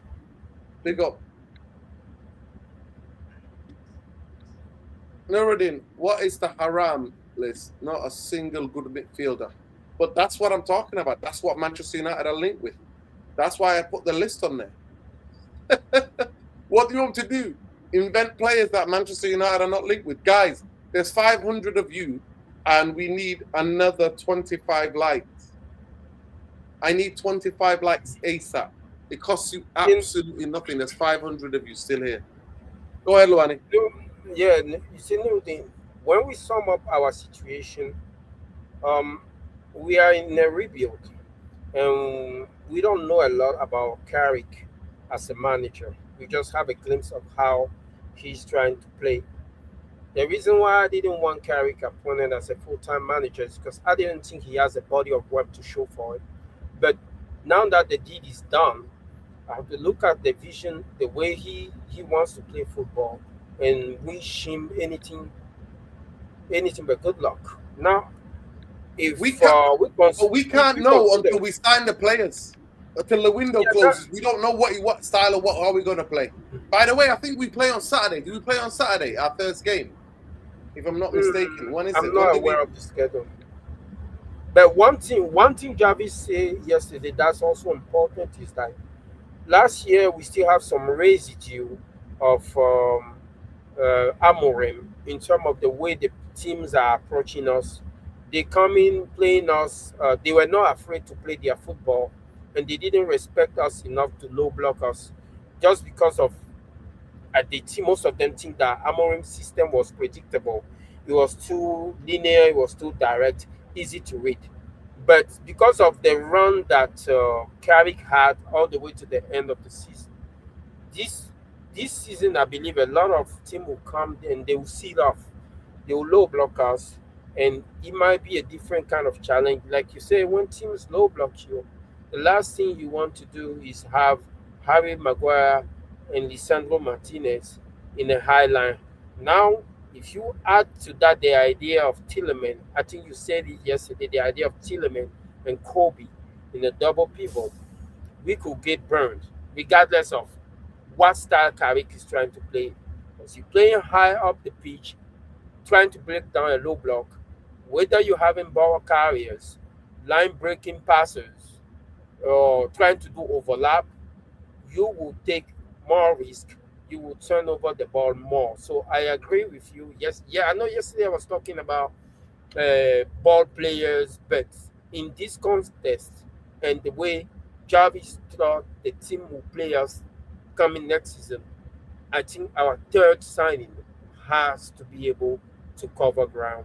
Big up. Nuruddin, what is the haram list? Not a single good midfielder. But that's what I'm talking about. That's what Manchester United are linked with. That's why I put the list on there. What do you want to do? Invent players that Manchester United are not linked with. Guys, there's 500 of you, and we need another 25 likes. I need 25 likes ASAP. It costs you absolutely nothing. There's 500 of you still here. Go ahead, Luani. Yeah, you see, Nuruddin, when we sum up our situation, um, we are in a rebuild, and we don't know a lot about Carrick as a manager. We just have a glimpse of how he's trying to play. The reason why I didn't want Carrick appointed as a full-time manager is because I didn't think he has a body of work to show for it. But now that the deed is done, I have to look at the vision, the way he wants to play football, and wish him anything but good luck. Now, if We can't, we if can't we know consider, until we sign the players. Until the window yeah, closes, we don't know what style or what are we going to play. By the way, I think we play on Saturday. Do we play on Saturday, our first game? If I'm not mistaken. When is I'm it? not aware of the schedule. But one thing Jarvis said yesterday that's also important is that last year we still have some residue of Amorim in terms of the way the teams are approaching us. They come in playing us. They were not afraid to play their football, and they didn't respect us enough to low block us, just because of the team. Most of them think that Amorim's system was predictable. It was too linear. It was too direct, easy to read. But because of the run that Carrick had all the way to the end of the season, this this season, I believe a lot of team will come and they will seal off, they will low block us, and it might be a different kind of challenge. Like you say, when teams low block you, the last thing you want to do is have Harry Maguire and Lisandro Martinez in a high line. Now, if you add to that the idea of Tilleman, I think you said it yesterday, the idea of Tilleman and Kobe in a double pivot, we could get burned, regardless of what style Carrick is trying to play. Because you're playing high up the pitch, trying to break down a low block, whether you're having ball carriers, line breaking passers, or trying to do overlap, you will take more risk. You will turn over the ball more. So I agree with you. Yes, yeah, I know yesterday I was talking about ball players, but in this contest and the way Jarvis thought the team will play us coming next season, I think our third signing has to be able to cover ground.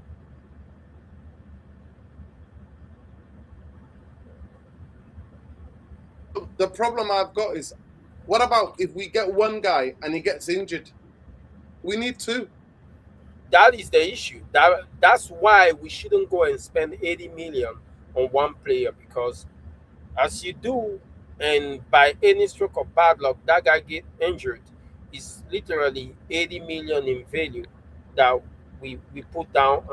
The problem I've got is, what about if we get one guy and he gets injured? We need two. That is the issue. That's why we shouldn't go and spend 80 million on one player, because as you do, and by any stroke of bad luck, that guy get injured, it's literally 80 million in value that we put down,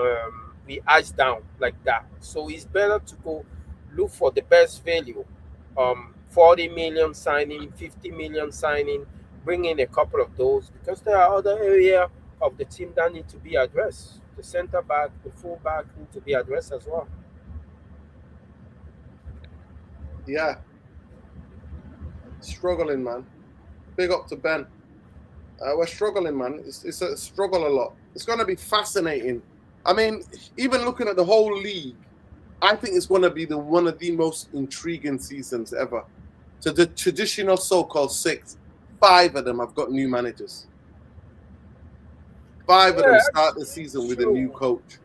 we ice down like that. So it's better to go look for the best value. 40 million signing, 50 million signing, bring in a couple of those, because there are other area of the team that need to be addressed. The center back, the full back need to be addressed as well. Yeah. Struggling, man. Big up to Ben. We're struggling, man. It's a struggle a lot. It's going to be fascinating. I mean, even looking at the whole league, I think it's going to be one of the most intriguing seasons ever. To the traditional so-called six, 5 of them have got new managers. 5 of them start the season with a new coach.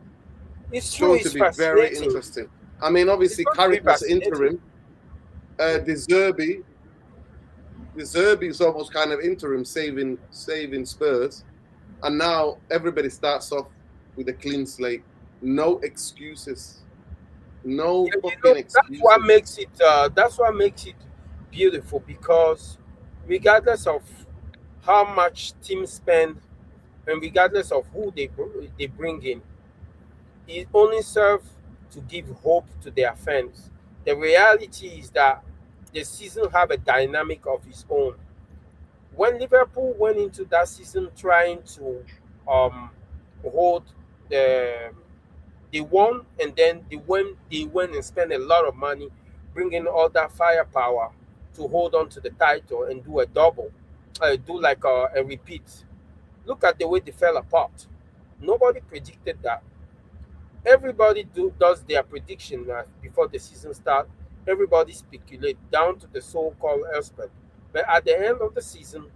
It's true. It's going to be very interesting. I mean, obviously, Carrick was interim. De Zerbi is almost kind of interim, saving Spurs, and now everybody starts off with a clean slate. No excuses. No You fucking know, excuses. that's what makes it beautiful, because regardless of how much teams spend and regardless of who they bring in, it only serves to give hope to their fans. The reality is that the season have a dynamic of its own. When Liverpool went into that season trying to hold the they won, and then they went and spent a lot of money bringing all that firepower to hold on to the title and do a double, do like a repeat. Look at the way they fell apart. Nobody predicted that. Everybody does their prediction before the season starts. Everybody speculate down to the so-called expert. But at the end of the season,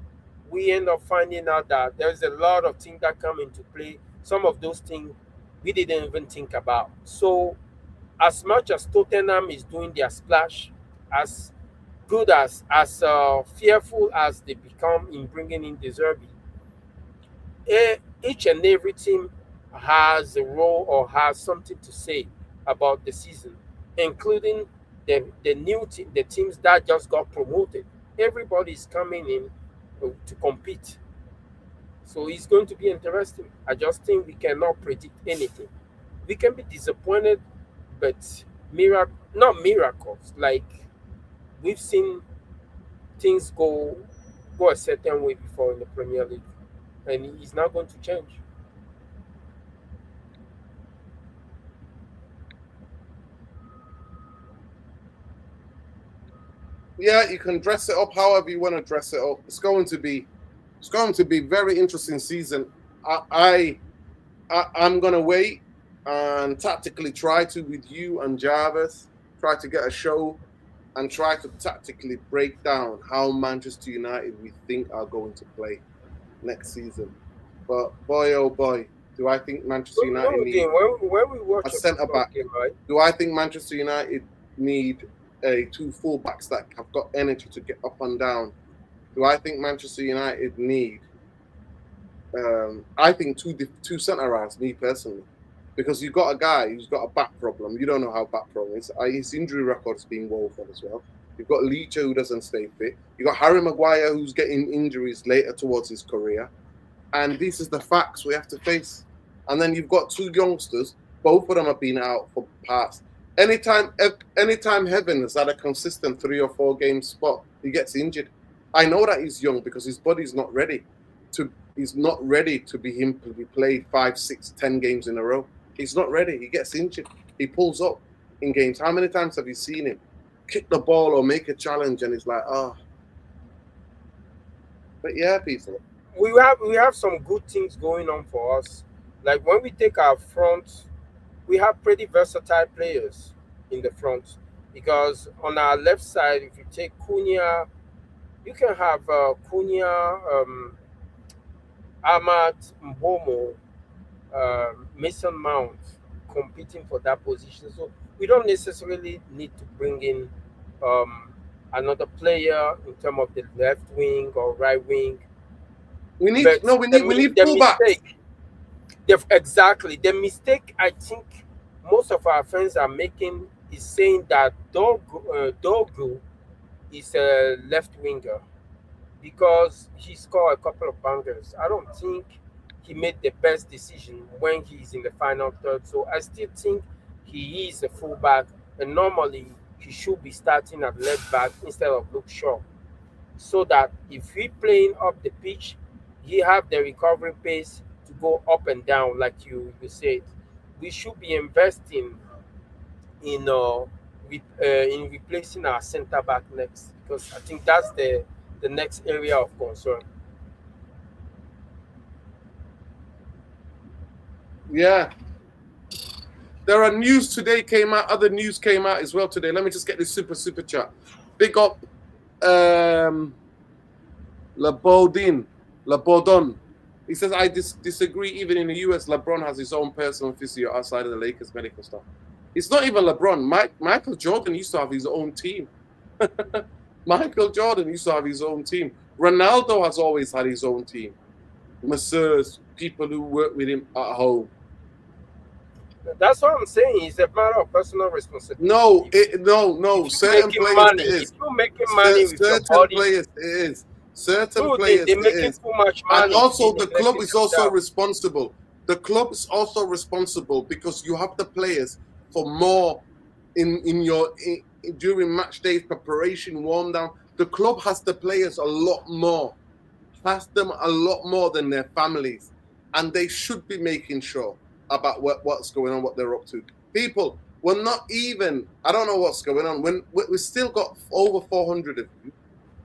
we end up finding out that there's a lot of things that come into play. Some of those things we didn't even think about. So, as much as Tottenham is doing their splash, as good as fearful as they become in bringing in the Zerbi, each and every team has a role or has something to say about the season, including the new team, the teams that just got promoted. Everybody is coming in to compete. So it's going to be interesting. I just think we cannot predict anything. We can be disappointed, but not miracles. Like we've seen things go a certain way before in the Premier League, and it's not going to change. Yeah, you can dress it up however you want to dress it up. It's going to be very interesting season. I'm gonna wait and tactically try to, with you and Jarvis, try to get a show and try to tactically break down how Manchester United we think are going to play next season. But boy, oh boy, do I think Manchester United need when we watch a centre back? game, right? Do I think Manchester United need two fullbacks that have got energy to get up and down? Do I think Manchester United need? I think two centre halves, me personally, because you've got a guy who's got a back problem. You don't know how back problem is. His injury record's been woeful as well. You've got Leach who doesn't stay fit. You've got Harry Maguire who's getting injuries later towards his career. And this is the facts we have to face. And then you've got two youngsters. Both of them have been out for past. Anytime Heaven has had a consistent 3 or 4 game spot, he gets injured. I know that he's young because his body's not ready to. He's not ready to be him to be played 5, 6, 10 games in a row. He's not ready. He gets injured. He pulls up in games. How many times have you seen him kick the ball or make a challenge and it's like, oh. But yeah, people. We have some good things going on for us. Like when we take our front, we have pretty versatile players in the front. Because on our left side, if you take Cunha, you can have Cunha, Ahmad Mbomo, Mason Mount competing for that position. So we don't necessarily need to bring in another player in terms of the left wing or right wing. We need fullbacks. Exactly. The mistake I think most of our friends are making is saying that Dogu is a left winger because he scored a couple of bangers. I don't think he made the best decision when he's in the final third. So I still think he is a fullback, and normally he should be starting at left back instead of Luke Shaw. So that if he playing up the pitch, he have the recovery pace to go up and down, like you said. We should be investing in replacing our center back next, because I think that's the next area of concern. Yeah. There are news today came out. Other news came out as well today. Let me just get this super chat. Big up LeBaudon. He says, I disagree. Even in the US, LeBron has his own personal physio outside of the Lakers medical stuff. It's not even LeBron. Michael Jordan used to have his own team. Michael Jordan used to have his own team. Ronaldo has always had his own team. Masseurs, people who work with him at home. That's what I'm saying. It's a matter of personal responsibility. No, If you're certain making players money, it if is. you're making money with your Certain body, players it is. Certain dude, players they're it making is. too much And money to also be the club neglecting is also themselves. responsible. The club is also responsible because you have the players for more during match days, preparation, warm down. The club has the players a lot more, has them a lot more than their families, and they should be making sure about what's going on, what they're up to. People, we're not even. I don't know what's going on. When we still got over 400 of you,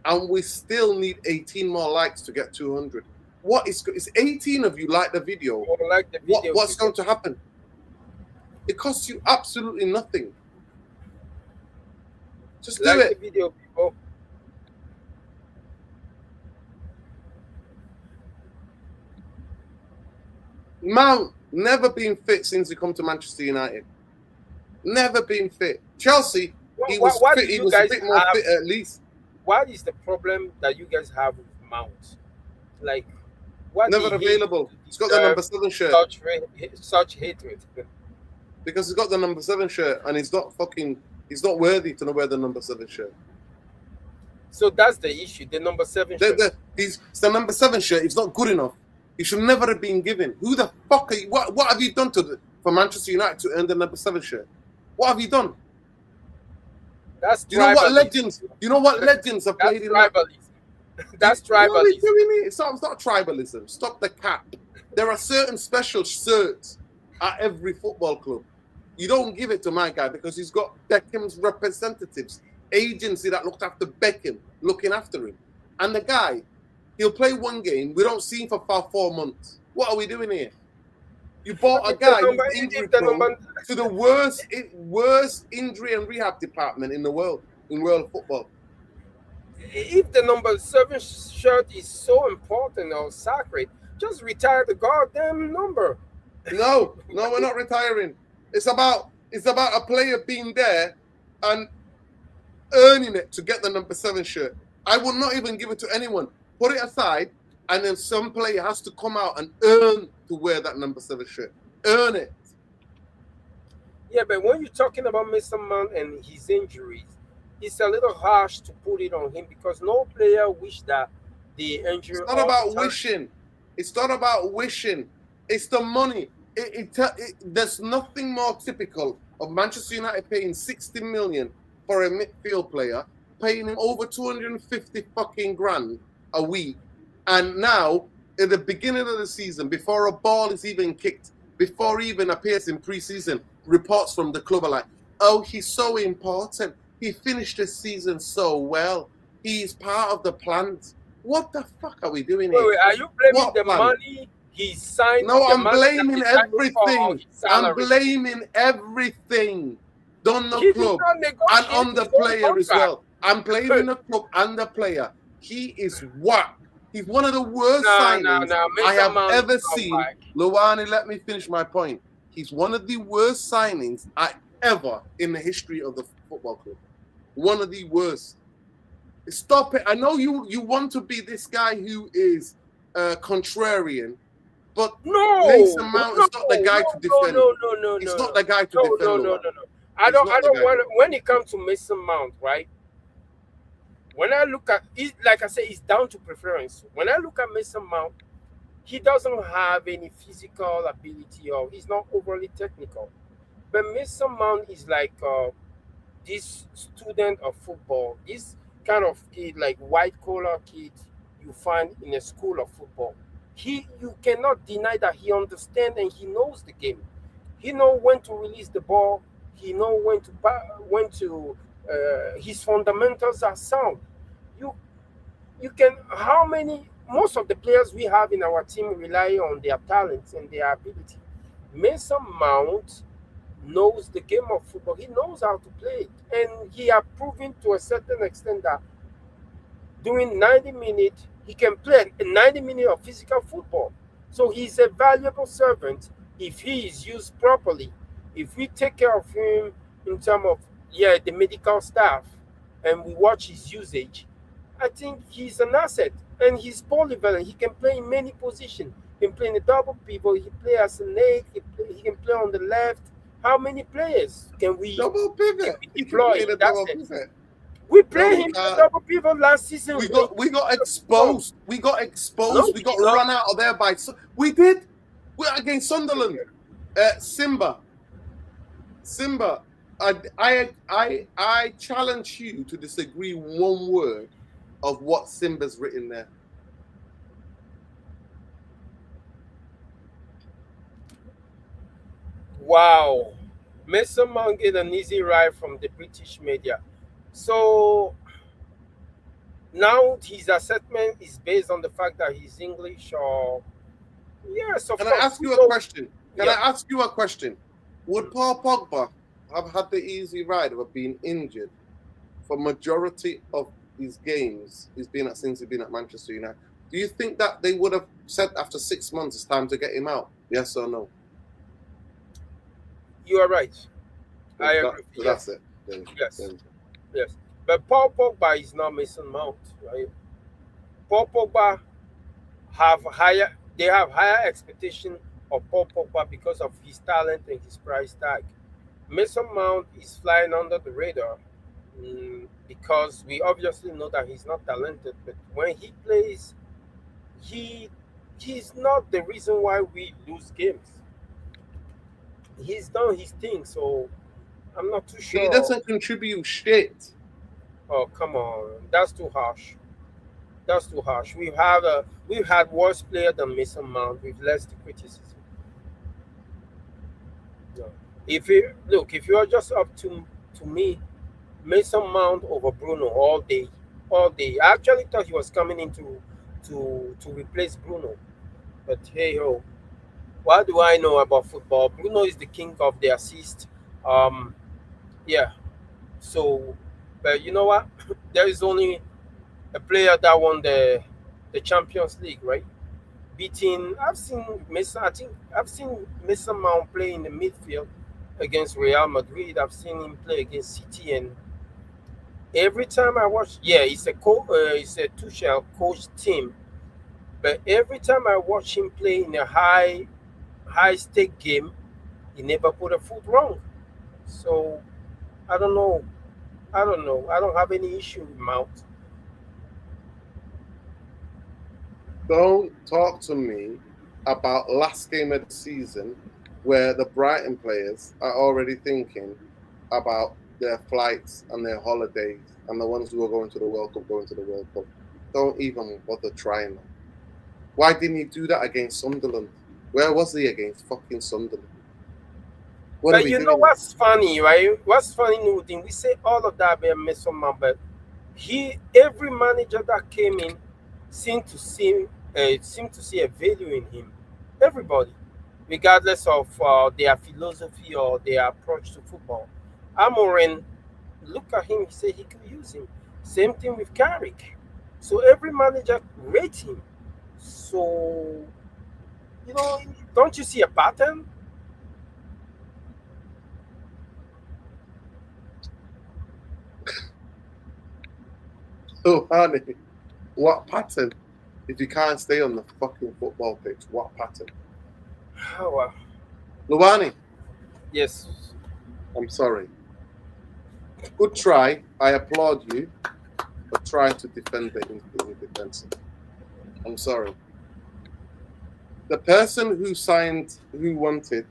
and we still need 18 more likes to get 200. What is? It's 18 of you like the video. Or like the video What's going to happen? It costs you absolutely nothing. Just do like it. the video, people. Mount never been fit since he come to Manchester United. Never been fit. Chelsea, he was What fit. do He you was a guys bit more have? fit at least. What is the problem that you guys have with Mount? Like, what Never he hate available. to He's got the deserve number 7 shirt such hatred. because he's got the number 7 shirt, and he's not worthy to wear the number 7 shirt. So that's the issue. The number 7 shirt. It's the number 7 shirt. It's not good enough. He should never have been given. Who the fuck are you? What have you done for Manchester United to earn the number 7 shirt? What have you done? That's You know what tribalism. legends? You know what legends have That's played in that? tribalism. That's You know what tribalism. they're doing? It's not tribalism. Stop the cap. There are certain special shirts at every football club. You don't give it to my guy because he's got Beckham's representatives, agency that looked after Beckham, looking after him. And the guy, he'll play one game. We don't see him for 4 months. What are we doing here? You bought a guy who's injury prone to the worst injury and rehab department in the world, in world football. If the number 7 shirt is so important or sacred, just retire the goddamn number. No, we're not retiring. It's about a player being there and earning it to get the number 7 shirt. I will not even give it to anyone. Put it aside, and then some player has to come out and earn to wear that number 7 shirt. Earn it. Yeah, but when you're talking about Mason Mount and his injuries, it's a little harsh to put it on him because no player wish that the injury. It's not about wishing. It's not about wishing. It's the money. There's nothing more typical of Manchester United paying 60 million for a midfield player, paying him over 250 fucking grand a week, and now at the beginning of the season, before a ball is even kicked, before he even appears in pre-season, reports from the club are like, "Oh, he's so important. He finished the season so well. He's part of the plans." What the fuck are we doing here? Wait, are you blaming What the plan? money he signed? No, the I'm money that blaming he signed for everything. his I'm salary? blaming everything. Done the He did club not and negotiate on the his own player as contract. well. I'm blaming the club and the player. He is whack. He's one of the worst signings I have ever seen. Luwani, let me finish my point. He's one of the worst signings ever in the history of the football club. One of the worst. Stop it. I know you want to be this guy who is contrarian, but Mason Mount is not the guy to defend. No. He's not the guy to defend. No. I don't want to, when it comes to Mason Mount, right? When I look at it, like I say, it's down to preference. When I look at Mason Mount, he doesn't have any physical ability or he's not overly technical. But Mason Mount is like this student of football, this kind of kid, like white collar kid you find in a school of football. You cannot deny that he understands and he knows the game. He knows when to release the ball. He knows when to his fundamentals are sound. You can most of the players we have in our team rely on their talents and their ability. Mason Mount knows the game of football. He knows how to play it, and he has proven to a certain extent that during 90 minutes he can play 90 minutes of physical football. So he's a valuable servant if he is used properly. If we take care of him in terms of the medical staff and we watch his usage, I think he's an asset and he's polyvalent. He can play in many positions. He can play in the double pivot. He play as an eight. He can play on the left. How many players can we Double pivot. He can deploy play in the that double sense? pivot. We No, play he him in the can't. double pivot last season. We got exposed. We got exposed. No, we got we did not. run out of there by. We did. We're against Sunderland. Simba. I challenge you to disagree one word of what Simba's written there. Wow. Mason Mount get an easy ride from the British media. So now his assessment is based on the fact that he's English, or yes, of Can course. I ask you a question? Can Yeah. I ask you a question? Would Paul Pogba have had the easy ride of being injured for majority of his games since he's been at Manchester United? Do you think that they would have said after 6 months it's time to get him out? Yes or no? You are right. I agree. That's it. Yes. Yes. But Paul Pogba is not Mason Mount, right? Paul Pogba they have higher expectation of Paul Pogba because of his talent and his price tag. Mason Mount is flying under the radar because we obviously know that he's not talented, but when he plays, he's not the reason why we lose games. He's done his thing, so I'm not too sure. He doesn't contribute shit. Oh, come on, that's too harsh. That's too harsh. We've had worse player than Mason Mount with less criticism. No. If you are just up to me, Mason Mount over Bruno all day, all day. I actually thought he was coming in to replace Bruno, but hey ho, what do I know about football? Bruno is the king of the assist. Yeah. So, but you know what? There is only a player that won the Champions League, right? Beating. I've seen Mason Mount play in the midfield against Real Madrid. I've seen him play against City, and every time I watch, yeah, it's a Tuchel coach team, but every time I watch him play in a high stake game, he never put a foot wrong. So I don't know. I don't know. I don't have any issue with Mount. Don't talk to me about last game of the season where the Brighton players are already thinking about their flights and their holidays and the ones who are going to the World Cup going to the World Cup. Don't even bother trying that. Why didn't he do that against Sunderland? Where was he against fucking Sunderland? But you know what's funny, right? What's funny, Nudin? We say all of that about Mason Mount, but every manager that came in seemed to see a value in him. Everybody, regardless of their philosophy or their approach to football. Amorim, look at him. He said he could use him. Same thing with Carrick. So every manager rates him. So don't you see a pattern? Oh, honey, what pattern? If you can't stay on the fucking football pitch, what pattern? Oh, wow. Luwani, Yes. I'm sorry. Good try. I applaud you for trying to defend the indefensible. I'm sorry. The person who wanted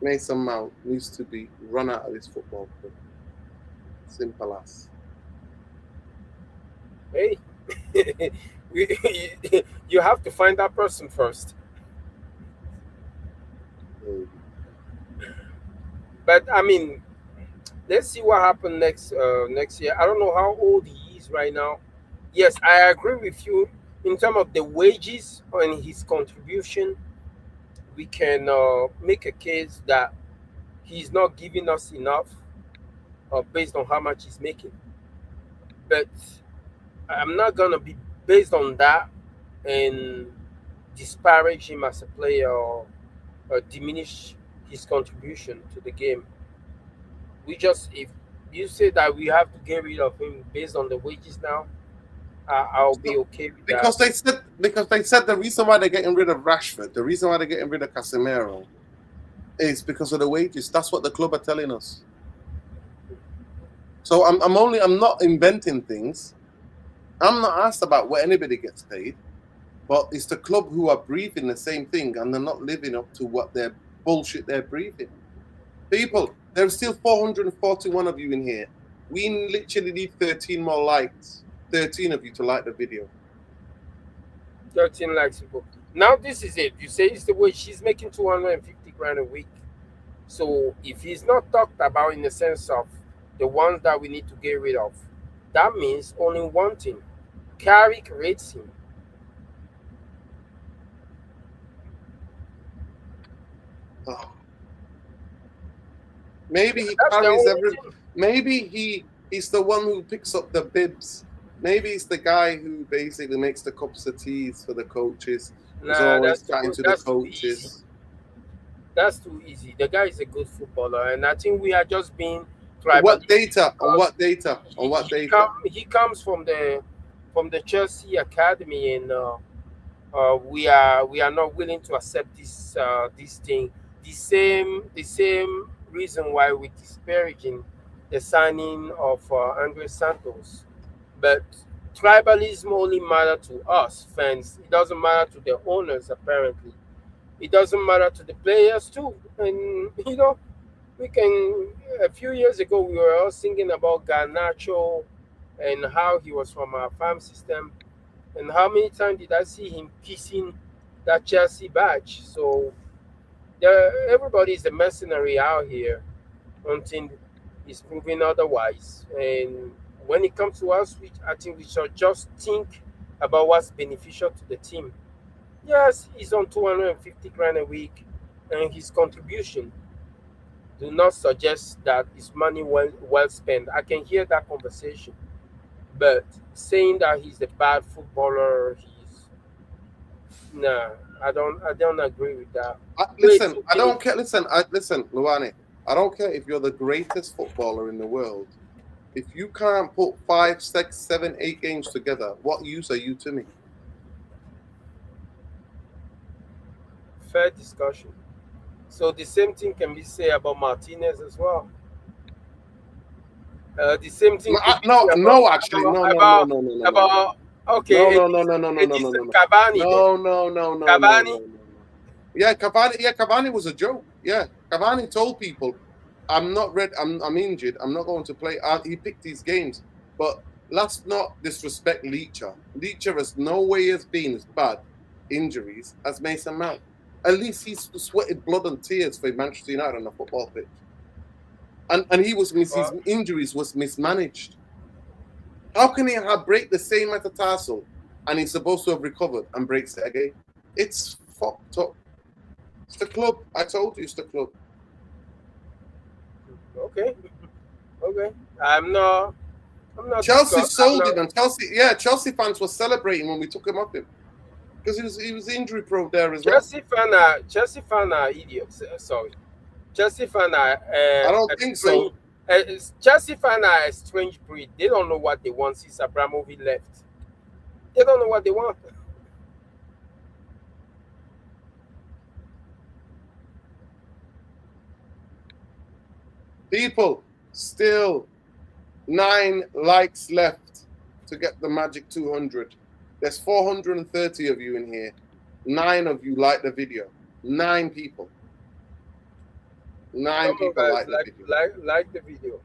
Mason Mount needs to be run out of this football club. Simple as. Hey, you have to find that person first. But I mean, let's see what happens next year. I don't know how old he is right now. Yes, I agree with you in terms of the wages and his contribution. We can make a case that he's not giving us enough based on how much he's making. But I'm not gonna be based on that and disparage him as a player or diminish his contribution to the game. If you say that we have to get rid of him based on the wages now, I'll be okay with because that. they said the reason why they're getting rid of Rashford, the reason why they're getting rid of Casemiro, is because of the wages. That's what the club are telling us. So I'm not inventing things. I'm not asked about what anybody gets paid, but it's the club who are breathing the same thing and they're not living up to what their bullshit they're breathing. People, there's still 441 of you in here. We literally need 13 more likes. 13 of you to like the video. 13 likes people. Now this is it. You say it's the way she's making 250 grand a week. So if he's not talked about in the sense of the ones that we need to get rid of, that means only one thing. Carrick rates him. Oh. Maybe he That's the carries only every. thing. Maybe he's the one who picks up the bibs. Maybe he's the guy who basically makes the cups of teas for the coaches. He's Nah, always that's chatting to the that's too easy. coaches. That's too easy. The guy is a good footballer, and I think we are just being On what tribalistic data? On because what data? On what data? he comes from the Chelsea academy, and we are not willing to accept this thing. The same reason why we're disparaging the signing of Andre Santos, but tribalism only matter to us fans. It doesn't matter to the owners. Apparently, it doesn't matter to the players too. And we can. A few years ago, we were all singing about Garnacho and how he was from our farm system. And how many times did I see him kissing that Chelsea badge? So everybody is a mercenary out here until it's proven otherwise. And when it comes to us, I think we should just think about what's beneficial to the team. Yes, he's on 250 grand a week, and his contribution do not suggest that it's money well spent. I can hear that conversation, but saying that he's a bad footballer, nah, I don't agree with that. Listen, I don't care. Listen, Luane, I don't care if you're the greatest footballer in the world. If you can't put 5, 6, 7, 8 games together, what use are you to me? Fair discussion. So the same thing can be said about Martinez as well. The same thing. No, actually, no. Okay. No. Cavani. No. Cavani. Yeah, Cavani was a joke. Yeah, Cavani told people, "I'm not ready. I'm injured. I'm not going to play." He picked these games, but let's not disrespect Leacher. Leacher has no way has been as bad injuries as Mason Mount. At least he's sweated blood and tears for Manchester United on the football pitch, and his injuries was mismanaged. How can he break the same metatarsal and he's supposed to have recovered and breaks it again? It's fucked up. It's the club. I told you it's the club. Okay. I'm not. Chelsea sold him, and Chelsea fans were celebrating when we took him off him because he was injury prone there as well. Chelsea fan are idiots. Sorry, Chelsea fan are. I don't think so. Chelsea fan are a strange breed. They don't know what they want since Abramovich left. They don't know what they want. People, still 9 likes left to get the magic 200. There's 430 of you in here. 9 of you like the video. 9 people. 9 people like the video. Like the video.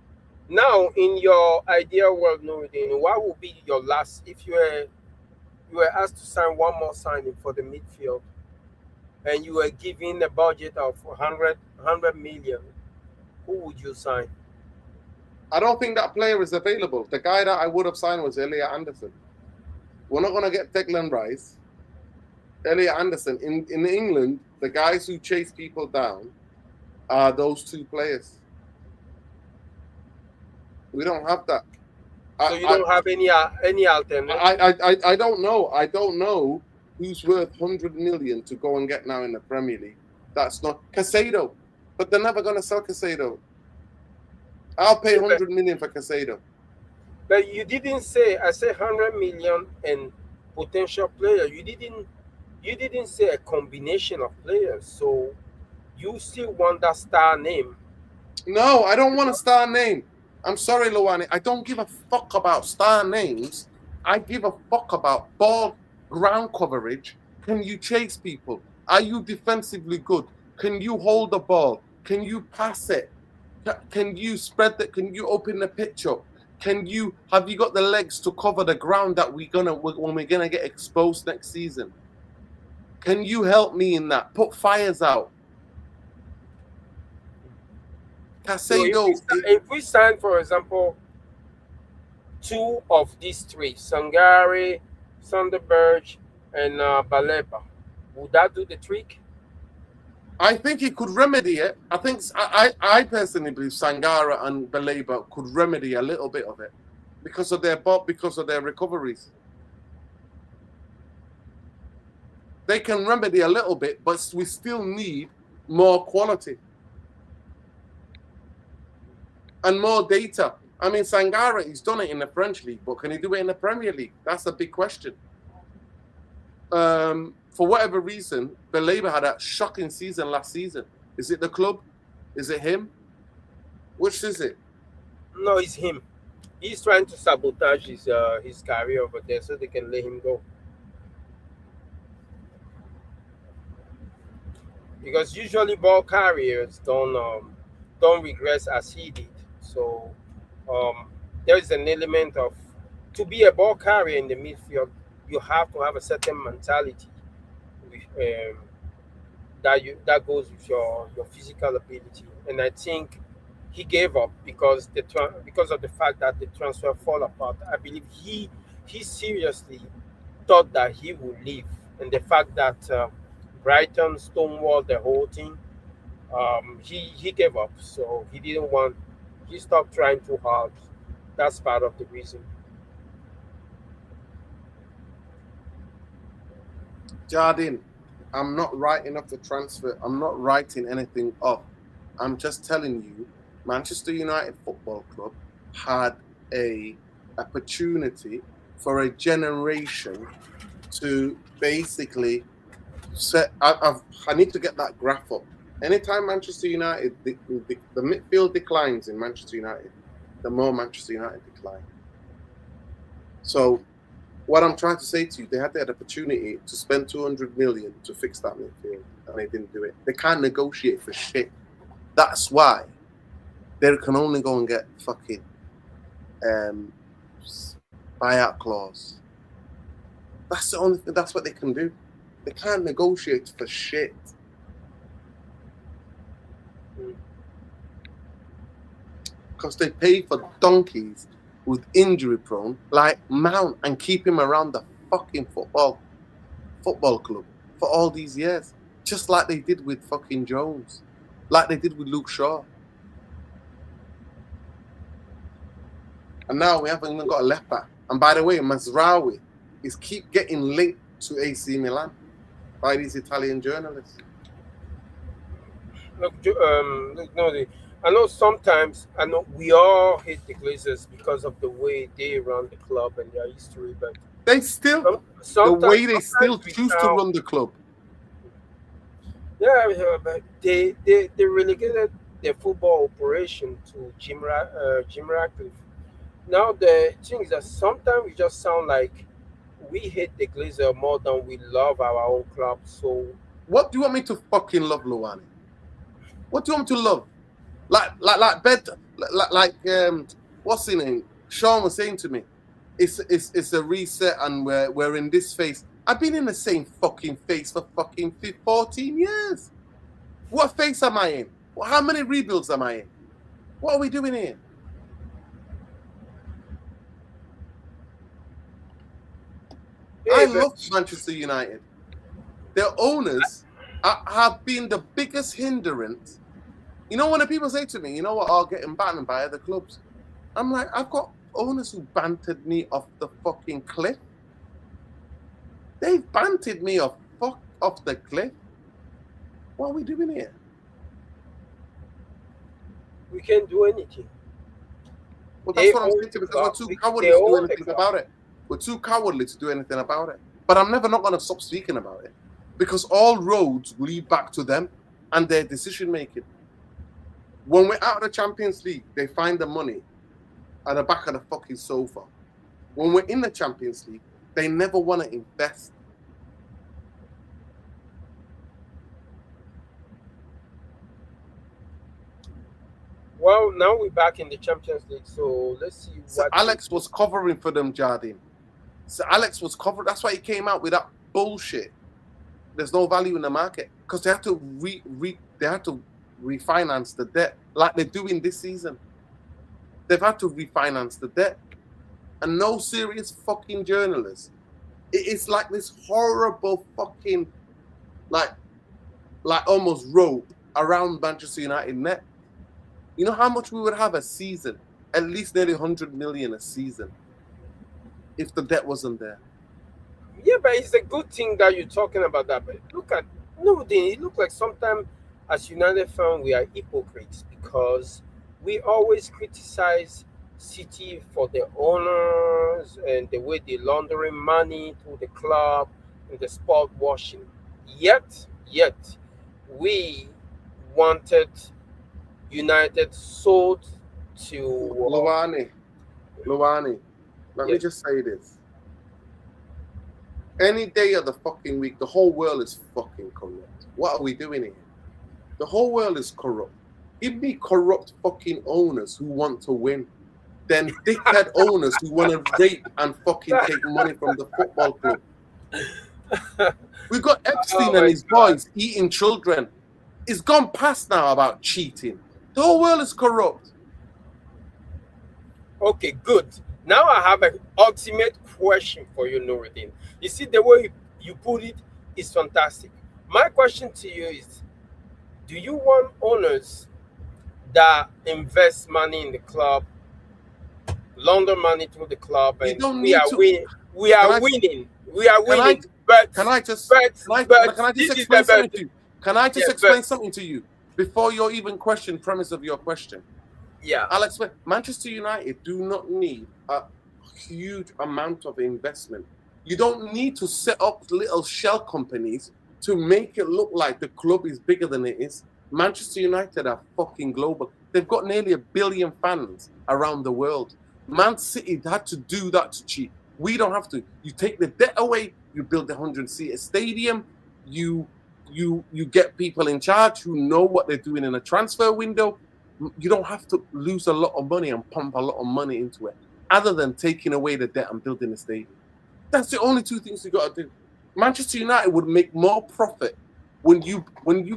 Now, in your ideal world, Noureddin, what would be your last, if you were asked to sign one more signing for the midfield, and you were given a budget of 100 million, who would you sign? I don't think that player is available. The guy that I would have signed was Elliot Anderson. We're not going to get Declan Rice. Elliot Anderson. In England, the guys who chase people down are those 2 players. We don't have that. So you don't have any alternative? I don't know. I don't know who's worth 100 million to go and get now in the Premier League. That's not Casado. But they're never going to sell Casado. I'll pay 100 million for Casado. But you didn't say. I said 100 million and potential player. You didn't. You didn't say a combination of players. So you still want that star name. No, I don't want a star name. I'm sorry, Luani. I don't give a fuck about star names. I give a fuck about ball ground coverage. Can you chase people? Are you defensively good? Can you hold the ball? Can you pass it? Can you spread that? Can you open the pitch up? Have you got the legs to cover the ground that when we're gonna get exposed next season? Can you help me in that? Put fires out. So Casado. if we sign, for example, two of these three, Sangare, Sunderberg, and Baleba, would that do the trick? I think it could remedy it. I personally believe Sangara and Baleba could remedy a little bit of it because of their recoveries. They can remedy a little bit, but we still need more quality and more data. I mean, Sangara, he's done it in the French league, but can he do it in the Premier League? That's a big question. For whatever reason, Baleba had a shocking season last season. Is it the club? Is it him? Which is it? No, it's him. He's trying to sabotage his career over there so they can let him go. Because usually ball carriers don't regress as he did. So there is an element of, to be a ball carrier in the midfield, you have to have a certain mentality with, that goes with your physical ability. And I think he gave up because of the fact that the transfer fall apart. I believe he seriously thought that he would leave, and the fact that Brighton stonewalled the whole thing, he gave up. So he didn't want. He stopped trying too hard. That's part of the reason. Jardine, I'm not writing off the transfer. I'm not writing anything off. I'm just telling you, Manchester United Football Club had a opportunity for a generation to basically set. I need to get that graph up. Anytime Manchester United, the midfield declines in Manchester United, the more Manchester United decline. So what I'm trying to say to you, they had that opportunity to spend 200 million to fix that midfield, and they didn't do it. They can't negotiate for shit. That's why they can only go and get fucking buyout clause. That's the only thing. That's what they can do. They can't negotiate for shit. Because they pay for donkeys with injury prone like Mount and keep him around the fucking football club for all these years. Just like they did with fucking Jones. Like they did with Luke Shaw. And now we haven't even got a left back. And by the way, Mazraoui is keep getting linked to AC Milan by these Italian journalists. Look, I know sometimes, we all hate the Glazers because of the way they run the club and their history, but they still, the way they still choose to run the club. Yeah, but they relegated their football operation to Jim Ratcliffe. Now the thing is that sometimes we just sound like we hate the Glazer more than we love our own club. So what do you want me to fucking love, Luani? What do you want me to love? What's his name? Sean was saying to me, it's a reset and we're in this phase. I've been in the same fucking phase for fucking 14 years. What phase am I in? How many rebuilds am I in? What are we doing here? I love Manchester United. Their owners have been the biggest hindrance. You know, when the people say to me, you know what, I'll get banned by other clubs. I'm like, I've got owners who bantered me off the fucking cliff. They've bantered me off the cliff. What are we doing here? We can't do anything. Well, They that's what I'm own saying to the you, because we're club. too They cowardly to do own the anything club. about it. We're too cowardly to do anything about it. But I'm never not going to stop speaking about it, because all roads lead back to them and their decision making. When we're out of the Champions League, they find the money at the back of the fucking sofa. When we're in the Champions League, they never want to invest. Well, now we're back in the Champions League, so let's see So what. Alex was covering for them, Jardine. So Alex was covering. That's why he came out with that bullshit. There's no value in the market, because they had to refinance the debt like they're doing this season. They've had to refinance the debt, and no serious fucking journalist. It's like this horrible fucking like almost rope around Manchester United net. You know how much we would have a season? At least nearly 100 million a season if the debt wasn't there. Yeah, but it's a good thing that you're talking about that. But look at it looks like sometimes as United fans we are hypocrites, because we always criticize City for the owners and the way they laundering money through the club and the sport washing. Yet we wanted United sold to Luani, let me just say this. Any day of the fucking week, the whole world is fucking corrupt. What are we doing here? The whole world is corrupt. Give me corrupt fucking owners who want to win, then dickhead owners who want to rape and fucking take money from the football club. We've got Epstein and his boys eating children. It's gone past now about cheating. The whole world is corrupt. Okay, good. Now I have an ultimate question for you, Nuruddin. You see, the way you put it is fantastic. My question to you is, do you want owners that invest money in the club, launder money through the club, and we are winning? We are winning. But can I just this is explain the something best. to you? Can I just explain something to you before you even question premise of your question? Yeah. I'll explain. Manchester United do not need a huge amount of investment. You don't need to set up little shell companies to make it look like the club is bigger than it is. Manchester United are fucking global. They've got nearly 1 billion fans around the world. Man City had to do that to cheat. We don't have to. You take the debt away, you build the 100-seater stadium, you get people in charge who know what they're doing in a transfer window. You don't have to lose a lot of money and pump a lot of money into it, other than taking away the debt and building a stadium. That's the only two things you got to do. Manchester United would make more profit when you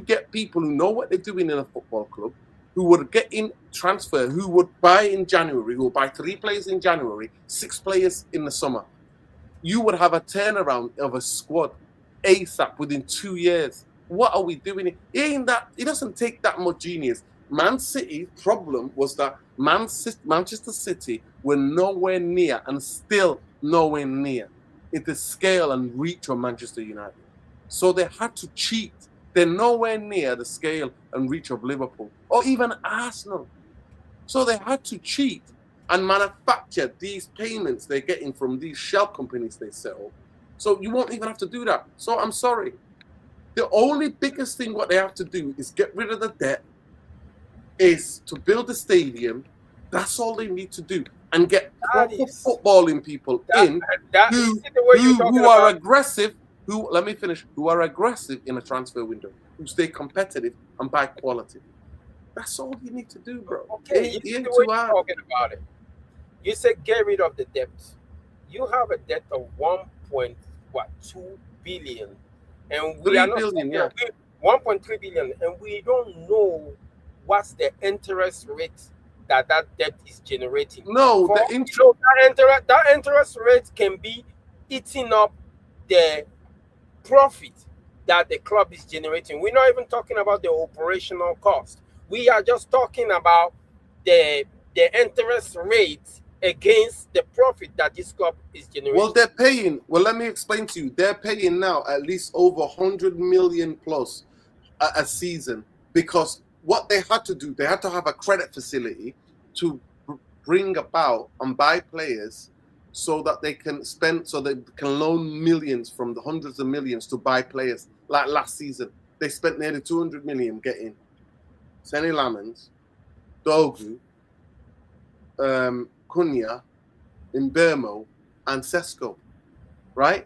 get people who know what they're doing in a football club, who would get in transfer, who would buy in January, who will buy 3 players in January, 6 players in the summer. You would have a turnaround of a squad ASAP within 2 years. What are we doing? It doesn't take that much genius. Man City's problem was that Manchester City were nowhere near, and still nowhere near, in the scale and reach of Manchester United. So they had to cheat. They're nowhere near the scale and reach of Liverpool or even Arsenal. So they had to cheat and manufacture these payments they're getting from these shell companies they set up. So you won't even have to do that. So I'm sorry. The only biggest thing what they have to do is get rid of the debt, is to build a stadium. That's all they need to do, and get proper footballing people who are aggressive. Let me finish. Who are aggressive in a transfer window, who stay competitive and buy quality. That's all you need to do, bro. Okay, you see the way you're talking about it. You said get rid of the debt. You have a debt of 1.2 billion, and we are not 1.3 billion, and we don't know what's the interest rate that debt is generating. No, that interest rate can be eating up the profit that the club is generating. We're not even talking about the operational cost. We are just talking about the interest rate against the profit that this club is generating. Well, they're paying. Well, let me explain to you. They're paying now at least over 100 million plus a season, because what they had to do, they had to have a credit facility to bring about and buy players so that they can spend, so they can loan millions from the hundreds of millions to buy players. Like last season, they spent nearly 200 million getting Senny Lamens, Dogu, Cunha, Mbemo, and Sesko, right?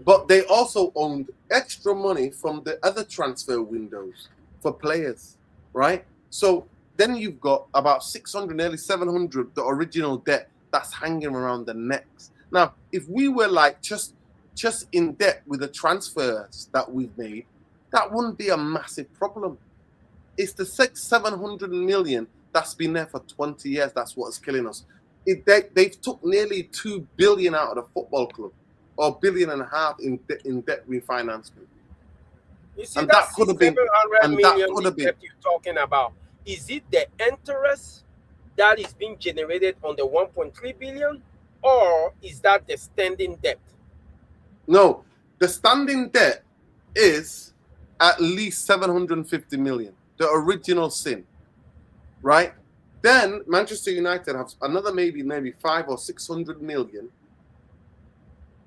But they also owned extra money from the other transfer windows for players, right? So then you've got about 600, nearly 700, the original debt that's hanging around the necks. Now, if we were like just in debt with the transfers that we've made, that wouldn't be a massive problem. It's the 700 million that's been there for 20 years. That's what's killing us. They've took nearly 2 billion out of the football club, or $1.5 billion in debt refinancement. You see, And that's that could have been, 700 million could have been. that you're talking about. Is it the interest that is being generated on the 1.3 billion, or is that the standing debt? No, the standing debt is at least 750 million, the original sin, right? Then Manchester United have another maybe 500 or 600 million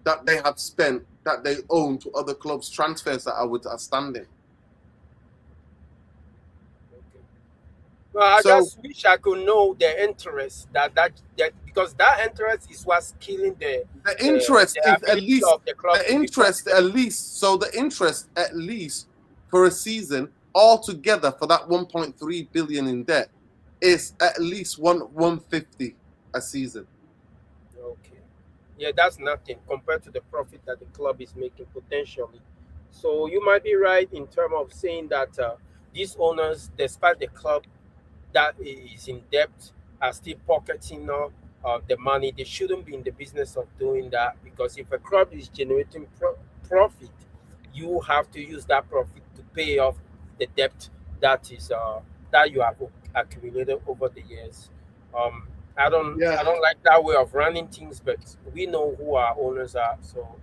that they have spent, that they own to other clubs, transfers that are standing. Okay. Well, I So- just wish I could know the interest that because that interest is what's killing the interest the is at ability least of the club to the be interest at least, so the interest at least for a season altogether for that 1.3 billion in debt is at least 150 a season. Okay. Yeah, that's nothing compared to the profit that the club is making potentially. So you might be right in terms of saying that these owners, despite the club that is in debt, are still pocketing the money. They shouldn't be in the business of doing that, because if a club is generating profit, you have to use that profit to pay off the debt that is that you have accumulated over the years. I don't like that way of running things, but we know who our owners are. So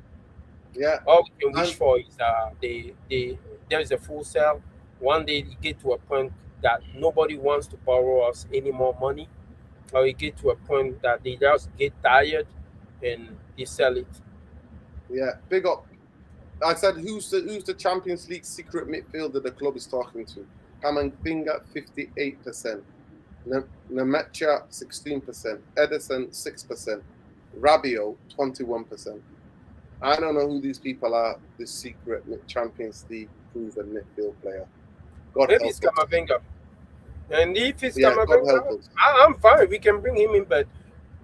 Yeah, all we can wish for is there is a full sale. One day you get to a point that nobody wants to borrow us any more money, or you get to a point that they just get tired and they sell it. yeah. Big up. I said, who's the Champions League secret midfielder the club is talking to? Camavinga 58%, Nemecha 16%, Edison 6%, Rabiot 21%. I don't know who these people are. This secret Champions League proven midfield player. God Maybe help it's us. Camavinga. And if it's Yeah, God help Camavinga, us. I'm fine. We can bring him in, but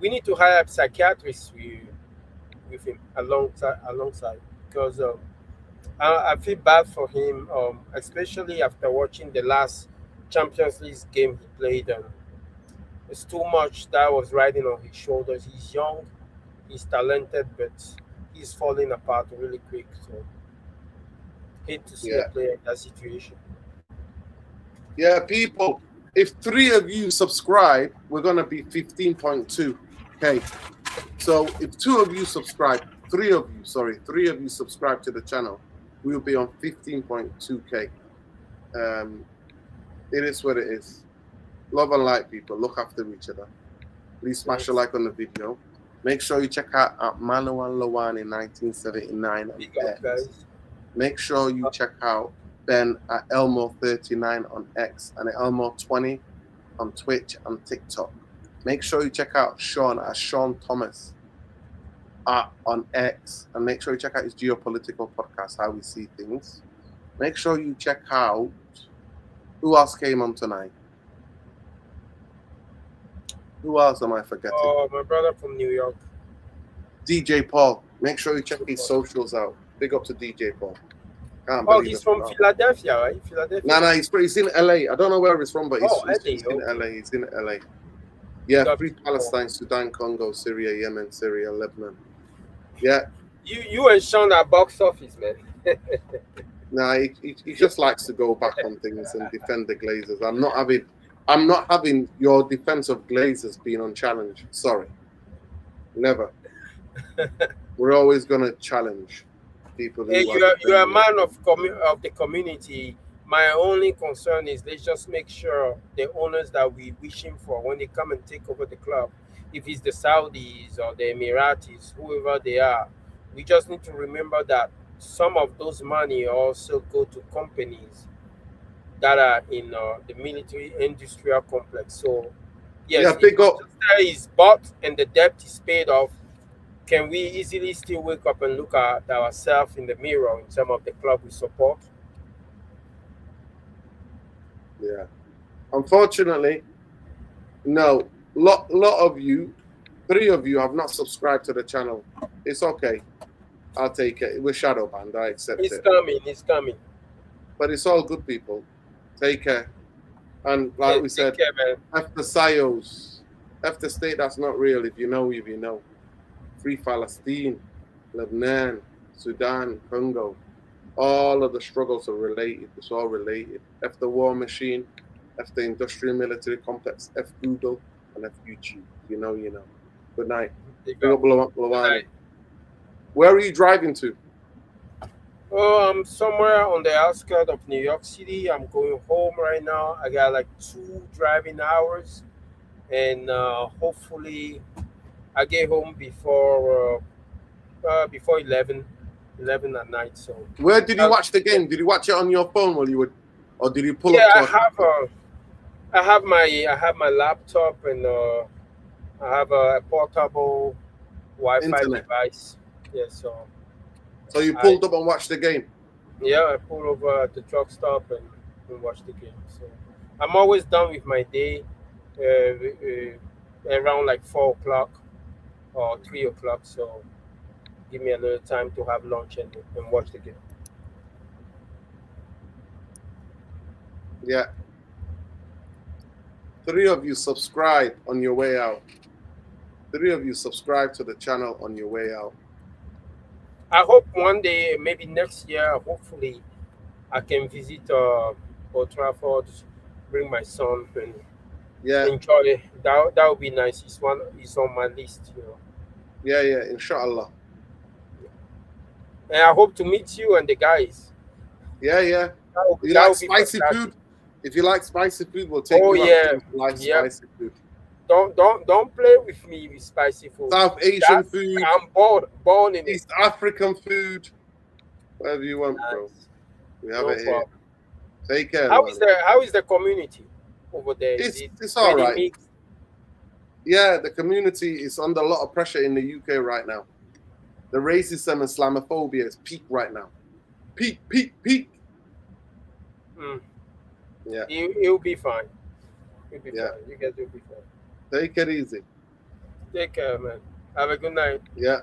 we need to hire a psychiatrist with him alongside, because I feel bad for him, especially after watching the last Champions League game he played. It's too much that was riding on his shoulders. He's young, he's talented, but he's falling apart really quick. So hate to see a player in that situation. Yeah, people, if 3 of you subscribe, we're going to be 15.2K. So if 2 of you subscribe, 3 of you subscribe to the channel, we'll be on 15.2K. It is what it is. Love and light, people. Look after each other. Please smash a like on the video. Make sure you check out Manuel Lawani 1979 on Big up, X. guys. Make sure you check out Ben at Elmo39 on X and at Elmo20 on Twitch and TikTok. Make sure you check out Sean at Sean Thomas on X, and make sure you check out his geopolitical podcast, How We See Things. Make sure you check out who else came on tonight. Who else am I forgetting? Oh, my brother from New York. DJ Paul. Make sure you check his socials out. Big up to DJ Paul. Can't Oh, believe he's it. from Philadelphia, right? Philadelphia. No, he's in LA. I don't know where he's from, but he's in LA. LA. He's in LA. Yeah, Got free people. Palestine, Sudan, Congo, Syria, Yemen, Syria, Lebanon. Yeah. You and Sean are box office, man. Nah, he just likes to go back on things and defend the Glazers. I'm not having your defense of Glazers being on challenge. Sorry. Never. We're always gonna challenge people who Hey, you're a man of the community. My only concern is let's just make sure the owners that we wishing for when they come and take over the club, if it's the Saudis or the Emiratis, whoever they are, we just need to remember that some of those money also go to companies that are in the military industrial complex. So Yeah, yes, if big up. Manchester is bought and the debt is paid off, can we easily still wake up and look at ourselves in the mirror in terms of the club we support? Yeah. Unfortunately, no. Lot of you, 3 of you have not subscribed to the channel. It's okay. I'll take it. We're shadow banned. I accept It's it. coming, it's coming. But it's all good, people. Take care. And like Yeah, we take said, care, man. F the SIOs. F the state that's not real. If you know, you know. Free Palestine, Lebanon, Sudan, Congo. All of the struggles are related. It's all related. F the war machine, F the industrial military complex, F Google, and F YouTube. You know, you know. Good night. Take Big care. up Good Lawani. night. Where are you driving to? Oh, I'm somewhere on the outskirts of New York City. I'm going home right now. I got like 2 driving hours, and hopefully I get home before 11 at night. So Where did you I'll watch the be there. game? Did you watch it on your phone while you were, or did you pull Yeah, up to I have my laptop, and I have a portable Wi-Fi internet? device. Yeah, so So you I pulled up and watched the game. I pull over at the truck stop and watch the game. So I'm always done with my day around like 4 o'clock or 3 o'clock. So give me a little time to have lunch and watch the game. Yeah. 3 of you subscribe on your way out. 3 of you subscribe to the channel on your way out. I hope one day, maybe next year, hopefully, I can visit Old Trafford, bring my son and Yeah, enjoy it. That would be nice. It's on my list, you know. yeah, inshallah. And I hope to meet you and the guys. Yeah. That You that like would be spicy fantastic. food? If you like spicy food, we'll take Oh you out yeah, to like yeah. spicy food. Don't play with me with spicy food. South Asian That, food, I'm born in it. East African food, whatever you want, bro. Nice. We have No it here. problem. Take care, How man. is the community over there? Is it It's all pretty right. mixed? Yeah, the community is under a lot of pressure in the UK right now. The racism and Islamophobia is peak right now. Peak. Mm. Yeah. It'll be fine. You'll be Yeah. fine. You guys will be fine. Take it easy. Take care, man. Have a good night. Yeah.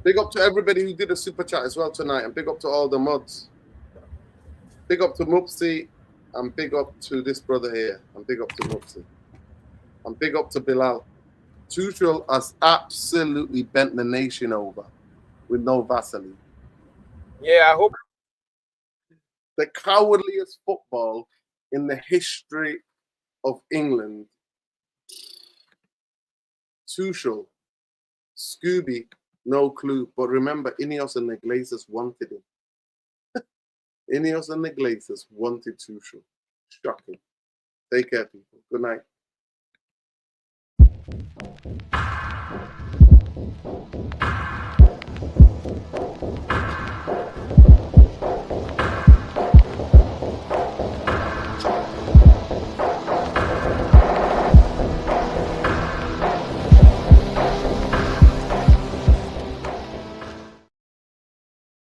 Big up to everybody who did a super chat as well tonight, and big up to all the mods. Big up to Mupsi, and big up to this brother here, and big up to Mupsi. And big up to Bilal. Tuchel has absolutely bent the nation over with no Vaseline. Yeah, I hope. The cowardliest football in the history of England. Tuchel, Scooby, no clue. But remember, Ineos and the Glazers wanted him. Ineos and the Glazers wanted Tuchel. Shocking. Take care, people. Good night.